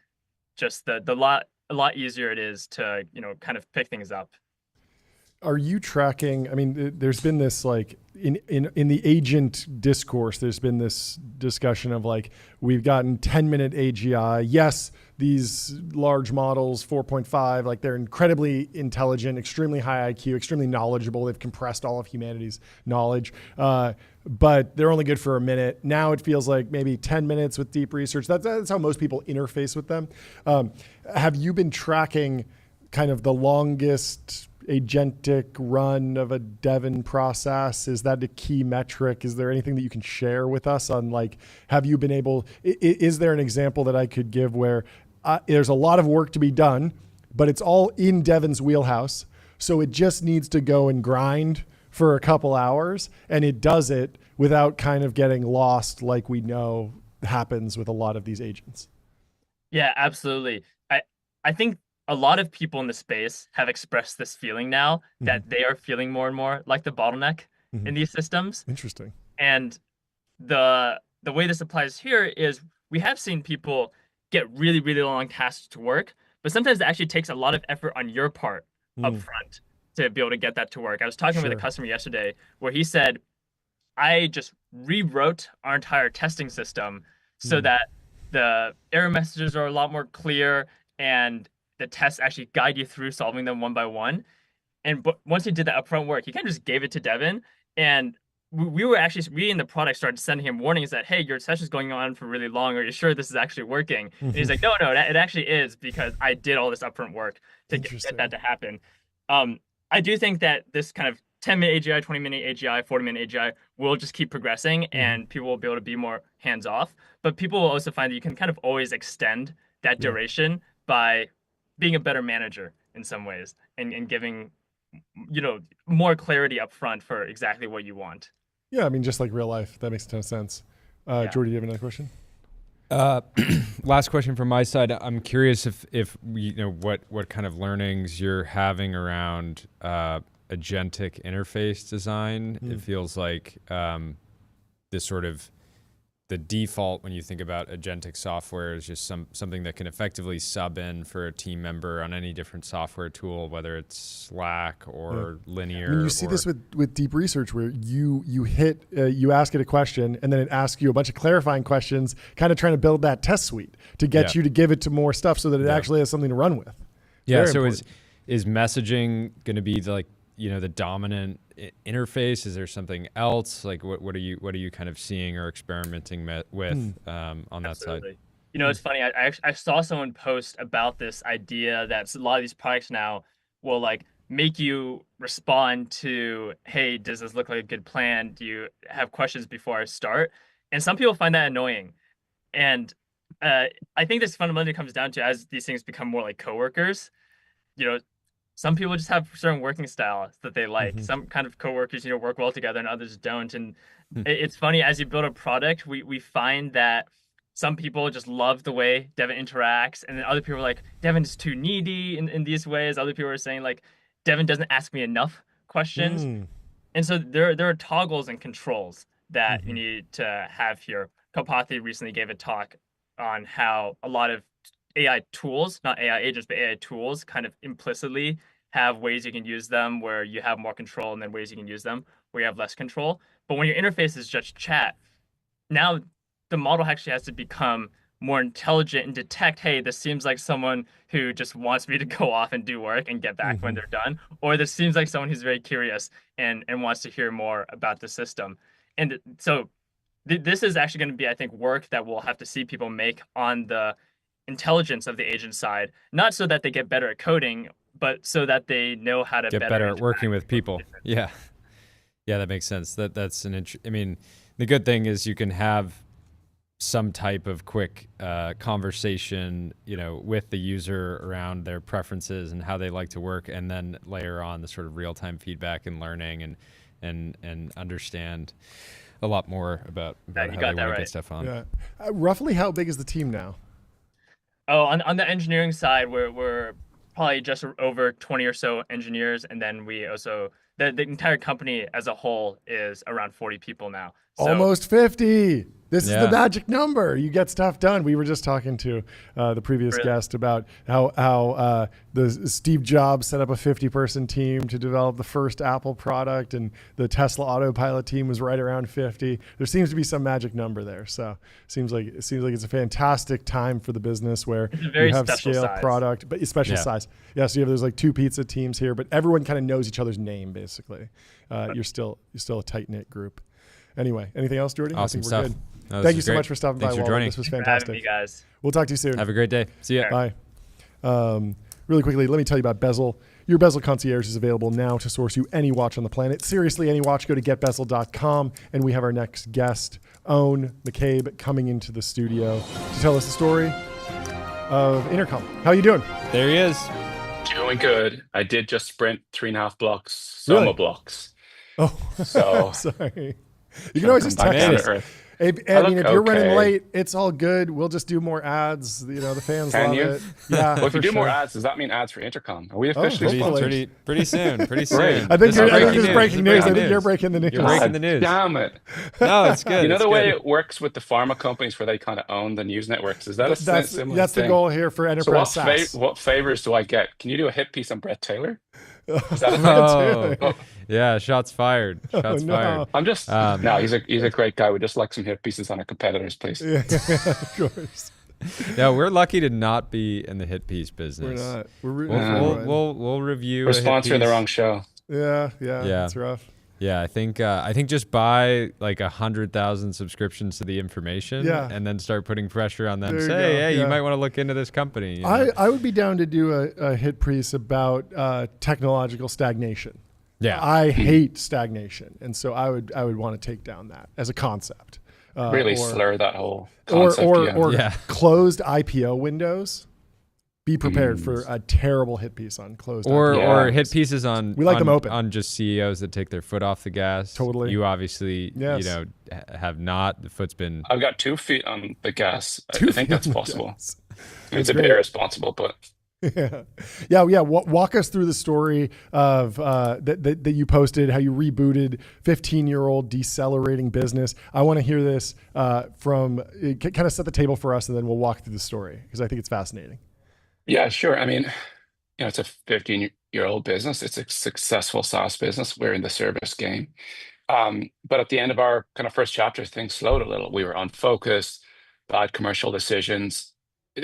just a lot easier it is to kind of pick things up. Are you tracking? I mean, there's been this like in the agent discourse, there's been this discussion of like, we've gotten 10-minute AGI. Yes, these large models, 4.5, like they're incredibly intelligent, extremely high IQ, extremely knowledgeable. They've compressed all of humanity's knowledge, but they're only good for a minute. Now it feels like maybe 10 minutes with deep research. That's how most people interface with them. Have you been tracking kind of the longest agentic run of a Devon process? Is that a key metric? Is there anything that you can share with us on like, have you been able, is there an example that I could give where there's a lot of work to be done, but it's all in Devon's wheelhouse. So it just needs to go and grind for a couple hours, and it does it without kind of getting lost like we know happens with a lot of these agents? Yeah, absolutely. I think a lot of people in the space have expressed this feeling now that they are feeling more and more like the bottleneck in these systems. Interesting. And the way this applies here is we have seen people get really, really long tasks to work, but sometimes it actually takes a lot of effort on your part up front to be able to get that to work. I was talking with a customer yesterday where he said, I just rewrote our entire testing system so that the error messages are a lot more clear and the tests actually guide you through solving them one by one. But once he did that upfront work, he kind of just gave it to Devon. And we were actually, we in the product started sending him warnings that, hey, your session's going on for really long. Are you sure this is actually working? And he's like, no, it actually is, because I did all this upfront work to get that to happen. I do think that this kind of 10-minute AGI, 20-minute AGI, 40-minute AGI will just keep progressing and people will be able to be more hands-off. But people will also find that you can kind of always extend that duration by being a better manager in some ways and giving, more clarity up front for exactly what you want. Yeah, I mean, just like real life, that makes a ton of sense. Jordy, do you have another question? Last question from my side. I'm curious if what kind of learnings you're having around agentic interface design. It feels like this sort of the default when you think about agentic software is just something that can effectively sub in for a team member on any different software tool, whether it's Slack or Linear. I mean, you see this with deep research where you ask it a question and then it asks you a bunch of clarifying questions, kind of trying to build that test suite to get you to give it to more stuff so that it actually has something to run with. Yeah. So is messaging going to be the dominant interface? Is there something else? Like what are you kind of seeing or experimenting with on that side? It's funny. I saw someone post about this idea that a lot of these products now will like make you respond to, hey, does this look like a good plan? Do you have questions before I start? And some people find that annoying. And I think this fundamentally comes down to, as these things become more like coworkers, some people just have certain working styles that they like. Mm-hmm. Some kind of coworkers, work well together and others don't. And it's funny, as you build a product, we find that some people just love the way Devin interacts. And then other people are like, Devin's too needy in these ways. Other people are saying like, Devin doesn't ask me enough questions. And so there are toggles and controls that you need to have here. Kapathi recently gave a talk on how a lot of AI tools, not AI agents, but AI tools kind of implicitly have ways you can use them where you have more control, and then ways you can use them where you have less control. But when your interface is just chat, now the model actually has to become more intelligent and detect, hey, this seems like someone who just wants me to go off and do work and get back when they're done, or this seems like someone who's very curious and wants to hear more about the system. And so this is actually going to be, I think, work that we'll have to see people make on the intelligence of the agent side, not so that they get better at coding, but so that they know how to get better at working with people. Yeah, that makes sense. That's I mean, the good thing is you can have some type of quick conversation, with the user around their preferences and how they like to work, and then layer on the sort of real-time feedback and learning and understand a lot more about how they want to get stuff on. Yeah. Roughly how big is the team now? Oh, on the engineering side, we're probably just over 20 or so engineers, and then we also the entire company as a whole is around 40 people now. So, almost 50. This is the magic number. You get stuff done. We were just talking to the previous guest about how the Steve Jobs set up a 50-person team to develop the first Apple product, and the Tesla autopilot team was right around 50. There seems to be some magic number there. So seems like it's a fantastic time for the business where you have scale product, but special size. Yeah, so there's like 2 pizza teams here, but everyone kind of knows each other's name basically. You're still a tight-knit group. Anyway, anything else, Jordy? Awesome stuff. No, thank you so much for stopping by, Walden. This was fantastic. Thanks for having me, guys. We'll talk to you soon. Have a great day. See ya. Bye. Really quickly, let me tell you about Bezel. Your Bezel concierge is available now to source you any watch on the planet. Seriously, any watch. Go to getbezel.com, and we have our next guest, Eoghan McCabe, coming into the studio to tell us the story of Intercom. How are you doing? There he is. Doing good. I did just sprint 3.5 blocks, Soma blocks. Oh, so sorry. You can always just text us. If you're running late, it's all good. We'll just do more ads. The fans love it. Yeah. Well, if you do more ads, does that mean ads for Intercom? Are we officially sponsored? Pretty soon. Pretty soon. I think it's breaking news. I think you're breaking the news. You're breaking the news. Damn it. No, it's good. You know the way it works with the pharma companies where they kind of own the news networks? Is that a similar thing? That's the goal here for enterprise SaaS. So what favors do I get? Can you do a hit piece on Brett Taylor? Is that yeah, shots fired. Shots fired. I'm just no, he's a great guy. We just like some hit pieces on our competitors, please. Yeah, of course. Yeah, we're lucky to not be in the hit piece business. We're not. We'll review. We're sponsoring the wrong show. Yeah. It's rough. Yeah, I think just buy like 100,000 subscriptions to the information, and then start putting pressure on them. Say, hey, you might want to look into this company. I would be down to do a hit piece about technological stagnation. Yeah, I hate stagnation, and so I would want to take down that as a concept. Really slur that whole concept. Or closed IPO windows. Be prepared for a terrible hit piece on closed. Or hit pieces on. We like them open. On just CEOs that take their foot off the gas. Totally. You obviously, have not. The foot's been. I've got 2 feet on the gas. I think that's possible. It's a bit irresponsible, but. Yeah. Walk us through the story of that you posted, how you rebooted 15-year-old decelerating business. I want to hear this from kind of set the table for us, and then we'll walk through the story because I think it's fascinating. Yeah, sure. I mean, it's a 15-year-old business. It's a successful SaaS business. We're in the service game. But at the end of our kind of first chapter, things slowed a little. We were unfocused, bad commercial decisions.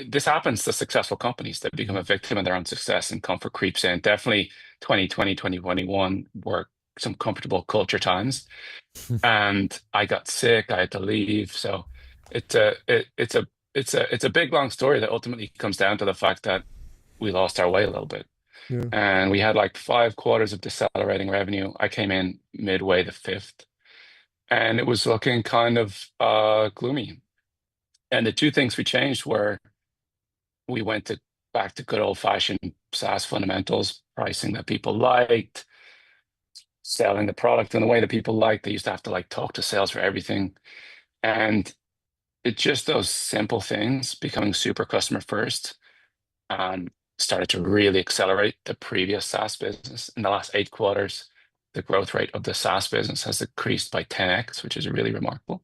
This happens to successful companies that become a victim of their own success, and comfort creeps in. Definitely 2020, 2021 were some comfortable culture times. And I got sick. I had to leave. So it's a big, long story that ultimately comes down to the fact that we lost our way a little bit. Yeah. And we had like 5 quarters of decelerating revenue. I came in midway the 5th, and it was looking kind of gloomy. And the 2 things we changed were we went to back to good old-fashioned SaaS fundamentals, pricing that people liked, selling the product in the way that people liked. They used to have to like talk to sales for everything. And it's just those simple things becoming super customer first started to really accelerate the previous SaaS business. In the last 8 quarters, the growth rate of the SaaS business has increased by 10x, which is really remarkable.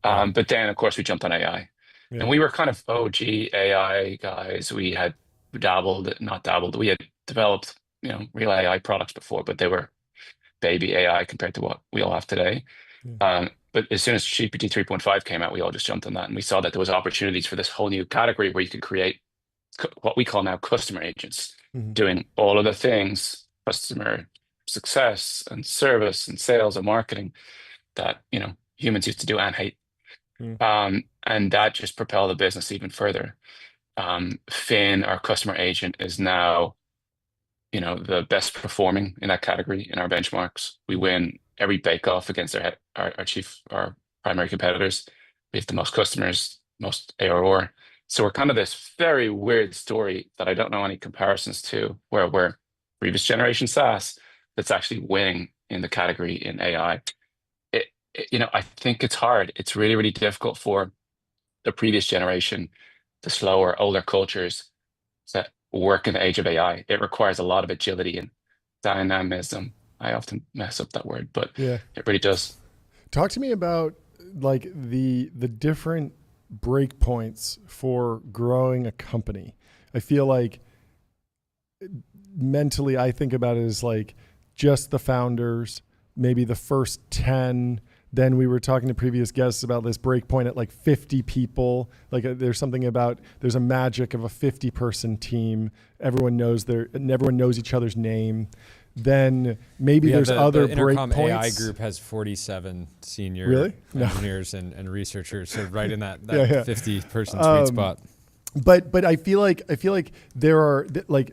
But then, of course, we jumped on AI. And we were kind of OG AI guys. We had not dabbled. We had developed, real AI products before, but they were baby AI compared to what we all have today. But as soon as GPT 3.5 came out, we all just jumped on that. And we saw that there was opportunities for this whole new category where you could create what we call now customer agents, doing all of the things, customer success and service and sales and marketing that, humans used to do and hate. And that just propelled the business even further. Finn, our customer agent, is now, the best performing in that category in our benchmarks. We win every bake-off against our primary competitors. We have the most customers, most ARR. So we're kind of this very weird story that I don't know any comparisons to, where we're previous generation SaaS that's actually winning in the category in AI. I think it's hard. It's really, really difficult for the previous generation, the slower, older cultures that work in the age of AI. It requires a lot of agility and dynamism. I often mess up that word, but it really does. Talk to me about like the different breakpoints for growing a company. I feel like mentally I think about it as like just the founders, maybe the first 10. Then we were talking to previous guests about this breakpoint at like 50 people. Like there's a magic of a 50-person team. Everyone knows each other's name. Then maybe there's other the Intercom breakpoints. AI group has 47 senior engineers and researchers, so right in that 50-person sweet spot. But I feel like there are like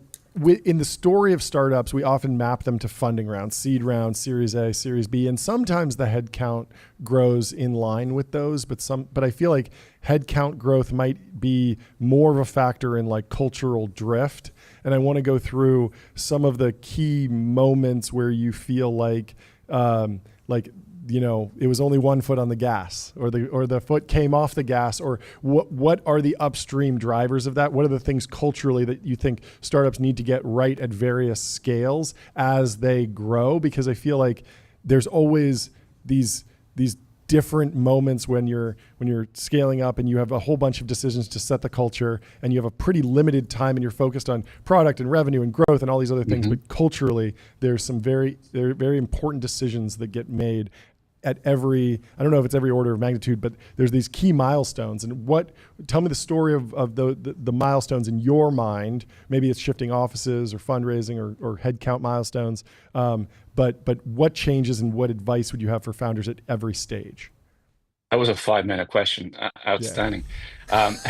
in the story of startups, we often map them to funding rounds, seed rounds, Series A, Series B, and sometimes the headcount grows in line with those. But I feel like headcount growth might be more of a factor in like cultural drift. And I want to go through some of the key moments where you feel like it was only one foot on the gas, or the foot came off the gas, or what are the upstream drivers of that? What are the things culturally that you think startups need to get right at various scales as they grow? Because I feel like there's always these different moments when you're scaling up and you have a whole bunch of decisions to set the culture and you have a pretty limited time and you're focused on product and revenue and growth and all these other things. But culturally, there's some very important decisions that get made at I don't know if it's every order of magnitude, but there's these key milestones. And tell me the story of the milestones in your mind. Maybe it's shifting offices or fundraising or headcount milestones. But what changes and what advice would you have for founders at every stage? That was a 5-minute question. Outstanding. Sorry,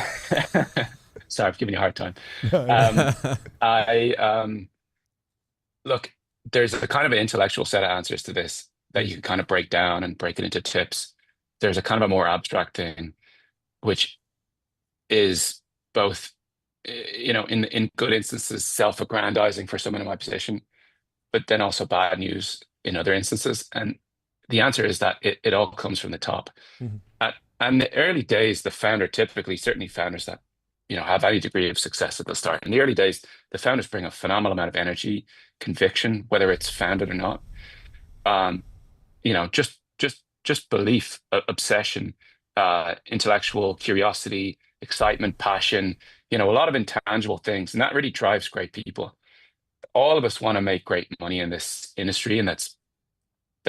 I've given you a hard time. Look, there's a kind of an intellectual set of answers to this that you can kind of break down and break it into tips. There's a kind of a more abstract thing, which is both, in good instances, self-aggrandizing for someone in my position, but then also bad news in other instances. And the answer is that it all comes from the top. And the early days, the founder typically, certainly founders that, have any degree of success at the start. In the early days, the founders bring a phenomenal amount of energy, conviction, whether it's founded or not. Just belief, obsession, intellectual curiosity, excitement, passion, a lot of intangible things. And that really drives great people. All of us want to make great money in this industry, and that's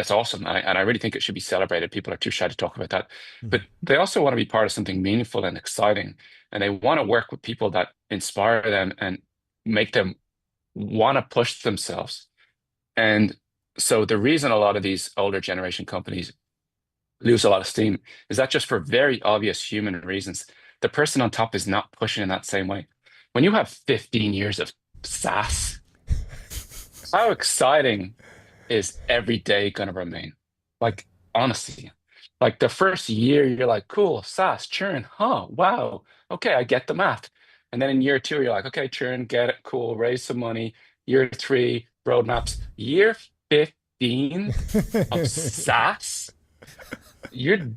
awesome. And I really think it should be celebrated. People are too shy to talk about that. But they also want to be part of something meaningful and exciting. And they want to work with people that inspire them and make them want to push themselves. And so the reason a lot of these older generation companies lose a lot of steam is that just for very obvious human reasons. The person on top is not pushing in that same way. When you have 15 years of SaaS, how exciting is every day going to remain? Like, honestly, like the first year, you're like, cool, SaaS, churn, wow, okay, I get the math. And then in year 2, you're like, okay, churn, get it, cool, raise some money. Year 3, roadmaps. Year 15 of SaaS, you're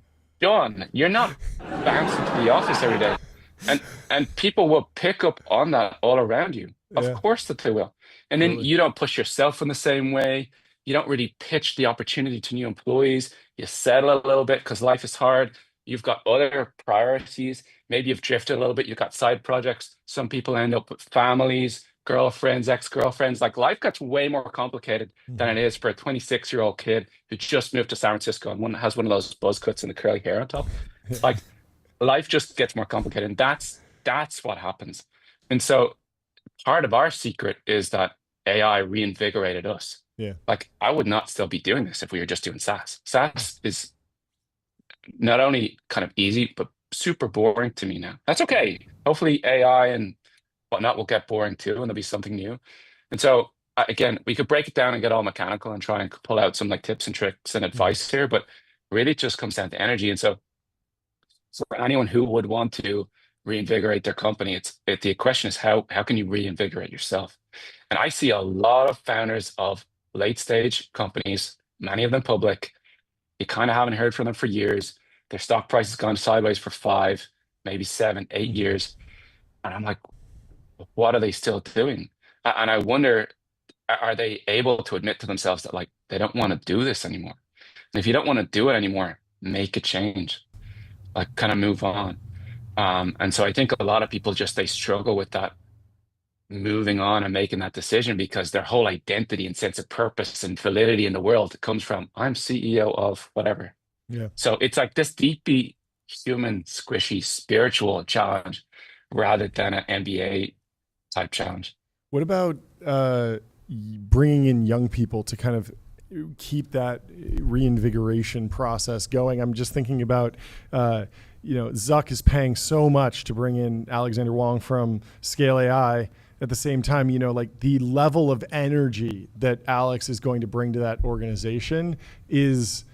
done. You're not bouncing to the office every day. And people will pick up on that all around you. Of course that they will. And then you don't push yourself in the same way. You don't really pitch the opportunity to new employees. You settle a little bit because life is hard. You've got other priorities. Maybe you've drifted a little bit. You've got side projects. Some people end up with families, girlfriends, ex-girlfriends. Like life gets way more complicated than it is for a 26-year-old kid who just moved to San Francisco and has one of those buzz cuts and the curly hair on top. Like life just gets more complicated. And that's what happens. And so part of our secret is that AI reinvigorated us. Yeah. Like I would not still be doing this if we were just doing SaaS. SaaS is not only kind of easy, but super boring to me now. That's okay. Hopefully AI and whatnot will get boring too, and there'll be something new. And so again, we could break it down and get all mechanical and try and pull out some like tips and tricks and advice here, but really it just comes down to energy. And so for anyone who would want to reinvigorate their company, the question is how can you reinvigorate yourself? And I see a lot of founders of late stage companies, many of them public. You kind of haven't heard from them for years. Their stock price has gone sideways for 5, maybe 7, 8 years. And I'm like, what are they still doing? And I wonder, are they able to admit to themselves that like they don't want to do this anymore? And if you don't want to do it anymore, make a change, like kind of move on. And so I think a lot of people they struggle with that moving on and making that decision because their whole identity and sense of purpose and validity in the world comes from I'm CEO of whatever. Yeah. So it's like this deeply human, squishy, spiritual challenge rather than an MBA type challenge. What about bringing in young people to kind of keep that reinvigoration process going? I'm just thinking about, Zuck is paying so much to bring in Alexander Wong from Scale AI. At the same time, like the level of energy that Alex is going to bring to that organization is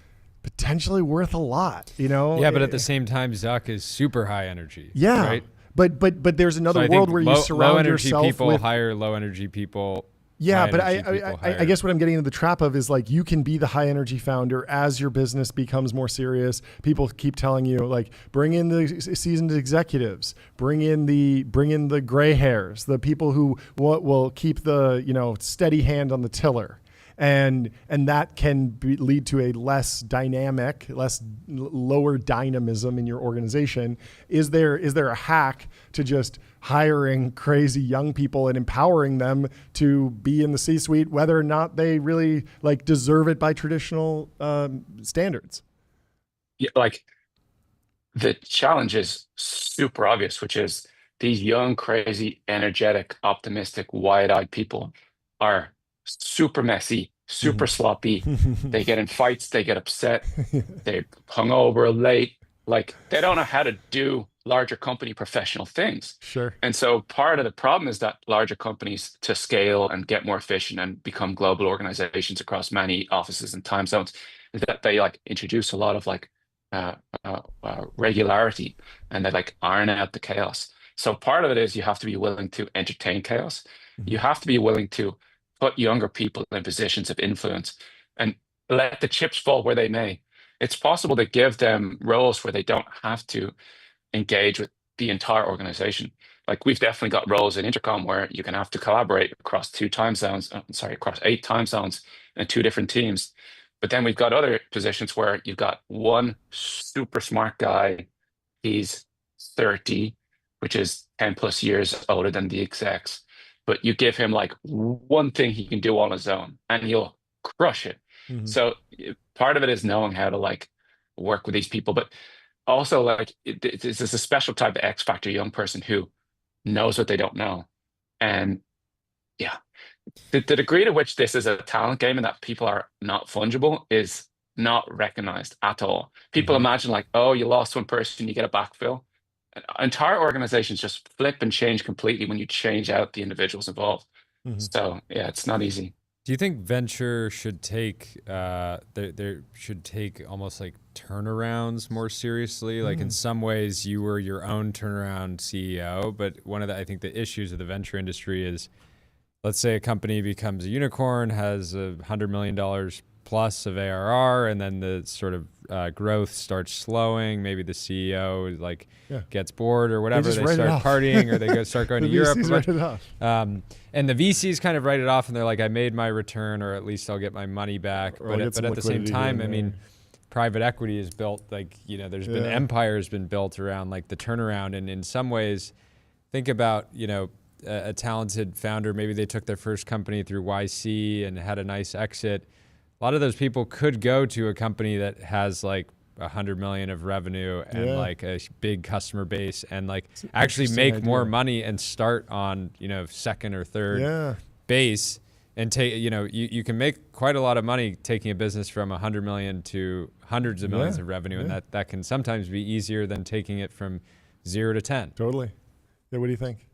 potentially worth a lot, Yeah, but at the same time, Zuck is super high energy. Yeah. Right? But there's another world where you surround low energy yourself people with hire low energy people. Yeah, but I guess what I'm getting into the trap of is like you can be the high energy founder as your business becomes more serious. People keep telling you like bring in the seasoned executives, bring in the gray hairs, the people who will keep the steady hand on the tiller. And that can lead to a less dynamic, lower dynamism in your organization. Is there a hack to just hiring crazy young people and empowering them to be in the C-suite, whether or not they really like deserve it by traditional standards? Yeah, like the challenge is super obvious, which is these young, crazy, energetic, optimistic, wide-eyed people are super messy, super sloppy. They get in fights, they get upset, they're hungover, late. Like they don't know how to do larger company professional things. Sure. And so part of the problem is that larger companies to scale and get more efficient and become global organizations across many offices and time zones is that they like introduce a lot of like regularity and they like iron out the chaos. So part of it is you have to be willing to entertain chaos. You have to be willing to put younger people in positions of influence and let the chips fall where they may. It's possible to give them roles where they don't have to engage with the entire organization. Like we've definitely got roles in Intercom where you can have to collaborate across across 8 time zones and 2 different teams. But then we've got other positions where you've got one super smart guy. He's 30, which is 10 plus years older than the execs. But you give him like one thing he can do on his own and he'll crush it. So part of it is knowing how to like work with these people, but also like it's a special type of X factor young person who knows what they don't know. And yeah, the degree to which this is a talent game and that people are not fungible is not recognized at all. People imagine like, oh, you lost one person, you get a backfill. Entire organizations just flip and change completely when you change out the individuals involved. So yeah, it's not easy. Do you think venture should take there should take almost like turnarounds more seriously. Like in some ways you were your own turnaround CEO, but one of the, I think the issues of the venture industry is, let's say a company becomes a unicorn, has $100 million plus of ARR, and then the sort of growth starts slowing. Maybe the CEO gets bored or whatever. They start partying or they start going to Europe. VCs write it off. And the VCs kind of write it off, and they're like, I made my return, or at least I'll get my money back. But at the same time, I mean, private equity is built there's been empires been built around like the turnaround. And in some ways, think about, a talented founder, maybe they took their first company through YC and had a nice exit. A lot of those people could go to a company that has like 100 million of revenue and like a big customer base and like actually make more money and start on, second or third base and take, you can make quite a lot of money taking a business from 100 million to hundreds of millions of revenue. And that can sometimes be easier than taking it from 0 to 10. Totally. Yeah. What do you think?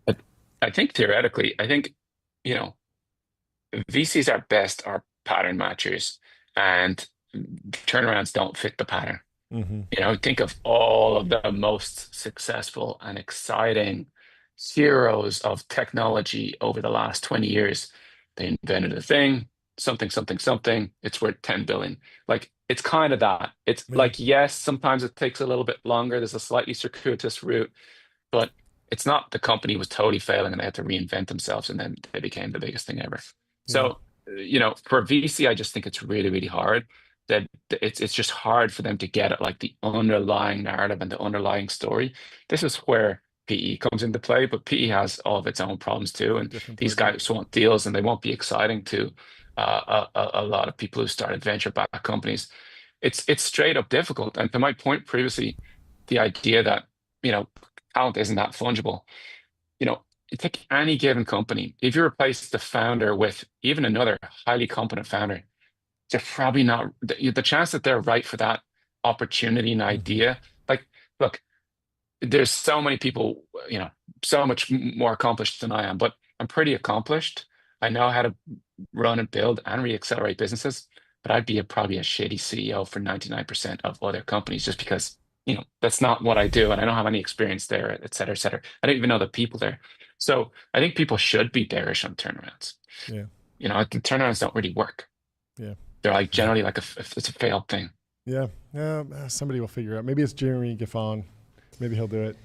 I think theoretically, VCs are pattern matchers, and turnarounds don't fit the pattern. Think of all of the most successful and exciting heroes of technology over the last 20 years. They invented a thing, something, it's worth 10 billion. Like, it's kind of that. It's like, yes, sometimes it takes a little bit longer. There's a slightly circuitous route, but it's not the company was totally failing and they had to reinvent themselves and then they became the biggest thing ever. So, for VC, I just think it's really, really hard. That it's just hard for them to get at like the underlying narrative and the underlying story. This is where PE comes into play, but PE has all of its own problems too. And these guys want deals, and they won't be exciting to a lot of people who started venture-backed companies. It's straight up difficult. And to my point previously, the idea that talent isn't that fungible. You take any given company, if you replace the founder with even another highly competent founder, they're probably not, the chance that they're right for that opportunity and idea. Like, look, there's so many people, so much more accomplished than I am, but I'm pretty accomplished. I know how to run and build and re-accelerate businesses, but I'd be probably a shitty CEO for 99% of other companies just because, that's not what I do. And I don't have any experience there, et cetera, et cetera. I don't even know the people there. So I think people should be bearish on turnarounds. Yeah. The turnarounds don't really work. Yeah. They're like generally like it's a failed thing. Yeah. Somebody will figure out. Maybe it's Jeremy Gaffon. Maybe he'll do it.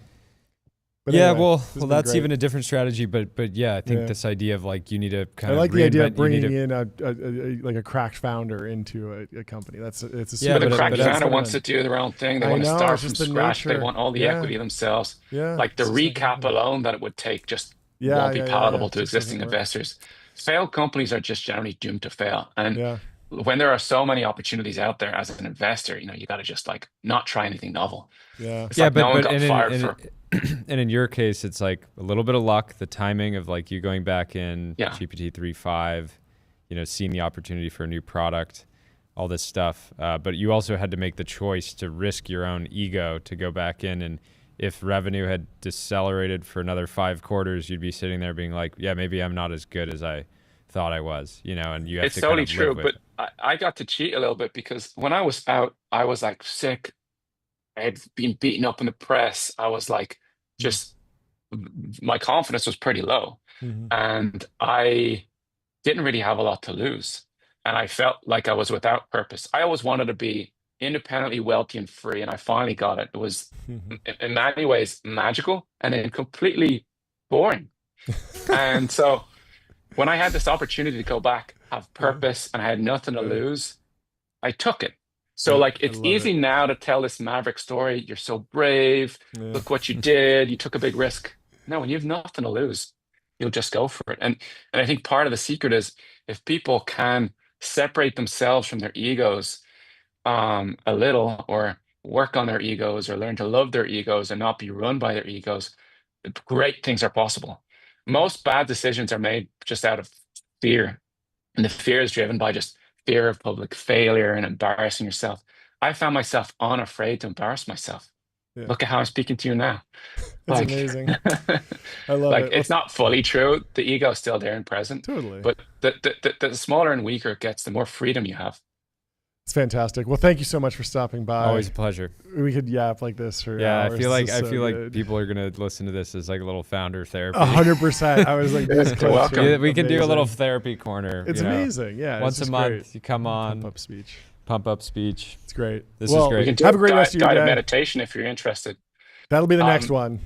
But anyway, well, that's great. Even a different strategy. But yeah, I think this idea of like you need to kind of. I like the idea of bringing in a cracked founder into a company. It's a but the cracked founder wants to do their own thing. They want to start from scratch. They want all the equity themselves. Yeah, like the recap alone that it would take just won't be palatable to existing investors. Failed companies are just generally doomed to fail. And when there are so many opportunities out there as an investor, you got to just like not try anything novel. Yeah, it's like no one got fired for. And in your case, it's like a little bit of luck, the timing of like you going back in GPT 3.5, seeing the opportunity for a new product, all this stuff. But you also had to make the choice to risk your own ego to go back in. And if revenue had decelerated for another 5 quarters, you'd be sitting there being like, yeah, maybe I'm not as good as I thought I was, and you have it's to totally kind of live true. with But I got to cheat a little bit because when I was out, I was like sick. I had been beaten up in the press. I was like, my confidence was pretty low. And I didn't really have a lot to lose. And I felt like I was without purpose. I always wanted to be independently wealthy and free. And I finally got it. It was in many ways magical and then completely boring. And so when I had this opportunity to go back, have purpose, and I had nothing to lose, I took it. So like, it's easy now to tell this maverick story. You're so brave. Look what you did. You took a big risk. No, when you have nothing to lose, you'll just go for it. And I think part of the secret is if people can separate themselves from their egos a little, or work on their egos, or learn to love their egos and not be run by their egos, great things are possible. Most bad decisions are made just out of fear. And the fear is driven by just fear of public failure and embarrassing yourself. I found myself unafraid to embarrass myself. Look at how I'm speaking to you now. That's amazing. I love it. It's not fully true. The ego is still there and present. Totally. But the smaller and weaker it gets, the more freedom you have. It's fantastic. Well, thank you so much for stopping by. Always a pleasure. We could yap like this for hours. I feel like This is so like good. people are gonna listen to this as like a little founder therapy. 100%. I was like, this close. Yeah, we can do a little therapy corner. It's amazing. Yeah. Once a month, great. you come on. Pump up speech. It's great. This is great. We can do Have a great rest of your day. meditation if you're interested. That'll be the next one.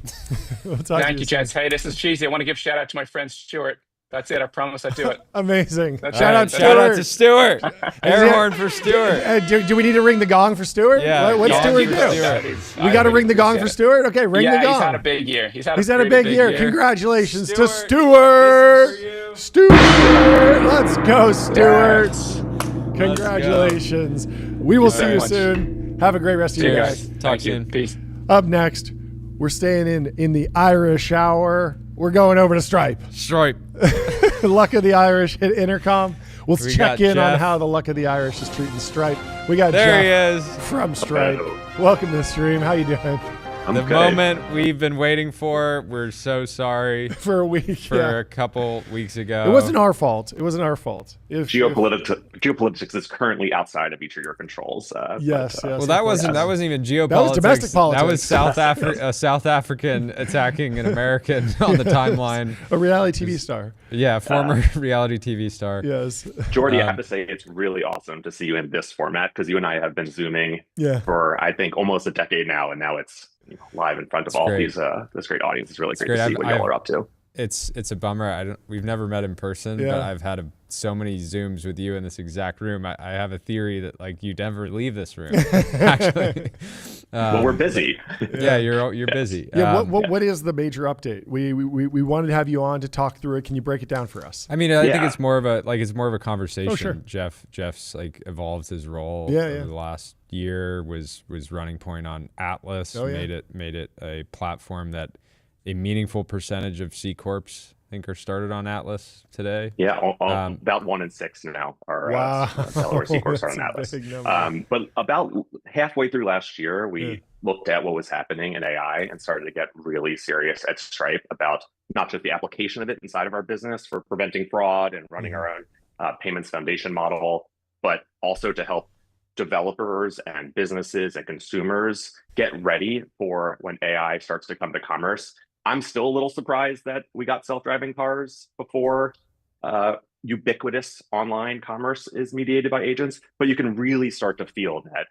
We'll talk Thank to you, Jets. Hey, this is cheesy. I want to give shout out to my friend Stuart. That's it. I promise I'd do it. Amazing. That's Shout it. out Shout out to Stuart. Air he- horn for Stuart. Do we need to ring the gong for Stuart? Yeah, What's gong Stuart for do? Stuart. We got to ring the gong for Stuart? Okay, ring the gong. He's had a big year. He's had a really big year. Congratulations to Stuart. Stuart. Stuart. Let's go, Stuart. Congratulations. We will see you soon. Have a great rest of your day. Guys. Talk soon. Peace. Up next, we're staying in the Irish hour. We're going over to Stripe. Stripe. Luck of the Irish hit Intercom. We'll We check got in on Jeff. how the Luck of the Irish is treating Stripe. We got There Jeff he is. from Stripe. Welcome to the stream. How you doing? The moment we've been waiting for. We're so sorry. For a week. For a couple weeks ago. It wasn't our fault. It wasn't our fault. Geopolitics is currently outside of each of your controls. Yes. Well, that wasn't even geopolitics. That was domestic politics. That was a South African attacking an American on the timeline. A reality TV star. Yeah, former reality TV star. Yes. Jordy, I have to say it's really awesome to see you in this format because you and I have been Zooming for I think almost a decade now, and now it's live in front of all these this great audience. It's really great to see what y'all are up to. It's a bummer. We've never met in person, but I've had so many Zooms with you in this exact room. I have a theory that like you never leave this room. Actually, well, we're busy. Yeah, you're busy. Yeah. What is the major update? We wanted to have you on to talk through it. Can you break it down for us? I mean, I think it's more of a conversation. Oh, sure. Jeff's like evolved his role over the last year. Was running point on Atlas. Made it a platform that a meaningful percentage of C Corps, I think, are started on Atlas today. Yeah, about 1 in 6 now are Delaware C Corps are on Atlas. But about halfway through last year, we looked at what was happening in AI and started to get really serious at Stripe about not just the application of it inside of our business for preventing fraud and running our own payments foundation model, but also to help developers and businesses and consumers get ready for when AI starts to come to commerce. I'm still a little surprised that we got self-driving cars before ubiquitous online commerce is mediated by agents, but you can really start to feel that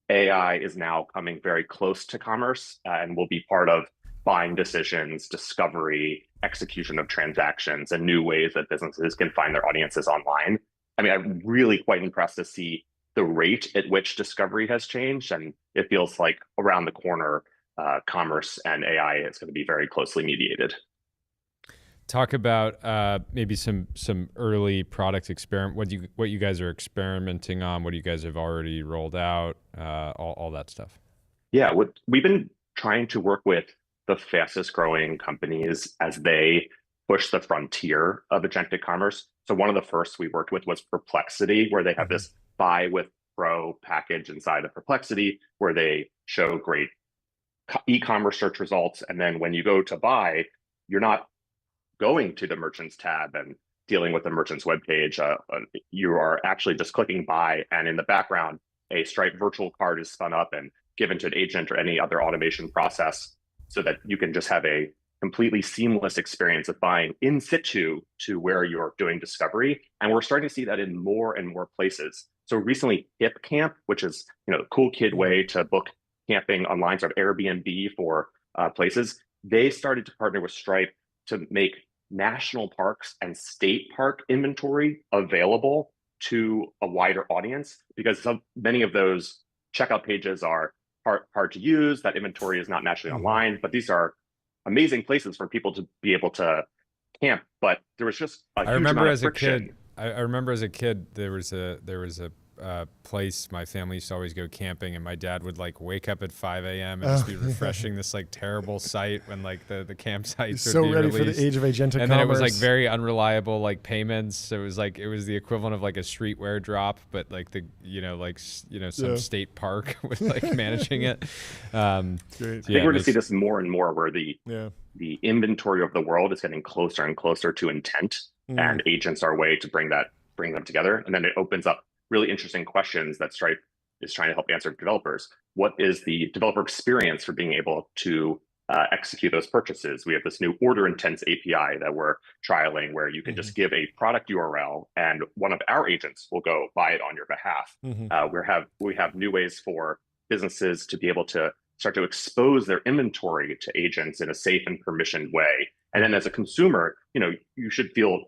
AI is now coming very close to commerce and will be part of buying decisions, discovery, execution of transactions, and new ways that businesses can find their audiences online. I mean, I'm really quite impressed to see the rate at which discovery has changed, and it feels like around the corner, commerce and AI is going to be very closely mediated. Talk about maybe some early product experiment. What you guys are experimenting on. What you guys have already rolled out. All that stuff. Yeah, we've been trying to work with the fastest growing companies as they push the frontier of agentic commerce. So one of the first we worked with was Perplexity, where they have this Buy with Pro package inside of Perplexity, where they show great e-commerce search results. And then when you go to buy, you're not going to the merchants tab and dealing with the merchant's webpage. You are actually just clicking buy, and in the background, a Stripe virtual card is spun up and given to an agent or any other automation process so that you can just have a completely seamless experience of buying in situ to where you're doing discovery. And we're starting to see that in more and more places. So recently, Hip Camp, which is a cool kid way to book camping online, sort of Airbnb for places, they started to partner with Stripe to make national parks and state park inventory available to a wider audience, because many of those checkout pages are hard to use. That inventory is not naturally online, but these are amazing places for people to be able to camp. But there was just a huge amount of friction. I remember as a kid, there was a place my family used to always go camping, and my dad would like wake up at 5 a.m. and just be refreshing this like terrible site when like the campsites would be ready released. For the age of agentic and commerce. then it was like very unreliable like payments. It was the equivalent of like a streetwear drop, but like some state park was like managing it. I think we're going to see this more and more, where the inventory of the world is getting closer and closer to intent, and agents are a way to bring them together. And then it opens up really interesting questions that Stripe is trying to help answer developers. What is the developer experience for being able to execute those purchases? We have this new order intents API that we're trialing where you can just give a product URL and one of our agents will go buy it on your behalf. We have new ways for businesses to be able to start to expose their inventory to agents in a safe and permissioned way. And then as a consumer, you should feel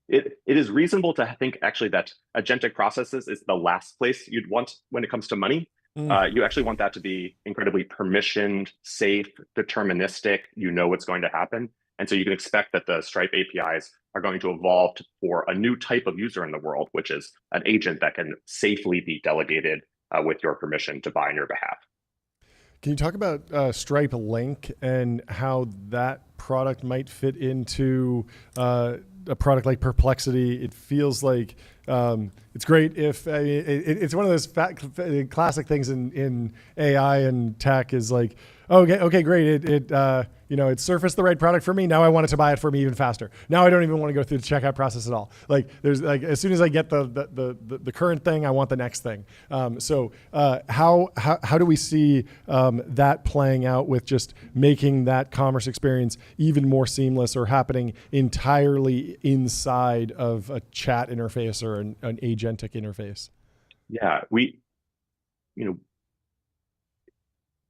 it is reasonable to think actually that agentic processes is the last place you'd want when it comes to money. You actually want that to be incredibly permissioned, safe, deterministic. You know what's going to happen. And so you can expect that the Stripe APIs are going to evolve for a new type of user in the world, which is an agent that can safely be delegated with your permission to buy on your behalf. Can you talk about Stripe Link and how that product might fit into a product like Perplexity? It feels like it's great if it's one of those classic things in AI and tech is like, okay, great. It surfaced the right product for me. Now I want it to buy it for me even faster. Now I don't even want to go through the checkout process at all. Like there's like as soon as I get the current thing, I want the next thing. So how do we see that playing out with just making that commerce experience even more seamless or happening entirely inside of a chat interface or an agentic interface? Yeah,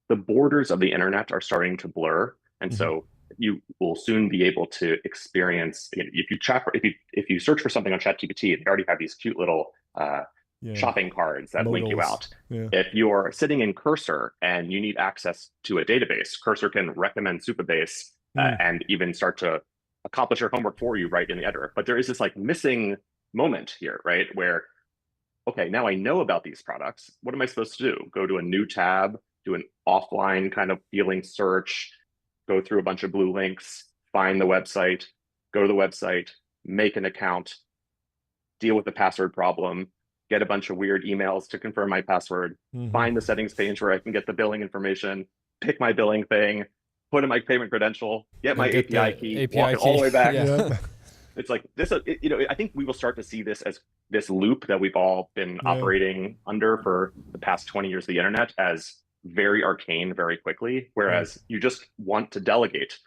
the borders of the internet are starting to blur. And so you will soon be able to experience, if you search for something on ChatGPT, they already have these cute little shopping cards that link you out. Yeah. If you're sitting in Cursor and you need access to a database, Cursor can recommend Supabase and even start to accomplish your homework for you right in the editor. But there is this like missing moment here, right? Where, okay, now I know about these products. What am I supposed to do? Go to a new tab, do an offline kind of feeling search, go through a bunch of blue links, find the website, go to the website, make an account, deal with the password problem, get a bunch of weird emails to confirm my password, find the settings page where I can get the billing information, pick my billing thing, put in my payment credential, get my API key, walk it all the way back. Yeah. It's like this, I think we will start to see this as this loop that we've all been operating under for the past 20 years of the internet as very arcane very quickly, whereas you just want to delegate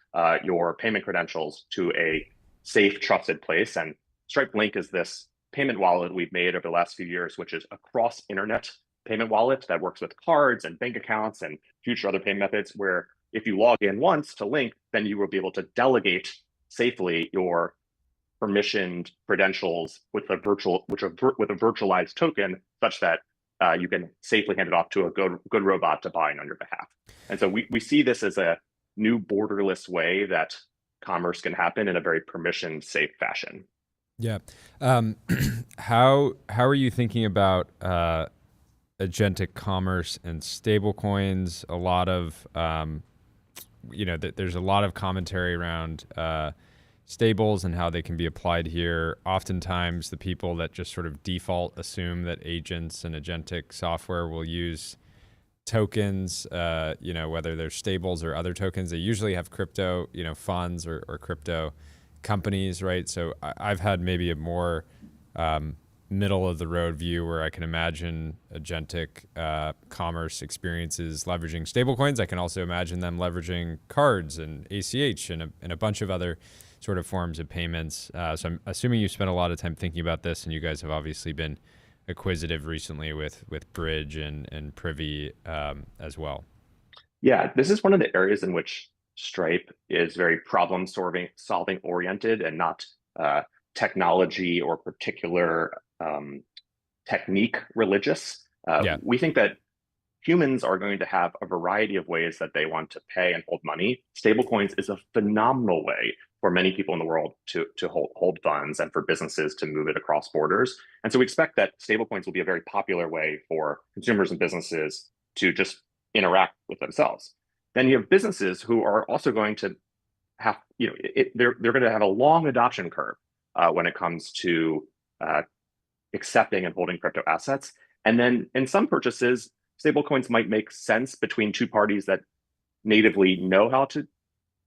your payment credentials to a safe, trusted place. And Stripe Link is this payment wallet we've made over the last few years, which is a cross-internet payment wallet that works with cards and bank accounts and future other payment methods, where if you log in once to Link, then you will be able to delegate safely your permissioned credentials with a virtualized token, such that you can safely hand it off to a good robot to buy on your behalf. And so we see this as a new borderless way that commerce can happen in a very permission safe fashion. Yeah. How are you thinking about agentic commerce and stablecoins? A lot of there's a lot of commentary around stables and how they can be applied here. Oftentimes, the people that just sort of default assume that agents and agentic software will use tokens, whether they're stables or other tokens. They usually have crypto, funds or crypto companies, right? So I've had maybe a more middle of the road view where I can imagine agentic commerce experiences leveraging stablecoins. I can also imagine them leveraging cards and ACH and a bunch of other sort of forms of payments. So I'm assuming you spent a lot of time thinking about this, and you guys have obviously been acquisitive recently with Bridge and Privy as well. Yeah, this is one of the areas in which Stripe is very problem-solving oriented and not technology or particular technique religious. We think that humans are going to have a variety of ways that they want to pay and hold money. Stablecoins is a phenomenal way for many people in the world to hold funds and for businesses to move it across borders. And so we expect that stablecoins will be a very popular way for consumers and businesses to just interact with themselves. Then you have businesses who are also going to have, they're going to have a long adoption curve when it comes to accepting and holding crypto assets. And then in some purchases, stablecoins might make sense between two parties that natively know how to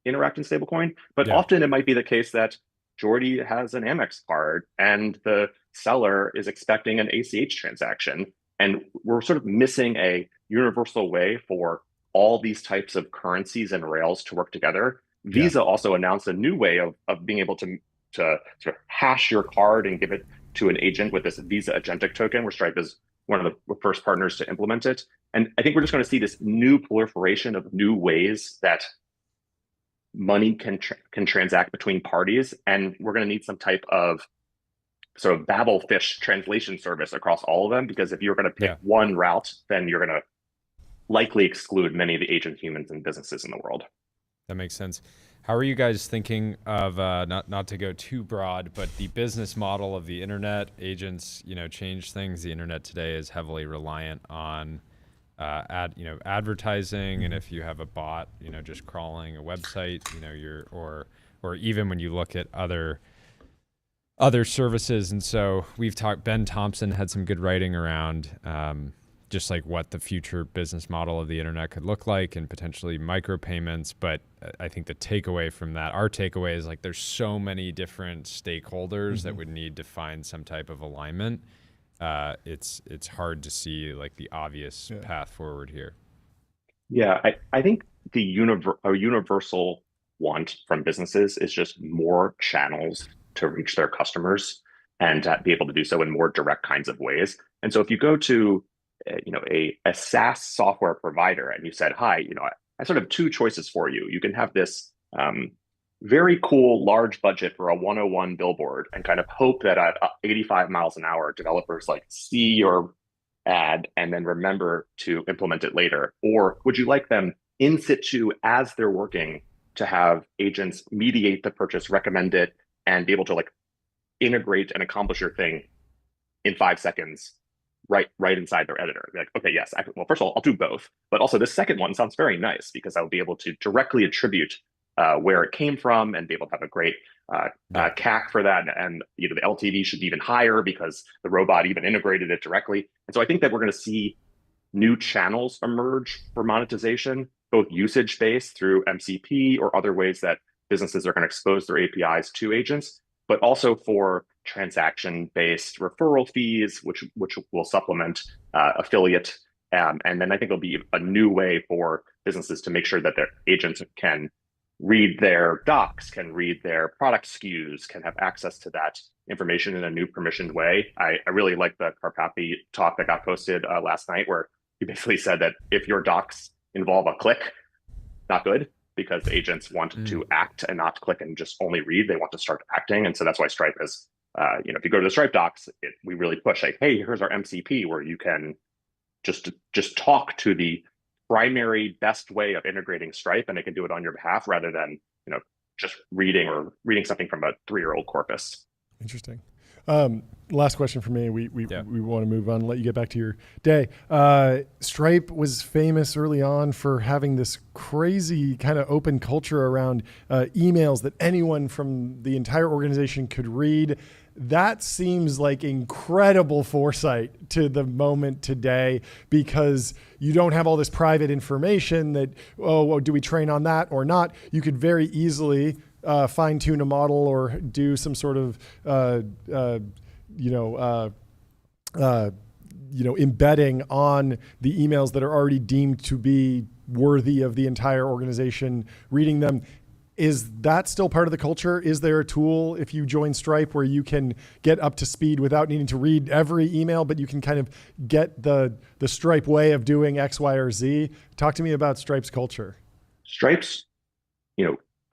interact in stablecoin, but often it might be the case that Jordy has an Amex card and the seller is expecting an ACH transaction. And we're sort of missing a universal way for all these types of currencies and rails to work together. Visa also announced a new way of being able to sort of hash your card and give it to an agent with this Visa agentic token, where Stripe is one of the first partners to implement it. And I think we're just going to see this new proliferation of new ways that money can transact between parties. And we're going to need some type of sort of Babelfish translation service across all of them, because if you're going to pick one route, then you're going to likely exclude many of the agent humans and businesses in the world. That makes sense. How are you guys thinking of, not to go too broad, but the business model of the internet? Agents, change things. The internet today is heavily reliant on advertising, and if you have a bot, just crawling a website, or even when you look at other services. And so we've talked, Ben Thompson had some good writing around just like what the future business model of the internet could look like, and potentially micropayments. But I think the takeaway from that, our takeaway is like there's so many different stakeholders that would need to find some type of alignment. It's hard to see like the obvious path forward here. Yeah, I think a universal want from businesses is just more channels to reach their customers and to be able to do so in more direct kinds of ways. And so if you go to a SaaS software provider and you said, hi, I sort of have two choices for you. You can have this very cool large budget for a 101 billboard and kind of hope that at 85 miles an hour, developers like see your ad and then remember to implement it later. Or would you like them in situ as they're working to have agents mediate the purchase, recommend it, and be able to like integrate and accomplish your thing in 5 seconds right inside their editor? Like, okay, yes. Well, first of all, I'll do both. But also this second one sounds very nice because I'll be able to directly attribute where it came from and be able to have a great CAC for that. And the LTV should be even higher because the robot even integrated it directly. And so I think that we're going to see new channels emerge for monetization, both usage-based through MCP or other ways that businesses are going to expose their APIs to agents, but also for transaction-based referral fees, which will supplement affiliate. And then I think it'll be a new way for businesses to make sure that their agents can read their docs, can read their product SKUs, can have access to that information in a new permissioned way. I really like the Karpathy talk that got posted last night, where he basically said that if your docs involve a click, not good, because the agents want to act and not click and just only read. They want to start acting. And so that's why Stripe is, if you go to the Stripe docs, we really push like, hey, here's our MCP where you can just talk to the primary best way of integrating Stripe, and it can do it on your behalf rather than just reading something from a 3-year-old corpus. Interesting. Last question for me. We want to move on, let you get back to your day. Stripe was famous early on for having this crazy kind of open culture around emails that anyone from the entire organization could read. That seems like incredible foresight to the moment today, because you don't have all this private information that, do we train on that or not? You could very easily fine tune a model or do some sort of, embedding on the emails that are already deemed to be worthy of the entire organization reading them. Is that still part of the culture? Is there a tool, if you join Stripe, where you can get up to speed without needing to read every email, but you can kind of get the Stripe way of doing X, Y, or Z? Talk to me about Stripe's culture. Stripe's,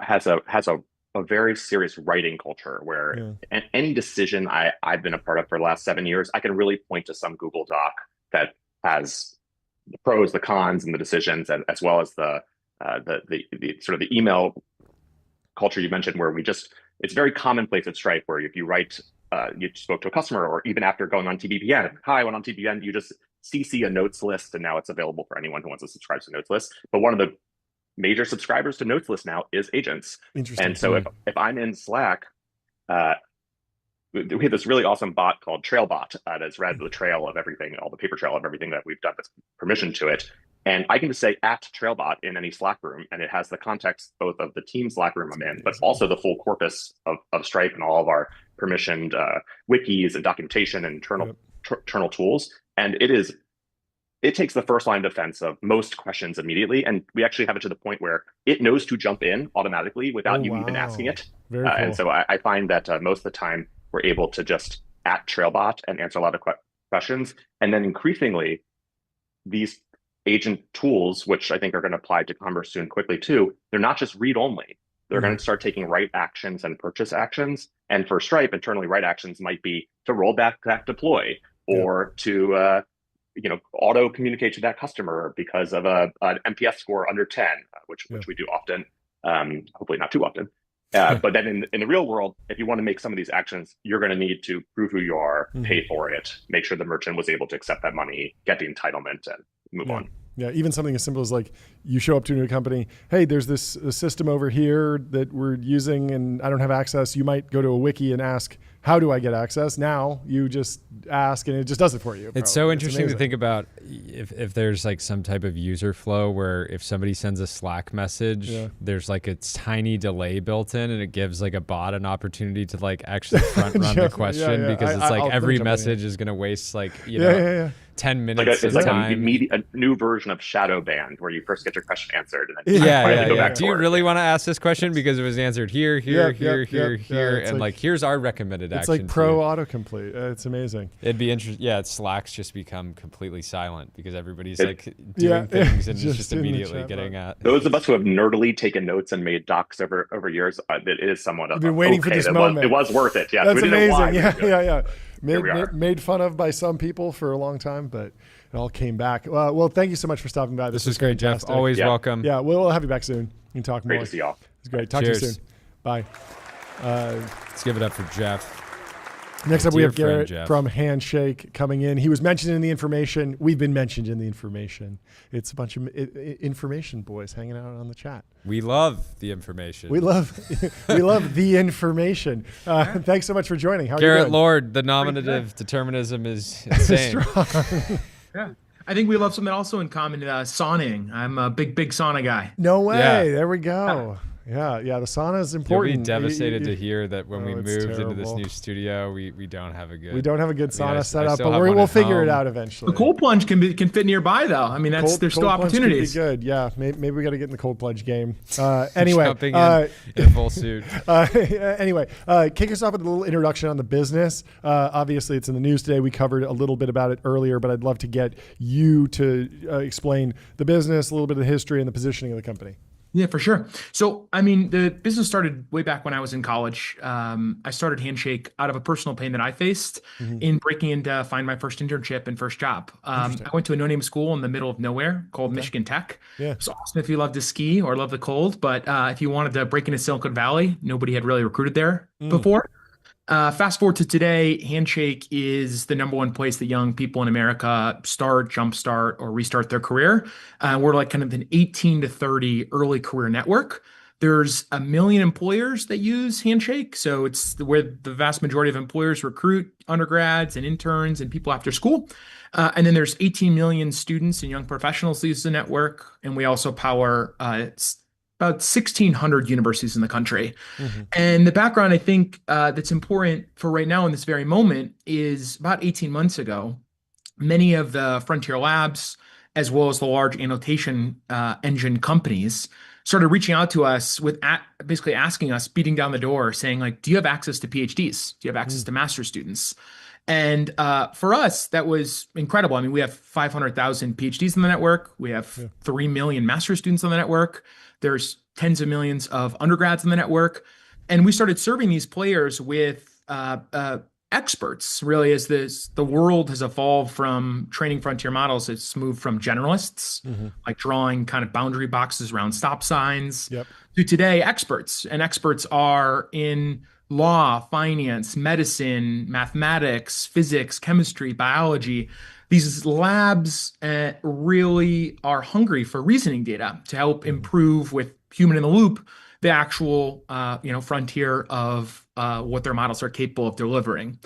has a very serious writing culture where any decision I've been a part of for the last 7 years, I can really point to some Google Doc that has the pros, the cons, and the decisions, and as well as the sort of the email culture you mentioned, where it's very commonplace at Stripe where if you write, you spoke to a customer, or even after going on TBPN, hi, I went on TBPN, you just CC a notes list, and now it's available for anyone who wants to subscribe to notes list. But one of the major subscribers to notes list now is agents. Interesting. And so if I'm in Slack, we have this really awesome bot called TrailBot that's read the trail of everything, all the paper trail of everything that we've done that's permission to it. And I can just say @Trailbot in any Slack room, and it has the context both of the team Slack room I'm in, but also the full corpus of Stripe and all of our permissioned wikis and documentation and internal tools. And it takes the first line of defense of most questions immediately. And we actually have it to the point where it knows to jump in automatically without you even asking it. Very cool. And so I find that most of the time we're able to just @Trailbot and answer a lot of questions. And then increasingly, these agent tools, which I think are going to apply to commerce soon quickly too, they're not just read only. They're going to start taking write actions and purchase actions. And for Stripe, internally write actions might be to roll back deploy or to auto communicate to that customer because of an NPS score under 10, which we do often, hopefully not too often. But then in the real world, if you want to make some of these actions, you're going to need to prove who you are, pay for it, make sure the merchant was able to accept that money, get the entitlement, and move on. Yeah, even something as simple as like you show up to a new company, hey, there's this system over here that we're using and I don't have access. You might go to a wiki and ask, how do I get access? Now you just ask and it just does it for you. It's so interesting to think about if there's like some type of user flow where if somebody sends a Slack message, there's like a tiny delay built in and it gives like a bot an opportunity to like actually front run the question because it's like every message is going to waste like, 10 minutes it's of like time. a new version of shadow banned where you first get your question answered and then go back do you really want to ask this question because it was answered here and like here's our recommended action. It's like pro autocomplete. It's amazing. It'd be interesting. Slack's just become completely silent because everybody's like doing things and it's just immediately getting at. Those of us who have nerdily taken notes and made docs over years, it is somewhat of I've been waiting for this moment. It was worth it. Yeah, that's amazing. Yeah. Made fun of by some people for a long time, but it all came back. Well, thank you so much for stopping by. This was great, fantastic. Jeff. Always welcome. Yeah, we'll have you back soon. We can talk more. Great to see y'all. It's great. Talk to you soon. Bye. Let's give it up for Jeff. Next up, we have Garrett from Handshake coming in. He was mentioned in the information. We've been mentioned in the information. It's a bunch of information boys hanging out on the chat. We love the information. We love the information. Thanks so much for joining. How are you doing? Garrett Lord, the nominative determinism is insane. Yeah. I think we love something also in common, sauning. I'm a big sauna guy. No way. Yeah. There we go. Yeah, the sauna is important. You'll be devastated to hear that when we moved into this new studio, we don't have a good sauna setup, but we'll figure it out eventually. The cold plunge can fit nearby though. I mean, there's still opportunities. Could be good. Yeah, maybe we got to get in the cold plunge game. Anyway, jumping in full suit. Anyway, kick us off with a little introduction on the business. Obviously, it's in the news today. We covered a little bit about it earlier, but I'd love to get you to explain the business, a little bit of the history, and the positioning of the company. Yeah, for sure. So, I mean, the business started way back when I was in college. I started Handshake out of a personal pain that I faced in breaking in to find my first internship and first job. I went to a no-name school in the middle of nowhere called Michigan Tech. Yeah. It's awesome if you love to ski or love the cold, but if you wanted to break into Silicon Valley, nobody had really recruited there before. Fast forward to today, Handshake is the #1 place that young people in America start, jumpstart, or restart their career. We're like kind of an 18 to 30 early career network. There's 1 million employers that use Handshake. So it's where the vast majority of employers recruit undergrads and interns and people after school. And then there's 18 million students and young professionals that use the network. And we also power about 1,600 universities in the country. And the background, I think, that's important for right now in this very moment is about 18 months ago, many of the frontier labs, as well as the large annotation engine companies, started reaching out to us with basically asking us, beating down the door, saying like, do you have access to PhDs? Do you have access to master's students? And for us, that was incredible. I mean, we have 500,000 PhDs in the network. We have 3 million master's students on the network. There's tens of millions of undergrads in the network. And we started serving these players with experts, really, as the world has evolved from training frontier models. It's moved from generalists, like drawing kind of boundary boxes around stop signs, to today experts. And experts are in law, finance, medicine, mathematics, physics, chemistry, biology. These labs really are hungry for reasoning data to help improve with human in the loop the actual frontier of what their models are capable of delivering.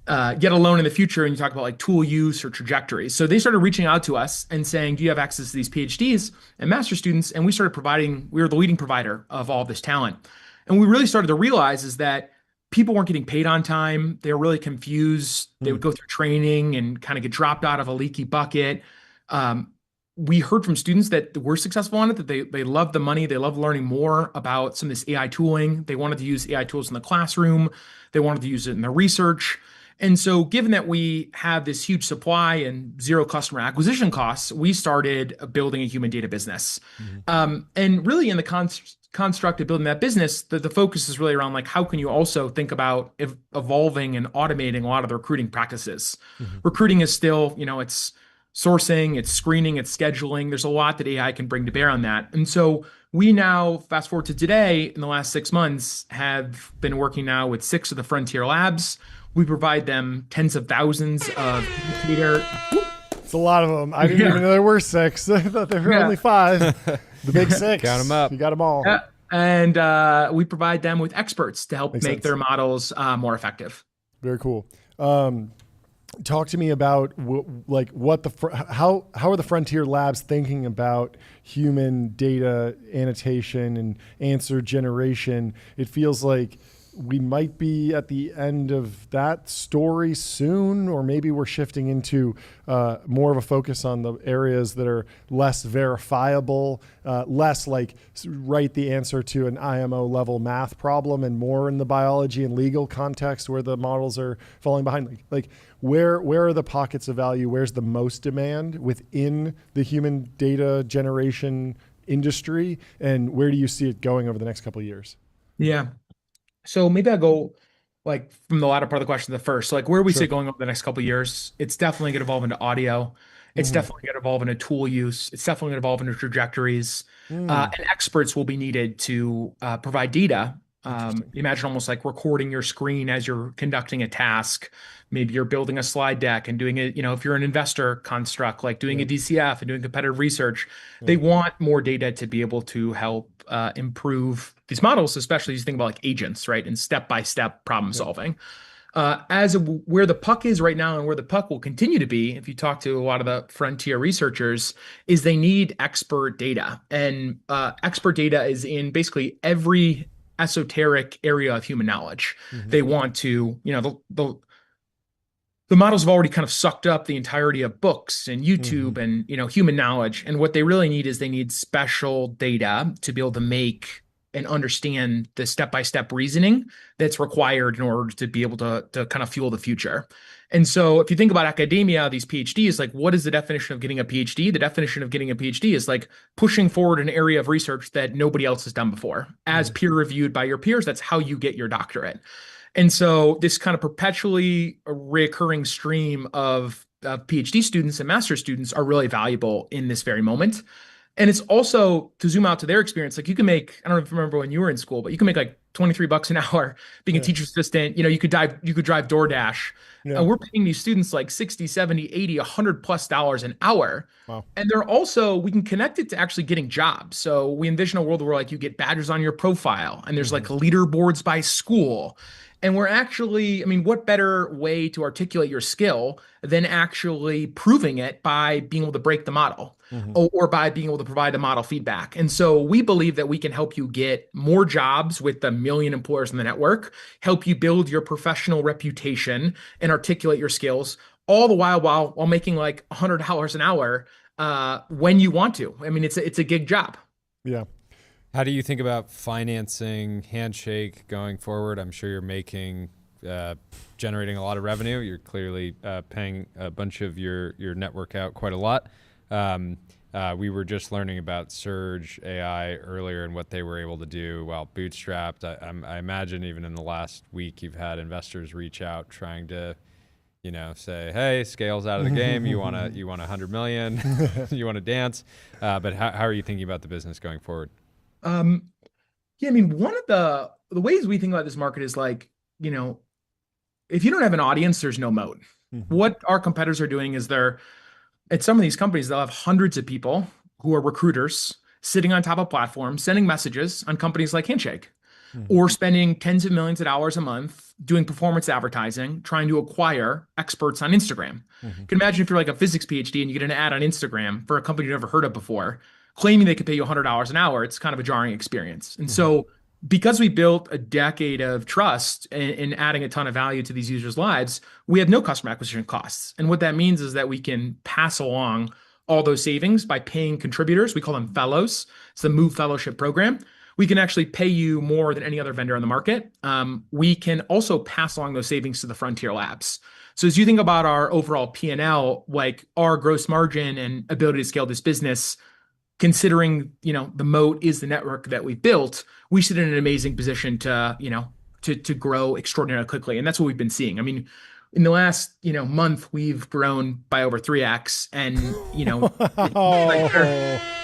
Yet alone in the future, and you talk about like tool use or trajectories. So they started reaching out to us and saying, do you have access to these PhDs and master students? And we started providing, we were the leading provider of all this talent. And we really started to realize is that people weren't getting paid on time. They were really confused. They would go through training and kind of get dropped out of a leaky bucket. We heard from students that were successful on it, that they loved the money. They loved learning more about some of this AI tooling. They wanted to use AI tools in the classroom. They wanted to use it in their research. And so given that we have this huge supply and zero customer acquisition costs, we started building a human data business. And really in the construct of building that business, the focus is really around like, how can you also think about evolving and automating a lot of the recruiting practices? Recruiting is still, it's sourcing, it's screening, it's scheduling. There's a lot that AI can bring to bear on that. And so we now, fast forward to today, in the last 6 months, have been working now with 6 of the frontier labs. We provide them tens of thousands of data. It's a lot of them. I didn't even know there were 6. I thought there were only 5. The big 6. Count them up. You got them all. And we provide them with experts to help make their models more effective. Very cool. Talk to me about how are the frontier labs thinking about human data annotation and answer generation? It feels like we might be at the end of that story soon, or maybe we're shifting into more of a focus on the areas that are less verifiable, less like write the answer to an IMO level math problem, and more in the biology and legal context where the models are falling behind. Like where are the pockets of value? Where's the most demand within the human data generation industry, and where do you see it going over the next couple of years? Yeah. So maybe I'll go like from the latter part of the question to the first. So like where we see it going over the next couple of years, it's definitely going to evolve into audio. It's definitely going to evolve into tool use. It's definitely going to evolve into trajectories. And experts will be needed to provide data. Imagine almost like recording your screen as you're conducting a task. Maybe you're building a slide deck and doing it, if you're an investor construct, like doing a DCF and doing competitive research, they want more data to be able to help improve these models, especially as you think about like agents, right? And step-by-step problem solving. Where the puck is right now and where the puck will continue to be, if you talk to a lot of the frontier researchers, is they need expert data. And expert data is in basically every esoteric area of human knowledge. They want to, the models have already kind of sucked up the entirety of books and YouTube and, human knowledge. And what they really need is they need special data to be able to make and understand the step-by-step reasoning that's required in order to be able to kind of fuel the future. And so if you think about academia, these PhDs, like what is the definition of getting a PhD? The definition of getting a PhD is like pushing forward an area of research that nobody else has done before. As peer reviewed by your peers, that's how you get your doctorate. And so this kind of perpetually recurring stream of PhD students and master's students are really valuable in this very moment. And it's also, to zoom out to their experience, like you can make, I don't know if you remember when you were in school, but you can make like $23 an hour being a teacher assistant. You could drive DoorDash. And we're paying these students like 60, 70, 80, $100+ an hour. Wow. And we can connect it to actually getting jobs. So we envision a world where like you get badges on your profile and there's like leaderboards by school. And we're actually, what better way to articulate your skill than actually proving it by being able to break the model or by being able to provide the model feedback. And so we believe that we can help you get more jobs with the million employers in the network, help you build your professional reputation and articulate your skills, all the while making like $100 an hour when you want to. It's a gig job. Yeah. How do you think about financing Handshake going forward? I'm sure you're generating a lot of revenue. You're clearly paying a bunch of your network out quite a lot. We were just learning about Surge AI earlier and what they were able to do while bootstrapped. I imagine even in the last week, you've had investors reach out trying to, say, hey, scale's out of the game. You want 100 million, you want to dance. But how are you thinking about the business going forward? One of the ways we think about this market is like, if you don't have an audience, there's no moat. What our competitors are doing is at some of these companies, they'll have hundreds of people who are recruiters sitting on top of platforms, sending messages on companies like Handshake. or spending tens of millions of dollars a month doing performance advertising, trying to acquire experts on Instagram. You can imagine if you're like a physics PhD and you get an ad on Instagram for a company you've never heard of before, claiming they could pay you $100 an hour, it's kind of a jarring experience. And so because we built a decade of trust in adding a ton of value to these users' lives, we have no customer acquisition costs. And what that means is that we can pass along all those savings by paying contributors. We call them fellows. It's the Move Fellowship program. We can actually pay you more than any other vendor on the market. We can also pass along those savings to the frontier labs. So as you think about our overall P&L, like our gross margin and ability to scale this business, considering, the moat is the network that we built, we sit in an amazing position to, to grow extraordinarily quickly. And that's what we've been seeing. I mean, in the last, month, we've grown by over 3x, and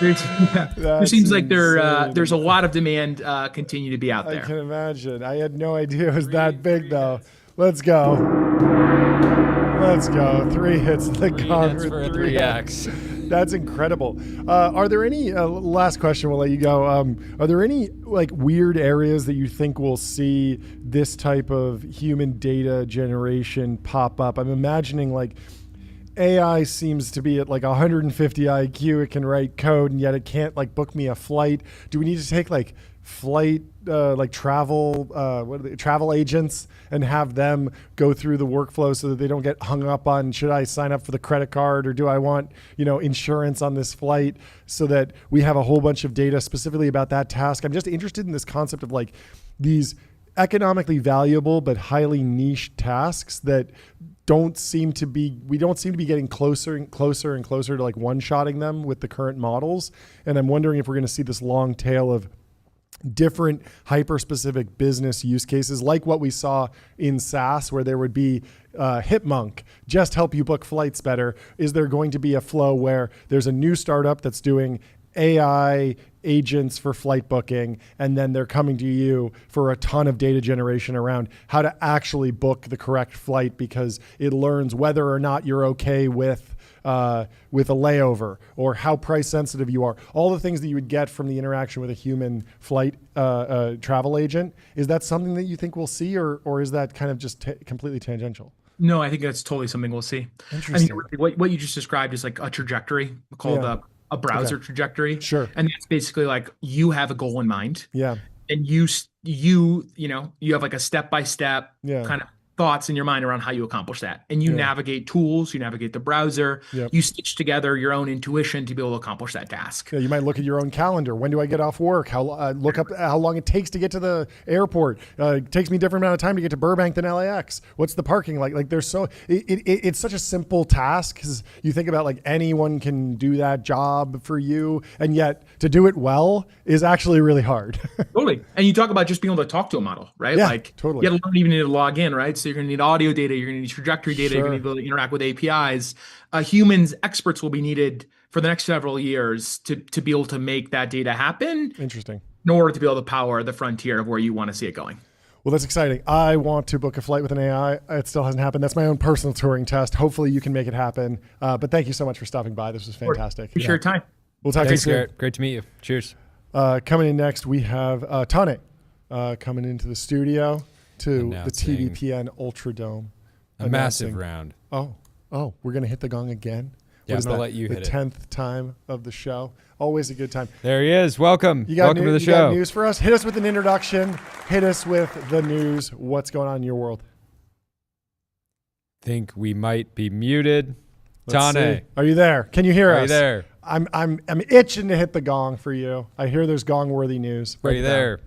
there seems like there's a lot of demand continue to be out there. I can imagine. I had no idea it was that big, though. Let's go. 3 hits of the gong for 3x. That's incredible. Are there any last question? We'll let you go. Are there any weird areas that you think we'll see this type of human data generation pop up? I'm imagining AI seems to be at 150 IQ. It can write code, and yet it can't book me a flight. Do we need to take flight travel agents and have them go through the workflow so that they don't get hung up on, should I sign up for the credit card, or do I want insurance on this flight, so that we have a whole bunch of data specifically about that task? I'm just interested in this concept of these economically valuable but highly niche tasks that we don't seem to be getting closer and closer and closer to one-shotting them with the current models. And I'm wondering if we're going to see this long tail of different hyper-specific business use cases, like what we saw in SaaS, where there would be Hipmunk, just help you book flights better. Is there going to be a flow where there's a new startup that's doing AI agents for flight booking, and then they're coming to you for a ton of data generation around how to actually book the correct flight, because it learns whether or not you're okay with a layover, or how price sensitive you are, all the things that you would get from the interaction with a human flight travel agent. Is that something that you think we'll see, or is that kind of just completely tangential? No, I think that's totally something we'll see. Interesting. I mean, what you just described is a trajectory called a browser trajectory. Sure. And that's basically you have a goal in mind. Yeah. And you have a step-by-step kind of thoughts in your mind around how you accomplish that. And you navigate tools, you navigate the browser, you stitch together your own intuition to be able to accomplish that task. Yeah, you might look at your own calendar. When do I get off work? Look up how long it takes to get to the airport. It takes me a different amount of time to get to Burbank than LAX. What's the parking like? There's it's such a simple task, because you think about anyone can do that job for you, and yet to do it well is actually really hard. Totally. And you talk about just being able to talk to a model, right? Yeah, totally. You don't even need to log in, right? So you're going to need audio data, you're going to need trajectory data, you're going to be able to interact with APIs. Humans, experts will be needed for the next several years to be able to make that data happen. Interesting. In order to be able to power the frontier of where you want to see it going. Well, that's exciting. I want to book a flight with an AI. It still hasn't happened. That's my own personal Turing test. Hopefully you can make it happen. But thank you so much for stopping by. This was fantastic. Appreciate your time. We'll talk to you soon. Garrett. Great to meet you. Cheers. Coming in next, we have Tanay coming into the studio to the TBPN Ultra Dome. A massive round. Oh, we're going to hit the gong again? Yeah, I'm going to let you hit it. The 10th time of the show. Always a good time. There he is. Welcome. Welcome to the show. You got news for us? Hit us with an introduction. Hit us with the news. What's going on in your world? Think we might be muted. Tanay. Are you there? Can you hear us? Are you there? I'm itching to hit the gong for you. I hear there's gong-worthy news. Are you there?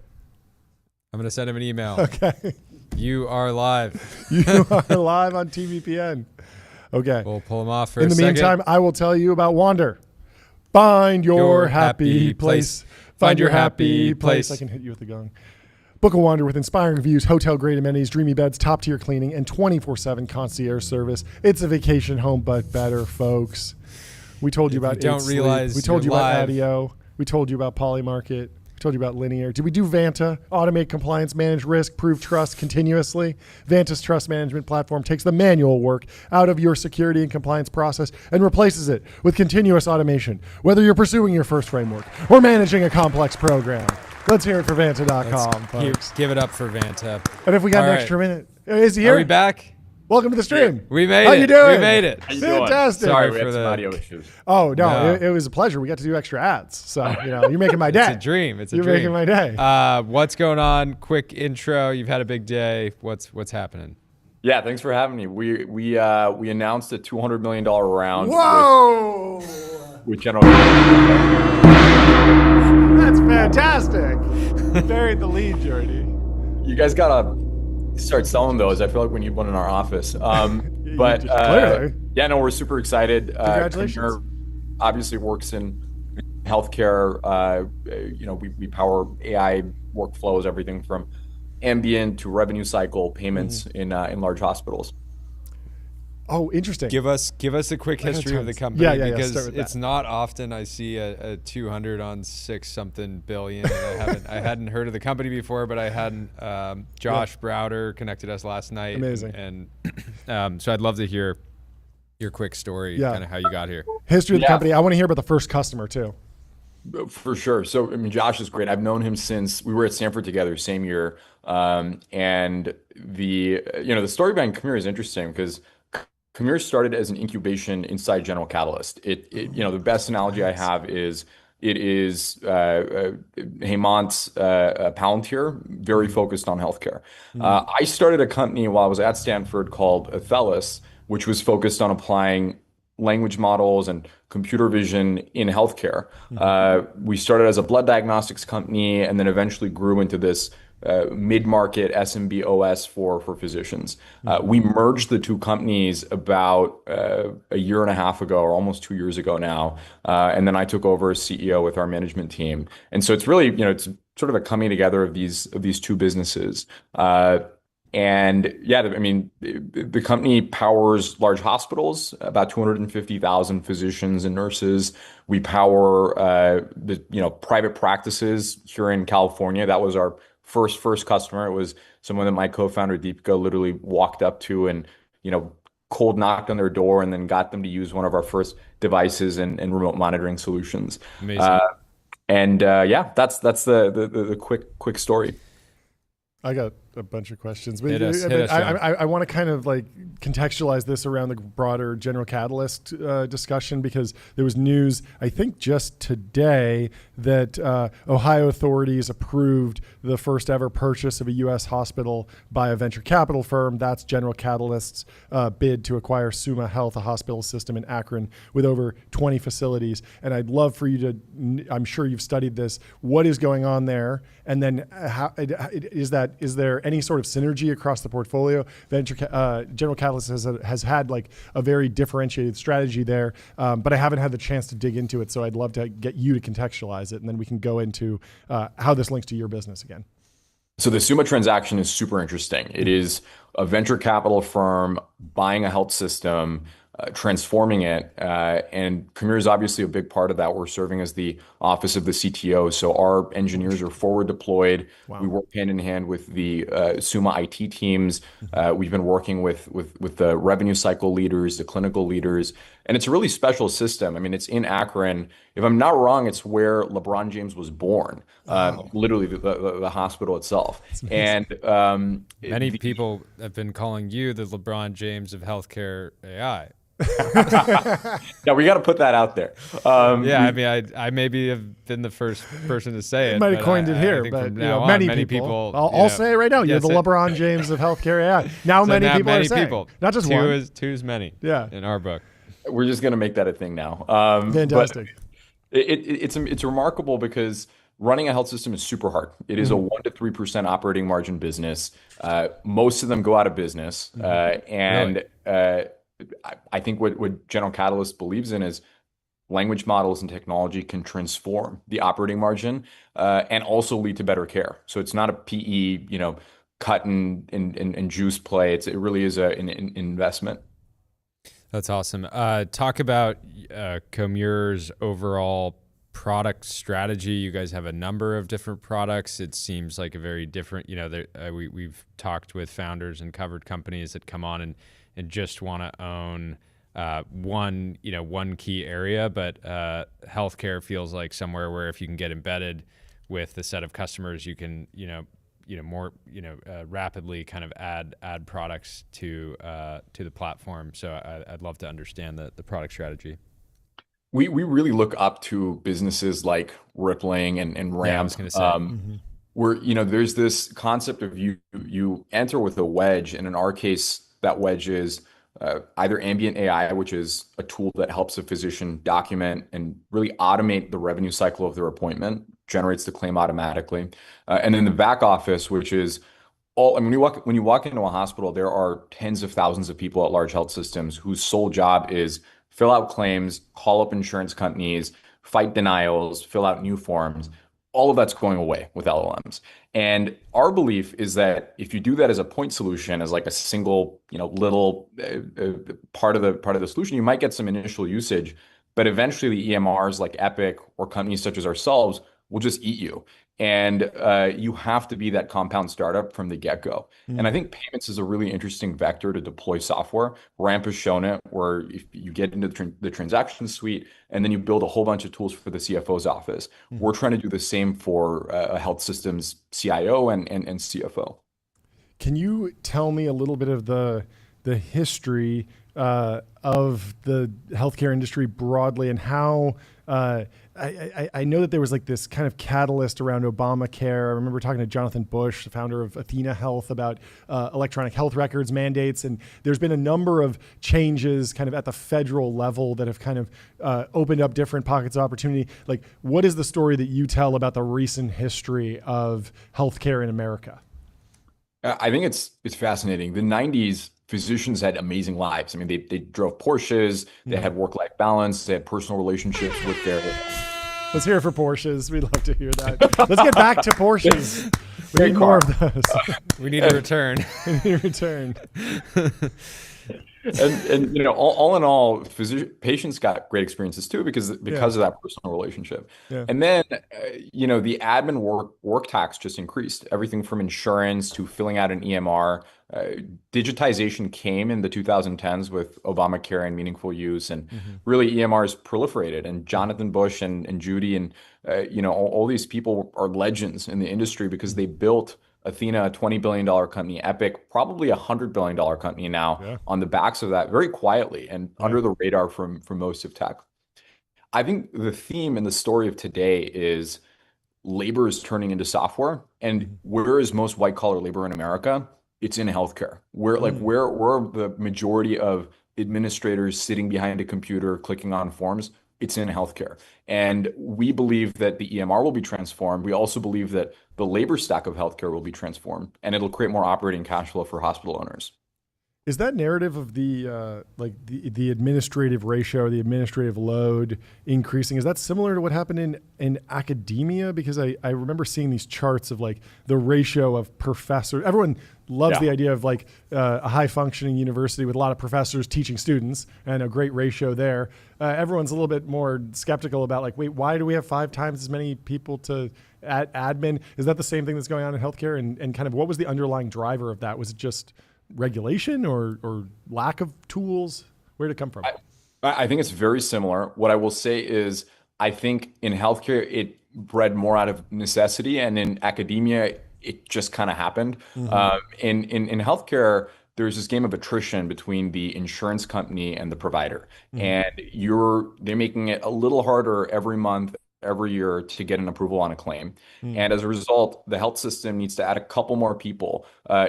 I'm going to send him an email. Okay. You are live. You are live on TBPN. Okay. We'll pull him off for a second. In the meantime, I will tell you about Wander. Find your happy place. Find your happy place. I can hit you with the gong. Book a Wander with inspiring views, hotel-grade amenities, dreamy beds, top-tier cleaning, and 24/7 concierge service. It's a vacation home, but better, folks. We told you about don't realize we told you you're about live. Addio. We told you about Polymarket. We told you about Linear. Did we do Vanta? Automate compliance, manage risk, prove trust continuously. Vanta's trust management platform takes the manual work out of your security and compliance process and replaces it with continuous automation, whether you're pursuing your first framework or managing a complex program. Let's hear it for Vanta.com, folks. Give it up for Vanta. And if we got an extra minute, is he here? Are we back? Welcome to the stream. We made it. How you doing? We made it. Fantastic. Sorry we for had some the audio issues. Oh, no. It was a pleasure. We got to do extra ads. So, you're making my day. It's a dream. It's a you're dream. You're making my day. What's going on? Quick intro. You've had a big day. What's happening? Yeah, thanks for having me. We announced a $200 million round. Whoa! With General. That's fantastic. Buried the lead, Jordy. You guys gotta start selling those. I feel like we need one in our office. But yeah, no, we're super excited. Congratulations. Commure obviously works in healthcare. We power AI workflows, everything from ambient to revenue cycle payments in large hospitals. Oh, interesting. Give us a quick history of the company, because it's not often I see a 200 on 6-something billion. I hadn't heard of the company before, but I hadn't. Josh Browder connected us last night. Amazing. And so I'd love to hear your quick story, kind of how you got here. History of the company. I want to hear about the first customer too. For sure. So, I mean, Josh is great. I've known him since we were at Stanford together, same year. And the story behind Commure is interesting because Commure started as an incubation inside General Catalyst. The best analogy I have is it is Hemont's Palantir, very focused on healthcare. I started a company while I was at Stanford called Athelas, which was focused on applying language models and computer vision in healthcare. We started as a blood diagnostics company and then eventually grew into this mid-market SMB OS for physicians. We merged the two companies about a year and a half ago, or almost 2 years ago now. And then I took over as CEO with our management team. And so it's really, it's sort of a coming together of these two businesses. And yeah, I mean, the company powers large hospitals, about 250,000 physicians and nurses. We power private practices here in California. That was our first customer. It was someone that my co-founder Deepika literally walked up to and cold knocked on their door and then got them to use one of our first devices and remote monitoring solutions. Amazing. That's the quick story. I got a bunch of questions, but Hit us, I want to kind of like contextualize this around the broader General Catalyst discussion, because there was news, I think just today, that Ohio authorities approved the first ever purchase of a U.S. hospital by a venture capital firm. That's General Catalyst's bid to acquire Summa Health, a hospital system in Akron with over 20 facilities. And I'd love for you to, I'm sure you've studied this, what is going on there? And then is there any sort of synergy across the portfolio? General Catalyst has had like a very differentiated strategy there, but I haven't had the chance to dig into it. So I'd love to get you to contextualize it, and then we can go into how this links to your business again. So the Summa transaction is super interesting. It is a venture capital firm buying a health system, transforming it, and Commure is obviously a big part of that. We're serving as the office of the CTO, so our engineers are forward deployed. Wow. We work hand in hand with the Summa IT teams. We've been working with the revenue cycle leaders, the clinical leaders, and it's a really special system. I mean, it's in Akron. If I'm not wrong, it's where LeBron James was born. Wow. Literally the hospital itself. And many people have been calling you the LeBron James of healthcare AI. Yeah, we got to put that out there. I mean, I maybe have been the first person to say it. Might have coined it here, but many people. I'll say it right now. You're the LeBron James of healthcare AI. Now many people are saying. Not just one. Two is many. Yeah. In our book, we're just gonna make that a thing now. Fantastic. It's remarkable because running a health system is super hard. It is a 1% to 3% operating margin business. Most of them go out of business, and I think what General Catalyst believes in is language models and technology can transform the operating margin and also lead to better care. So it's not a PE, cut and juice play. It really is an investment. That's awesome. Talk about Commure's overall product strategy. You guys have a number of different products. It seems like a very different, we've talked with founders and covered companies that come on and just want to own one key area, but healthcare feels like somewhere where if you can get embedded with the set of customers, you can, more rapidly kind of add products to the platform. So I'd love to understand the product strategy. We really look up to businesses like Rippling and Ramp. Yeah, I was going to say. Where there's this concept of you enter with a wedge, and in our case, that wedge is either ambient AI, which is a tool that helps a physician document and really automate the revenue cycle of their appointment, generates the claim automatically, and then the back office, which is when you walk into a hospital, there are tens of thousands of people at large health systems whose sole job is fill out claims, call up insurance companies, fight denials, fill out new forms. All of that's going away with LLMs. And our belief is that if you do that as a point solution, as like a single, little part of the solution, you might get some initial usage, but eventually the EMRs like Epic or companies such as ourselves will just eat you. And you have to be that compound startup from the get-go. And I think payments is a really interesting vector to deploy software. Ramp has shown it, where if you get into the transaction suite and then you build a whole bunch of tools for the CFO's office. We're trying to do the same for a health system's CIO and CFO. Can you tell me a little bit of the history of the healthcare industry broadly, and how I know that there was like this kind of catalyst around Obamacare. I remember talking to Jonathan Bush, the founder of Athena Health, about electronic health records mandates. And there's been a number of changes kind of at the federal level that have kind of opened up different pockets of opportunity. Like, what is the story that you tell about the recent history of healthcare in America? I think it's fascinating. The 90s, physicians had amazing lives. I mean, they drove Porsches, they had work-life balance, they had personal relationships with their... Let's hear it for Porsches. We'd love to hear that. Let's get back to Porsches. We need more of those. We need a return. We need a return. And all in all, patients got great experiences too because of that personal relationship. And then the admin work tax just increased. Everything from insurance to filling out an EMR. Digitization came in the 2010s with Obamacare and meaningful use, and really EMRs proliferated. And Jonathan Bush and Judy and all these people are legends in the industry because they built Athena, a $20 billion company, Epic, probably a $100 billion company now on the backs of that, very quietly and under the radar from most of tech. I think the theme and the story of today is labor is turning into software. And where is most white collar labor in America? It's in healthcare. Where the majority of administrators sitting behind a computer clicking on forms, it's in healthcare. And we believe that the EMR will be transformed. We also believe that the labor stack of healthcare will be transformed, and it'll create more operating cash flow for hospital owners. Is that narrative of the administrative ratio or the administrative load increasing? Is that similar to what happened in academia? Because I remember seeing these charts of like the ratio of professors. Everyone loves the idea of like a high functioning university with a lot of professors teaching students and a great ratio there. Everyone's a little bit more skeptical about like, wait, why do we have 5 times as many people to admin? Is that the same thing that's going on in healthcare? And kind of what was the underlying driver of that? Was it just regulation or lack of tools? Where did it come from? I think it's very similar. What I will say is I think in healthcare, it bred more out of necessity, and in academia, it just kind of happened. In healthcare, there's this game of attrition between the insurance company and the provider. And they're making it a little harder every month, every year to get an approval on a claim. And as a result, the health system needs to add a couple more people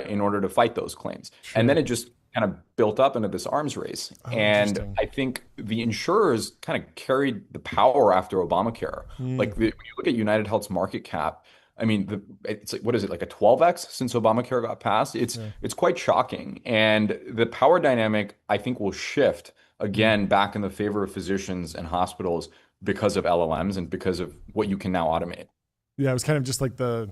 in order to fight those claims. And then it just kind of built up into this arms race. And I think the insurers kind of carried the power after Obamacare. Like when you look at United Health's market cap, I mean, it's like, what is it, like a 12x since Obamacare got passed? It's quite shocking. And the power dynamic, I think, will shift again back in the favor of physicians and hospitals because of LLMs and because of what you can now automate. Yeah, it was kind of just like the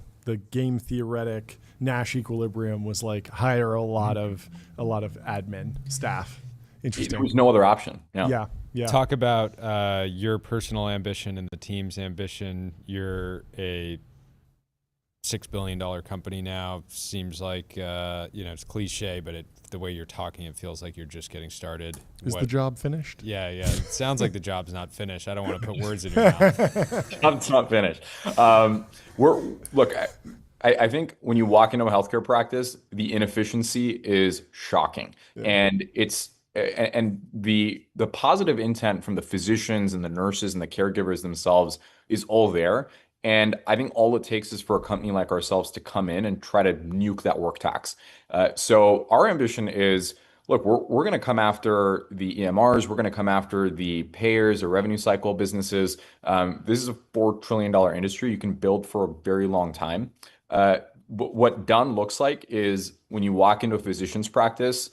game theoretic Nash equilibrium was like hire a lot of admin staff. Interesting. There was no other option. Yeah. Talk about your personal ambition and the team's ambition. You're a $6 billion company now. Seems like it's cliche, but the way you're talking, it feels like you're just getting started. Is the job finished? Yeah. It sounds like the job's not finished. I don't want to put words in your mouth. It's not finished. I think when you walk into a healthcare practice, the inefficiency is shocking, and the positive intent from the physicians and the nurses and the caregivers themselves is all there. And I think all it takes is for a company like ourselves to come in and try to nuke that work tax. So our ambition is, look, we're going to come after the EMRs. We're going to come after the payers or revenue cycle businesses. This is a $4 trillion industry you can build for a very long time. But what done looks like is when you walk into a physician's practice,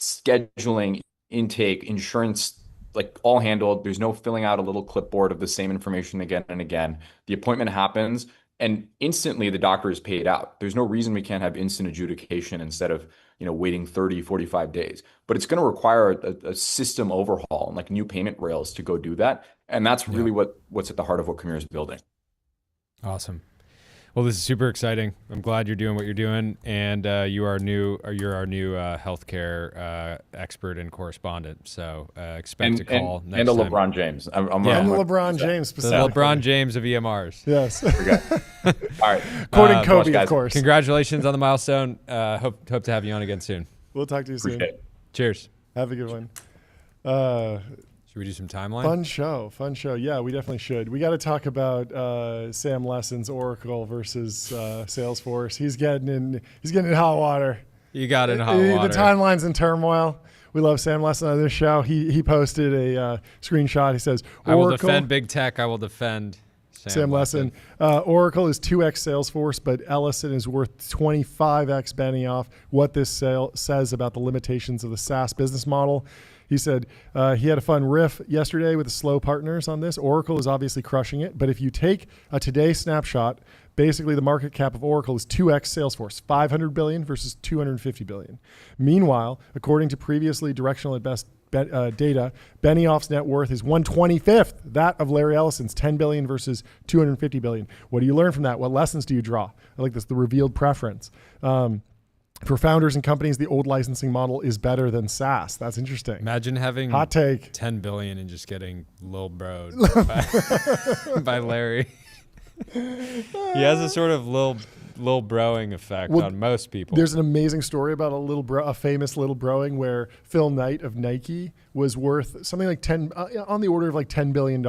scheduling, intake, insurance, like all handled. There's no filling out a little clipboard of the same information again and again. The appointment happens and instantly the doctor is paid out. There's no reason we can't have instant adjudication instead of waiting 30, 45 days. But it's going to require a system overhaul and like new payment rails to go do that. And that's really what's at the heart of what Commure is building. Awesome. Well, this is super exciting. I'm glad you're doing what you're doing, and you're our new healthcare expert and correspondent. So expect a call next and a time. LeBron James. I'm LeBron James specifically. The LeBron James of EMRs. Yes. All right. Quoting Kobe, of course. Congratulations on the milestone. Hope to have you on again soon. We'll talk to you soon. Cheers. Have a good one. Should we do some timeline? Fun show. Yeah, we definitely should. We got to talk about Sam Lesson's Oracle versus Salesforce. He's getting in hot water. You got in hot water. The timeline's in turmoil. We love Sam Lesson on this show. He posted a screenshot. He says, Oracle, I will defend big tech. I will defend Sam Lesson. Oracle is 2x Salesforce, but Ellison is worth 25x Benioff. What this says about the limitations of the SaaS business model. He said he had a fun riff yesterday with the slow partners on this. Oracle is obviously crushing it, but if you take a today snapshot, basically the market cap of Oracle is 2x Salesforce, 500 billion versus 250 billion. Meanwhile, according to previously directional at best data, Benioff's net worth is 1/25th that of Larry Ellison's, 10 billion versus 250 billion. What do you learn from that? What lessons do you draw? I like this, the revealed preference. For founders and companies, the old licensing model is better than SaaS. That's interesting. Imagine having hot take 10 billion and just getting Lil Broed by Larry. He has a sort of Lil Broing effect on most people. There's an amazing story about a famous Little Broing where Phil Knight of Nike was worth something like on the order of like $10 billion.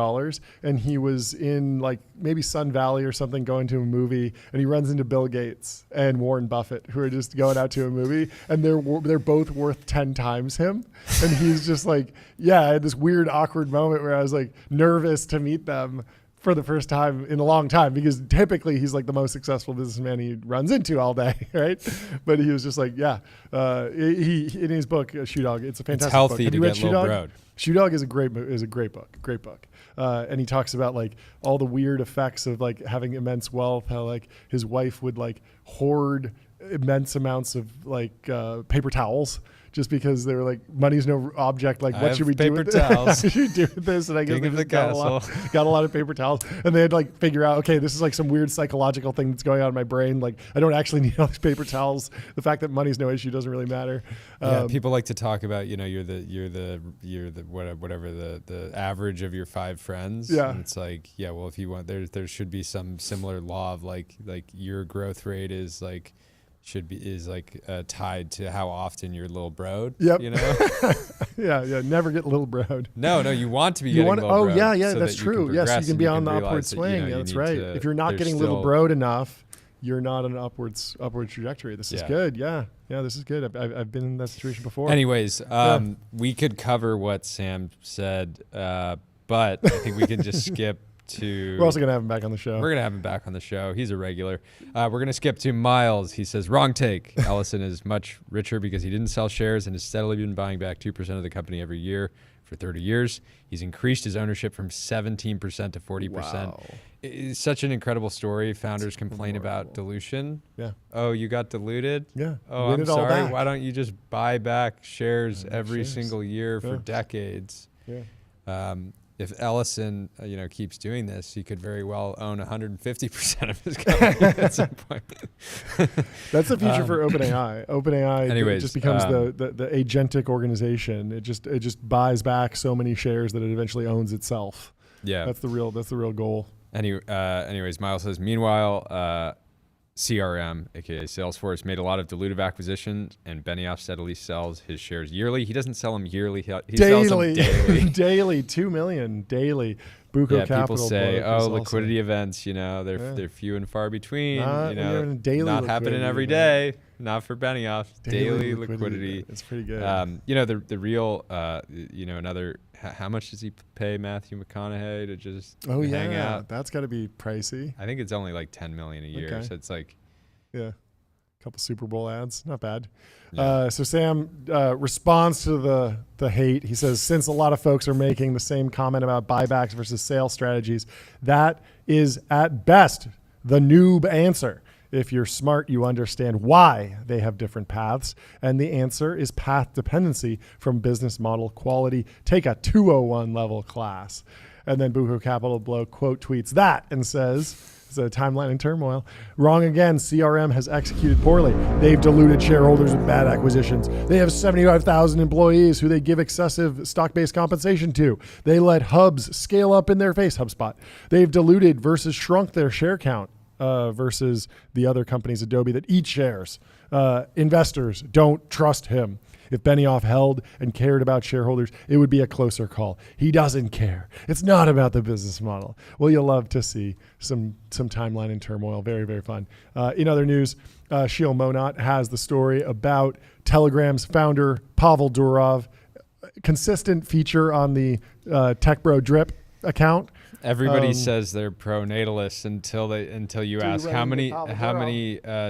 And he was in like maybe Sun Valley or something going to a movie, and he runs into Bill Gates and Warren Buffett, who are just going out to a movie, and they're both worth 10 times him. And he's just like, I had this weird awkward moment where I was like nervous to meet them for the first time in a long time, because typically he's like the most successful businessman he runs into all day, right? But he was just like, he in his book Shoe Dog, it's a fantastic it's healthy book. Have to you read get Shoe Lil Dog? Broed. Shoe Dog is a great book. And he talks about like all the weird effects of like having immense wealth, how like his wife would like hoard immense amounts of like paper towels, just because they were like, money's no object. Like, what should we do with towels. What should we do with this? And I guess King they of the got a lot of paper towels. And they had to like figure out, okay, this is like some weird psychological thing that's going on in my brain. Like, I don't actually need all these paper towels. The fact that money's no issue doesn't really matter. People like to talk about, you're the whatever the average of your 5 friends. Yeah. And it's like, well, if you want, there should be some similar law of like your growth rate is like, tied to how often you're Lil Broed. Yep. Yeah, never get Lil Broed. No, you want to be getting Lil Broed. So that's true. Yes, you can be on the upward swing. That's right. If you're not getting Lil Broed enough, you're not on an upward trajectory. This is good. Yeah, this is good. I've been in that situation before. Anyways, we could cover what Sam said, but I think we can just skip to... We're also going to have him back on the show. We're going to have him back on the show. He's a regular. We're going to skip to Miles. He says, wrong take. Ellison is much richer because he didn't sell shares and has steadily been buying back 2% of the company every year for 30 years. He's increased his ownership from 17% to 40%. Wow. It's such an incredible story. Founders complain about dilution. Yeah. Oh, you got diluted? Yeah. Oh, I'm sorry. Why don't you just buy back shares every single year for decades? Yeah. if Ellison, keeps doing this, he could very well own 150% of his company at some point. That's the future for OpenAI. OpenAI anyways, just becomes the agentic organization. It just buys back so many shares that it eventually owns itself. Yeah, that's the real goal. Anyways, Miles says, meanwhile, CRM, aka Salesforce, made a lot of dilutive acquisitions, and Benioff steadily sells his shares yearly. He doesn't sell them yearly; he sells them daily. Daily, 2 million daily. Buco Capital. People say, liquidity events, they're few and far between. Not happening every day. Not for Benioff. Daily liquidity. It's pretty good. The real, another. How much does he pay Matthew McConaughey to just hang out? That's got to be pricey. I think it's only like $10 million a year. Okay. So it's like, a couple Super Bowl ads, not bad. Yeah. So Sam responds to the hate. He says, since a lot of folks are making the same comment about buybacks versus sales strategies, that is at best the noob answer. If you're smart, you understand why they have different paths. And the answer is path dependency from business model quality. Take a 201 level class. And then Buco Capital Blow quote tweets that and says, it's a timeline in turmoil. Wrong again. CRM has executed poorly. They've diluted shareholders with bad acquisitions. They have 75,000 employees who they give excessive stock-based compensation to. They let hubs scale up in their face, HubSpot. They've diluted versus shrunk their share count. Versus the other companies, Adobe, that eat shares. Investors don't trust him. If Benioff held and cared about shareholders, it would be a closer call. He doesn't care. It's not about the business model. Well, you'll love to see some timeline in turmoil. Very, very fun. In other news, Sheel Monat has the story about Telegram's founder, Pavel Durov, consistent feature on the Tech Bro Drip account. Everybody says they're pro-natalists until you ask how many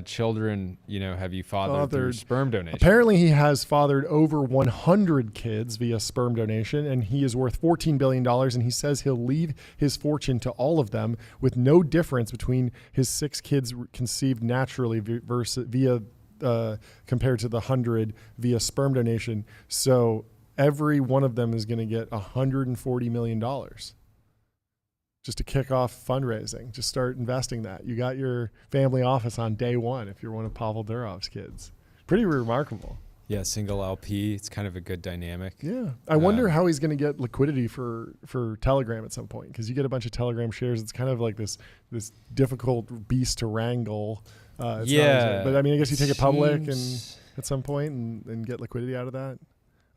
children have you fathered through sperm donation. Apparently, he has fathered over 100 kids via sperm donation, and he is worth $14 billion. And he says he'll leave his fortune to all of them, with no difference between his 6 kids conceived naturally compared to the 100 via sperm donation. So every one of them is going to get $140 million. Just to kick off fundraising, just start investing that. You got your family office on day one if you're one of Pavel Durov's kids. Pretty remarkable. Yeah, single LP. It's kind of a good dynamic. Yeah. I wonder how he's going to get liquidity for Telegram at some point, because you get a bunch of Telegram shares. It's kind of like this difficult beast to wrangle. But I mean, I guess you take it public and at some point and get liquidity out of that.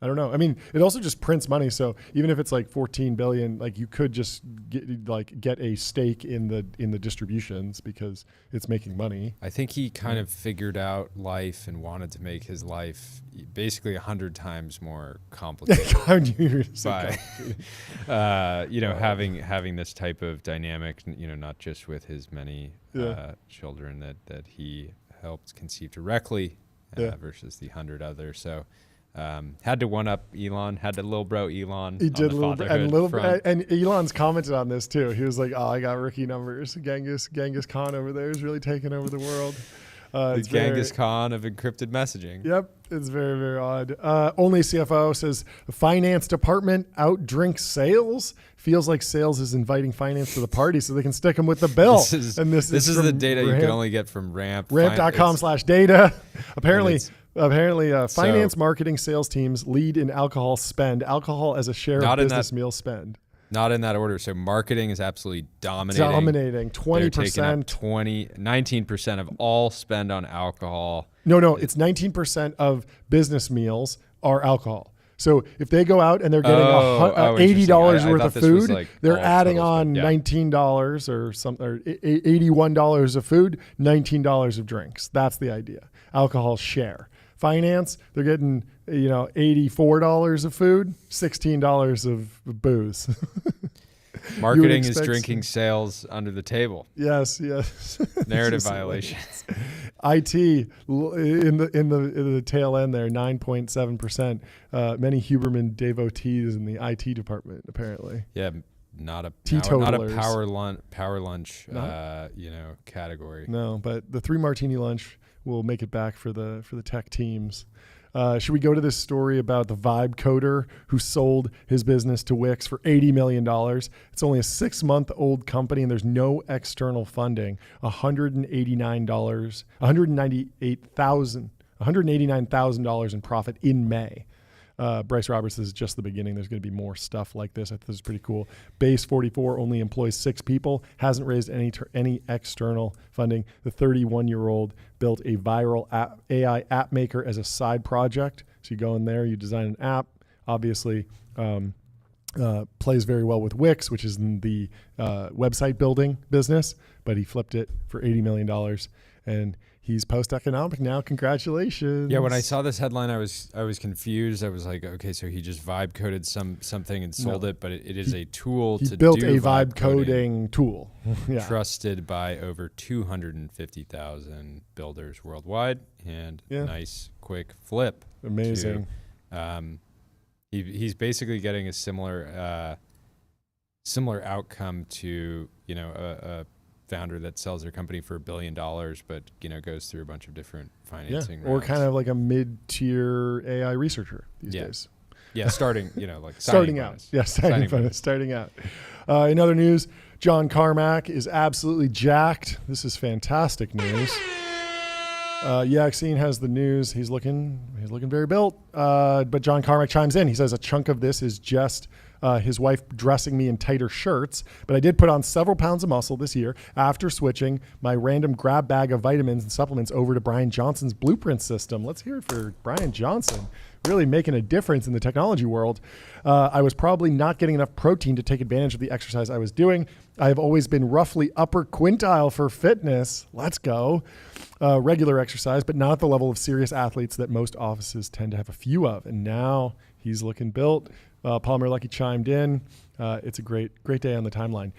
I don't know. I mean, it also just prints money. So even if it's like 14 billion, like you could just get a stake in the distributions because it's making money. I think he kind of figured out life and wanted to make his life basically 100 times more complicated by having this type of dynamic, not just with his many children that he helped conceive directly versus the 100 others. So had to one up Elon, had to little bro Elon. He did and Elon's commented on this too. He was like, "Oh, I got rookie numbers. Genghis Khan over there is really taking over the world." The Genghis Khan of encrypted messaging. Yep, it's very, very odd. Only CFO says the finance department outdrinks sales. Feels like sales is inviting finance to the party so they can stick them with the bill. This is the data you can only get from Ramp. Ramp.com/data. Apparently, finance, marketing, sales teams lead in alcohol spend. Alcohol as a share of business meal spend. Not in that order. So marketing is absolutely dominating. 20%. 19% of all spend on alcohol. No, it's 19% of business meals are alcohol. So if they go out and they're getting $80 worth of food, they're adding on $19 or something, or $81 of food, $19 of drinks. That's the idea. Alcohol share. Finance, they're getting $84 of food, $16 of booze. Marketing is drinking sales under the table. Yes. Narrative violations. IT in the tail end there, 9.7%. Many Huberman devotees in the IT department, apparently. Yeah, not a power lunch category. No, but the 3 martini lunch will make it back for the tech teams. Should we go to this story about the vibe coder who sold his business to Wix for $80 million? It's only a 6-month-old company and there's no external funding. $189,000 in profit in May. Bryce Roberts, this is just the beginning. There's going to be more stuff like this. I think this is pretty cool. Base 44 only employs 6 people, hasn't raised any external funding. The 31-year-old built a viral AI app maker as a side project. So you go in there, you design an app, obviously plays very well with Wix, which is in the website building business, but he flipped it for $80 million. And he's post-economic now. Congratulations. Yeah, when I saw this headline, I was confused. I was like, okay, so he just vibe coded something and sold it, but it is a tool to built do a vibe coding tool. Yeah. Trusted by over 250,000 builders worldwide, and nice quick flip. Amazing. He's basically getting a similar outcome to a founder that sells their company for $1 billion, but goes through a bunch of different financing or rounds. kind of like a mid-tier AI researcher these days. Yeah, starting like starting out. bonus. Yeah, starting out. In other news, John Carmack is absolutely jacked. This is fantastic news. Yaxine has the news. He's looking very built. But John Carmack chimes in. He says a chunk of this is just his wife dressing me in tighter shirts, but I did put on several pounds of muscle this year after switching my random grab bag of vitamins and supplements over to Brian Johnson's Blueprint system. Let's hear it for Brian Johnson, really making a difference in the technology world. I was probably not getting enough protein to take advantage of the exercise I was doing. I have always been roughly upper quintile for fitness. Let's go. Regular exercise, but not at the level of serious athletes that most offices tend to have a few of. And now he's looking built. Palmer Lucky chimed in. It's a great day on the timeline.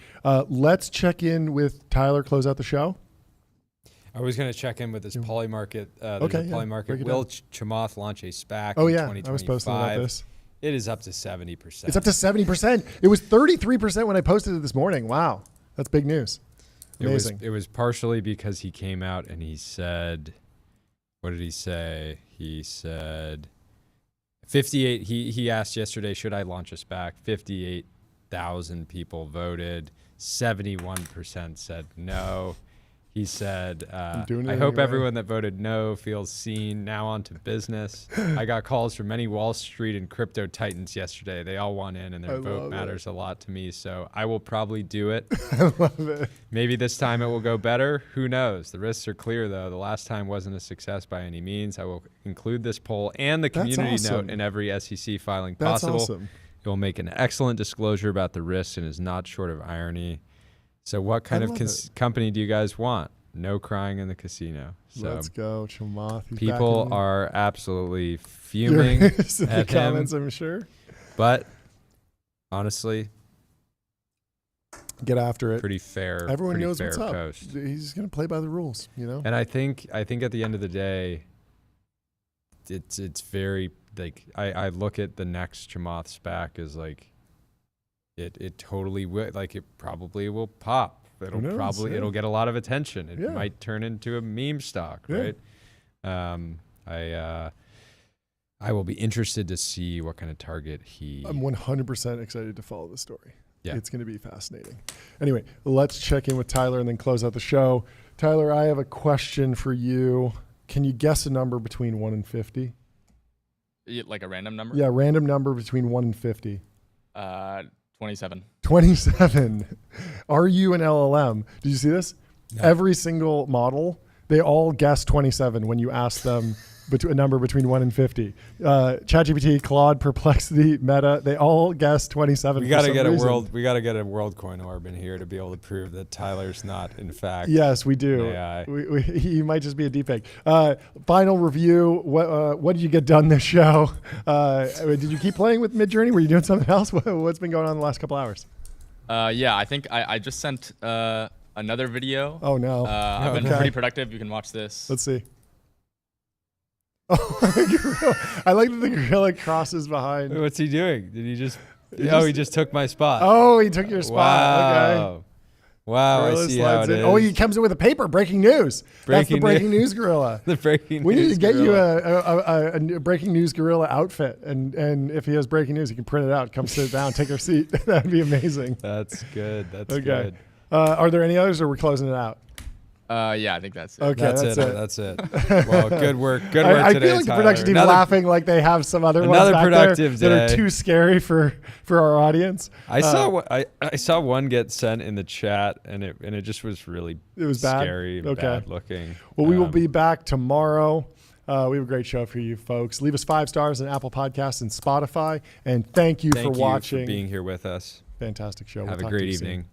Let's check in with Tyler, close out the show. I was going to check in with this Polymarket. Polymarket. Will Chamath launch a SPAC in 2025? I was posting about this. It is up to 70%. It's up to 70%. It was 33% when I posted it this morning. Wow. That's big news. Amazing. It was partially because he came out and he said, what did he say? He said 58. He asked yesterday, should I launch a SPAC? 58,000 people voted. 71% said no. He said, I hope everyone that voted no feels seen. Now on to business. I got calls from many Wall Street and crypto titans yesterday. They all want in, and their vote matters a lot to me, so I will probably do it. I love it. Maybe this time it will go better. Who knows? The risks are clear, though. The last time wasn't a success by any means. I will include this poll and the community note in every SEC filing possible. Awesome. It will make an excellent disclosure about the risks and is not short of irony. So what kind of company do you guys want? No crying in the casino. So let's go, Chamath. People are absolutely fuming at the comments, I'm sure. But honestly, get after it. Pretty fair. Everyone knows fair what's up. Post. He's going to play by the rules, And I think at the end of the day, it's very like I look at the next Chamath SPAC as like it totally will, like it probably will pop. It'll get a lot of attention. It might turn into a meme stock, right? I will be interested to see what kind of target I'm 100% excited to follow the story. Yeah, it's going to be fascinating. Anyway, let's check in with Tyler and then close out the show. Tyler, I have a question for you. Can you guess a number between 1 and 50? Like a random number? Yeah, random number between 1 and 50. 27. 27. Are you an LLM? Did you see this? No. Every single model, they all guess 27 when you ask them a number between 1 and 50. ChatGPT, Claude, Perplexity, Meta, they all guess 27. We got to get a world coin orb in here to be able to prove that Tyler's not, in fact. Yes, we do. AI. He might just be a deepfake. Final review. What did you get done this show? Did you keep playing with Midjourney? Were you doing something else? What's been going on the last couple hours? Yeah, I think I just sent another video. Oh no. I've been pretty productive. You can watch this. Let's see. Oh, I like that the gorilla crosses behind. What's he doing? Did he just? He just took my spot. Oh, he took your spot. Wow. Okay. Wow, I see how it is. Oh, he comes in with a paper. Breaking news. That's the breaking news gorilla. The breaking We news need to get gorilla. you a breaking news gorilla outfit, and if he has breaking news, you can print it out. Come sit down, take your seat. That'd be amazing. That's good. That's okay. good. Are there any others, or we're closing it out? Yeah, I think that's it. Okay, that's it. Well, good work. Good work I today, feel like the Tyler. production team's laughing like they have some other ones back productive there that day. are too scary for our audience. I saw one get sent in the chat, and it just was really scary and bad looking. Well, we will be back tomorrow. We have a great show for you folks. Leave us 5 stars on Apple Podcasts and Spotify, and thank you for watching. For being here with us. Fantastic show. Have a great evening.